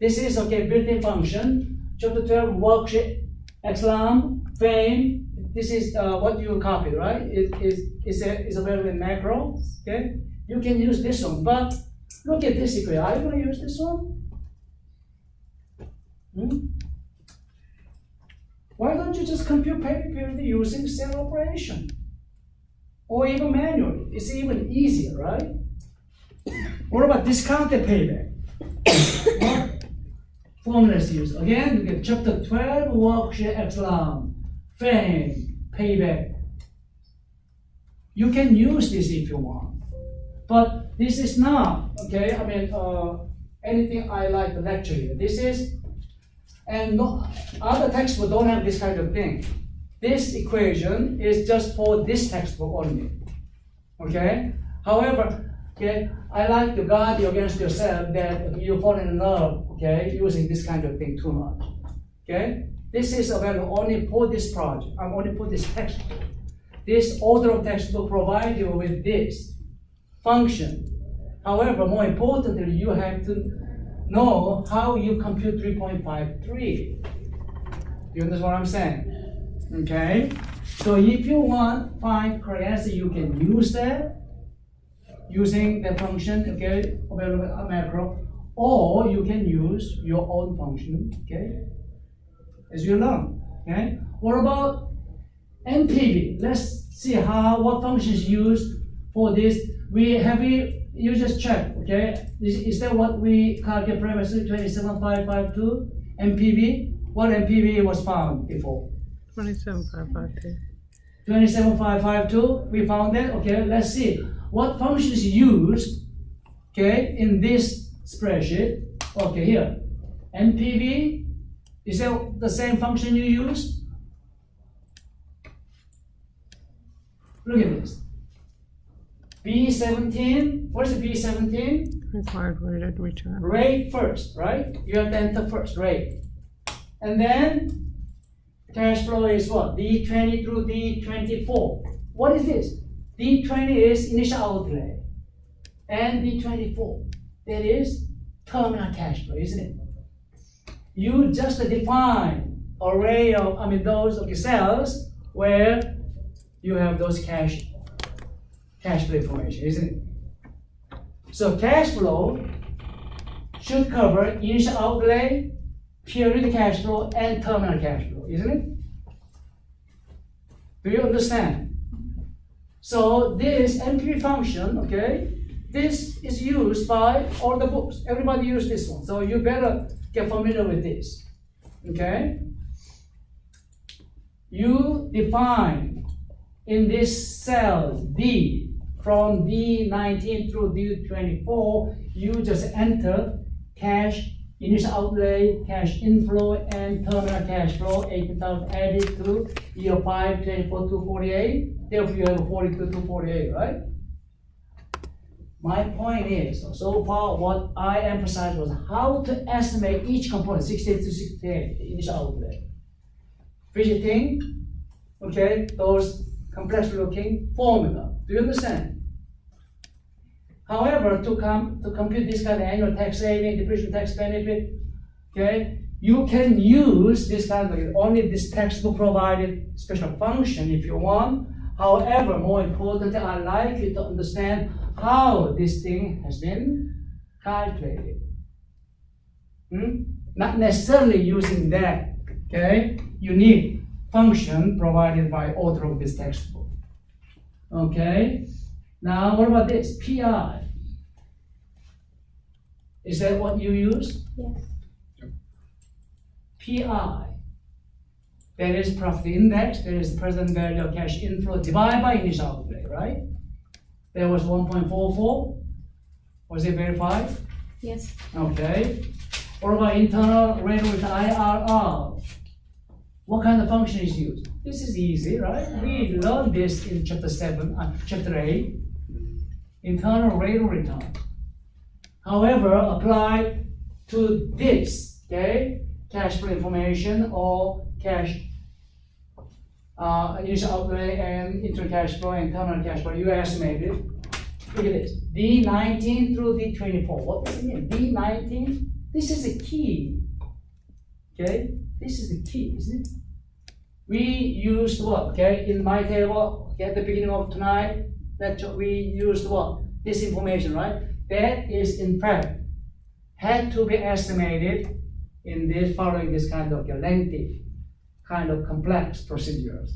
This is okay, built-in function. Chapter 12 worksheet, Excel, fame. This is what you copied, right? It's available in macro. Okay, you can use this one. But look at this equation. Are you going to use this one? Why don't you just compute payback period using cell operation, or even manually? It's even easier, right? What about discounted payback? What formulas used? Again, you get chapter 12 worksheet Excel, fame, payback. You can use this if you want, but this is not okay. I mean, anything I like to lecture here. This is, and no, other textbooks don't have this kind of thing. This equation is just for this textbook only. Okay. However, okay, I like to guard you against yourself that you fall in love, okay, using this kind of thing too much. Okay? This is available only for this project, only for this textbook. This author of textbook provides you with this function. However, more importantly, you have to know how you compute 3.53. You understand what I'm saying? Okay? So if you want to find correct answer, you can use that using the function, okay, available at macro, or you can use your own function, okay, as you learn. Okay. What about NPV? Let's see what functions used for this. You just check, okay. Is that what we calculate previously? 27,552 NPV. What NPV was found before? 27,552. 27,552. We found that. Okay. Let's see. What functions used, okay, in this spreadsheet? Okay, here. NPV, is that the same function you used? Look at this. B17, what is B17? Required rate of return. Rate first, right? You have to enter first, rate. And then cash flow is what? D20 through D24. What is this? D20 is initial outlay. And D24, that is terminal cash flow, isn't it? You just define array of, those cells where you have those cash flow information, isn't it? So cash flow should cover initial outlay, period cash flow, and terminal cash flow, isn't it? Do you understand? So this MPV function, okay, this is used by all the books. Everybody use this one. So you better get familiar with this, okay? You define in this cell D, from D19 through D24, you just enter cash, initial outlay, cash inflow, and terminal cash flow, 18,000 added to year 5, 24 to 48. Therefore, you have 42 to 48, right? My point is, so far what I emphasized was how to estimate each component, 68 to 68, initial outlay. Fidgeting, okay, those complex looking formula. Do you understand? However, to compute this kind of annual tax saving, depreciation tax benefit, okay, you can use this kind of, only this textbook provided special function if you want. However, more importantly, I'd like you to understand how this thing has been calculated. Not necessarily using that, okay, unique function provided by author of this textbook. Okay, now what about this, PI? Is that what you use? Yes. PI, that is profit index, that is the present value of cash inflow divided by initial outlay, right? There was 1.44. Was it verified? Yes. Okay. What about internal rate of return, IRR? What kind of function is used? This is easy, right? We learned this in chapter 8. Internal rate of return. However, applied to this, okay, cash flow information or cash initial outlay and internal cash flow and terminal cash flow, you estimate it. Look at this, D19 through D24. What does it mean? D19, this is the key, okay? This is the key, isn't it? We used what, okay? In my table, okay, at the beginning of tonight lecture, we used what? This information, right? That is in fact had to be estimated in this following this kind of lengthy, kind of complex procedures.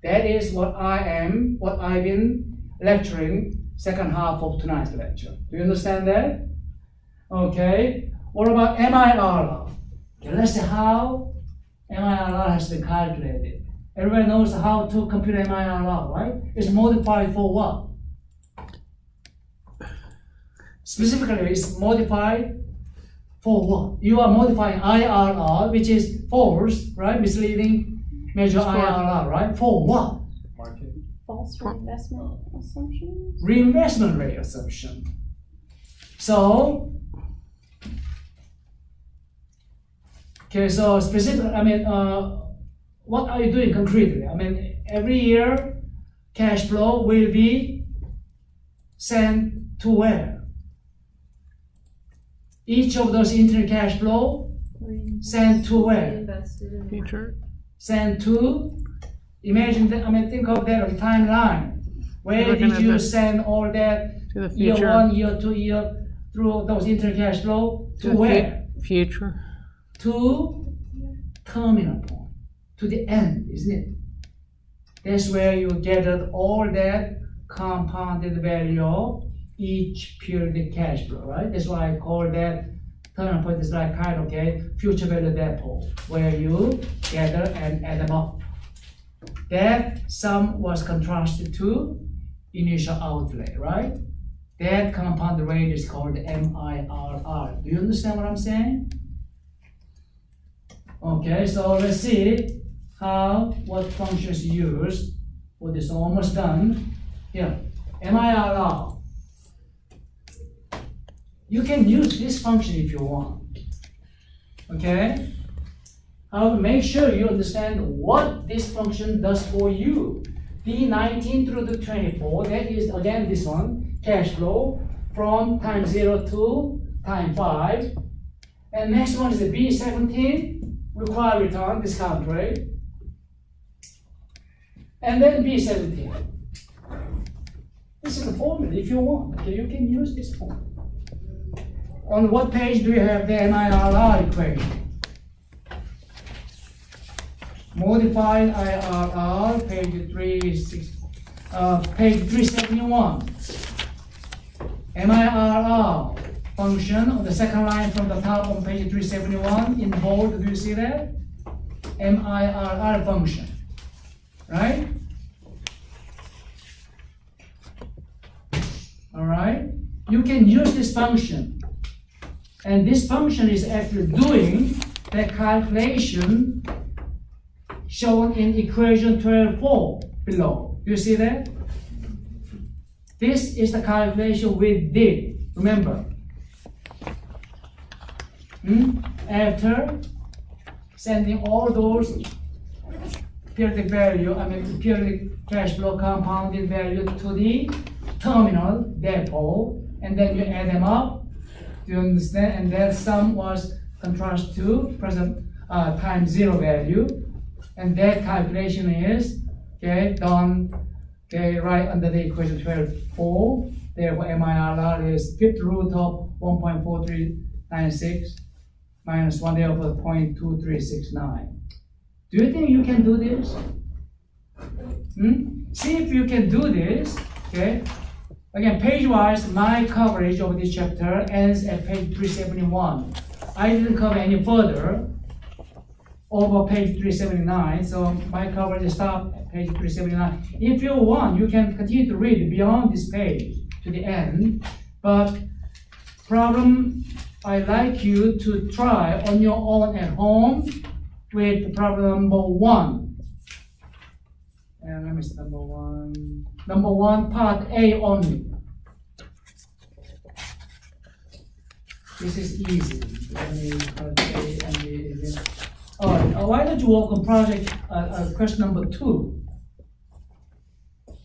That is what I've been lecturing second half of tonight's lecture. Do you understand that? Okay. What about MIRR? Okay, let's see how MIRR has been calculated. Everybody knows how to compute MIRR, right? It's modified for what? Specifically, it's modified for what? You are modifying IRR, which is false, right? Misleading measure IRR, right? For what? Market. False reinvestment assumptions? Reinvestment rate assumption. So, okay, so specifically, what are you doing concretely? Every year, cash flow will be sent to where? Each of those internal cash flow sent to where? Invested in Future. Sent to, imagine that, think of that timeline. Where Looking did at you the- send all that To the year future. 1, year 2, year through those internal cash flow? To the where? Future. To terminal point, to the end, isn't it? That's where you gathered all that compounded value of each period cash flow, right? That's why I call that terminal point is like kind of, okay, future value depot, where you gather and add them up. That sum was contrasted to initial outlay, right? That compound rate is called MIRR. Do you understand what I'm saying? Okay, so let's see what functions used. What is almost done. Here, MIRR. You can use this function if you want. Okay? However, make sure you understand what this function does for you. D19 through the 24, that is again this one, cash flow from time 0 to time 5. And next one is the B17, required return, discount rate. And then B17. This is the formula if you want. Okay, you can use this formula. On what page do you have the MIRR equation? Modified IRR, page 371. MIRR function on the second line from the top on page 371 in bold. Do you see that? MIRR function, right? All right. You can use this function, and this function is actually doing the calculation shown in equation 12.4 below. Do you see that? This is the calculation we did. Remember, after sending all those periodic cash flow compounded value to the terminal depot, and then you add them up. Do you understand? And that sum was contrast to present time 0 value. And that calculation is done right under the equation 12.4. Therefore, MIRR is fifth root of 1.4396 minus 1 therefore 0.2369. Do you think you can do this? See if you can do this. Okay. Again, page-wise, my coverage of this chapter ends at page 371. I didn't cover any further over page 379, so my coverage stopped at page 379. If you want, you can continue to read beyond this page to the end, but problem I'd like you to try on your own at home with problem number 1. And let me see number 1. Number 1, part A only. This is easy. Part A and B. All right, why don't you work on project question number 2?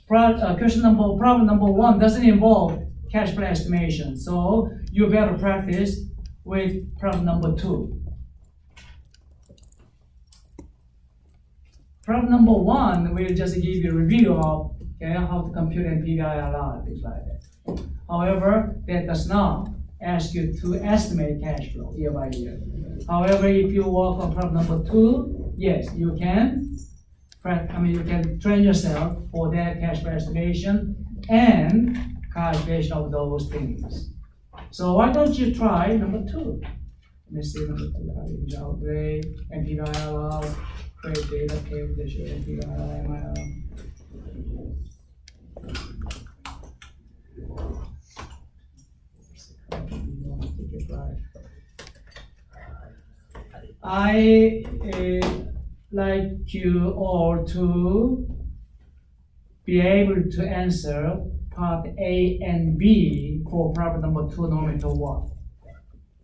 Problem number 1 doesn't involve cash flow estimation, so you better practice with problem number 2. Problem number 1 will just give you a review of how to compute NPV/IRR, things like that. However, that does not ask you to estimate cash flow year by year. However, if you work on problem number 2, yes, you can. You can train yourself for that cash flow estimation and calculation of those things. So why don't you try number 2? Let me see number 2. Outlay, NPV/IRR, create data table that show NPV/IRR. I like you all to be able to answer part A and B for problem number 2 no matter what.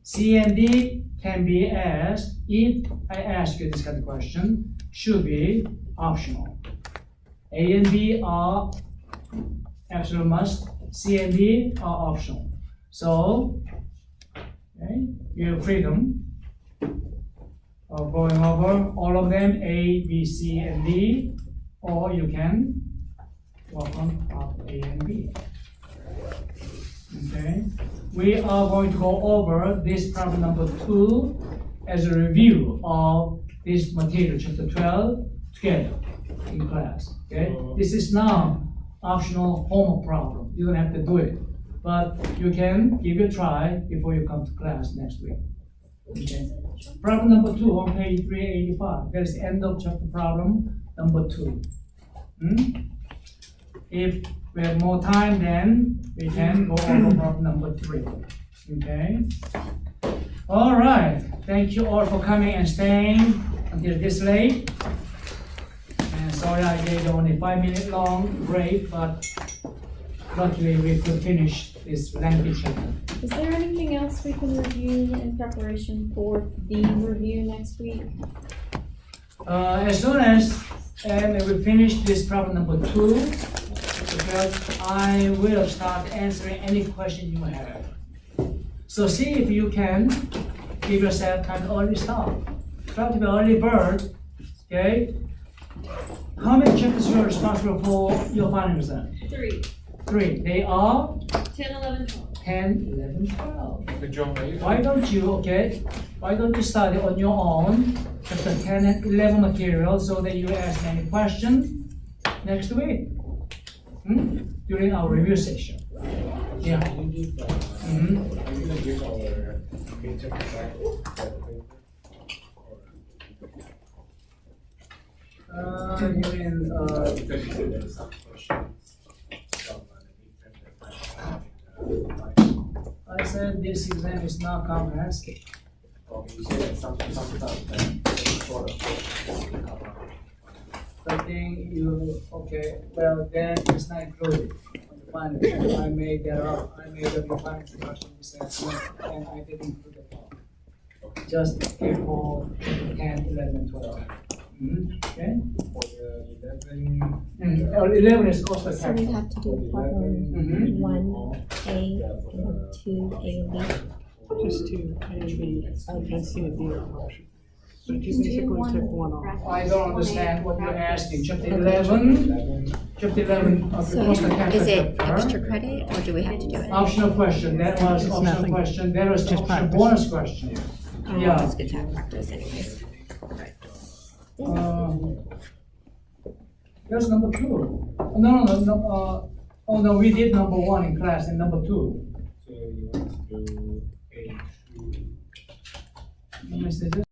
C and D can be asked if I ask you this kind of question, should be optional. A and B are absolute must, C and D are optional. So, you have freedom of going over all of them, A, B, C, and D, or you can work on part A and B. Okay, we are going to go over this problem number 2 as a review of this material, chapter 12, together in class. Okay, this is now optional homework problem. You don't have to do it, but you can give it a try before you come to class next week. Okay. Problem number 2 on page 385. That is the end of chapter problem number 2. If we have more time, then we can go over problem number 3. Okay. All right. Thank you all for coming and staying until this late. And sorry I gave only 5-minute long break, but luckily we could finish this lengthy chapter. Is there anything else we can review in preparation for the review next week? As soon as we finish this problem number 2, because I will start answering any question you have. So see if you can give yourself kind of early start. Try to be early bird, okay? How many chapters you are responsible for your final exam? 3, 3. They are 10, 11, 12. 10, 11, 12. The Jung, Why don't you study on your own chapter 10 and 11 material so that you ask many questions next week during our review session. Yeah. Are you gonna give our midterm back that paper? You mean, Because you said there's some questions from the midterm. I said this exam is not comprehensive. You said that some stuff that sort of questions come up. I think well then it's not included on the final exam. I made that up. I made up the final introduction this afternoon and I didn't include the part. Just for 10, 11, and 12. Okay? For the 11. 11 is also a So we have to do problem Mhm. 1A and 2A and B. Just to maybe I see a deal option. But you Do basically one took one off. I don't understand what you're asking. Chapter 11, chapter 11 of the So coastal cancer is it chapter. extra credit or do we have to do it? Optional question, that was optional nothing. question, that was Just optional practice. bonus question. Yeah. It's good to have practice anyways. There's number 2. Oh no, we did number 1 in class and number 2. So you want to do A2. Let me see this.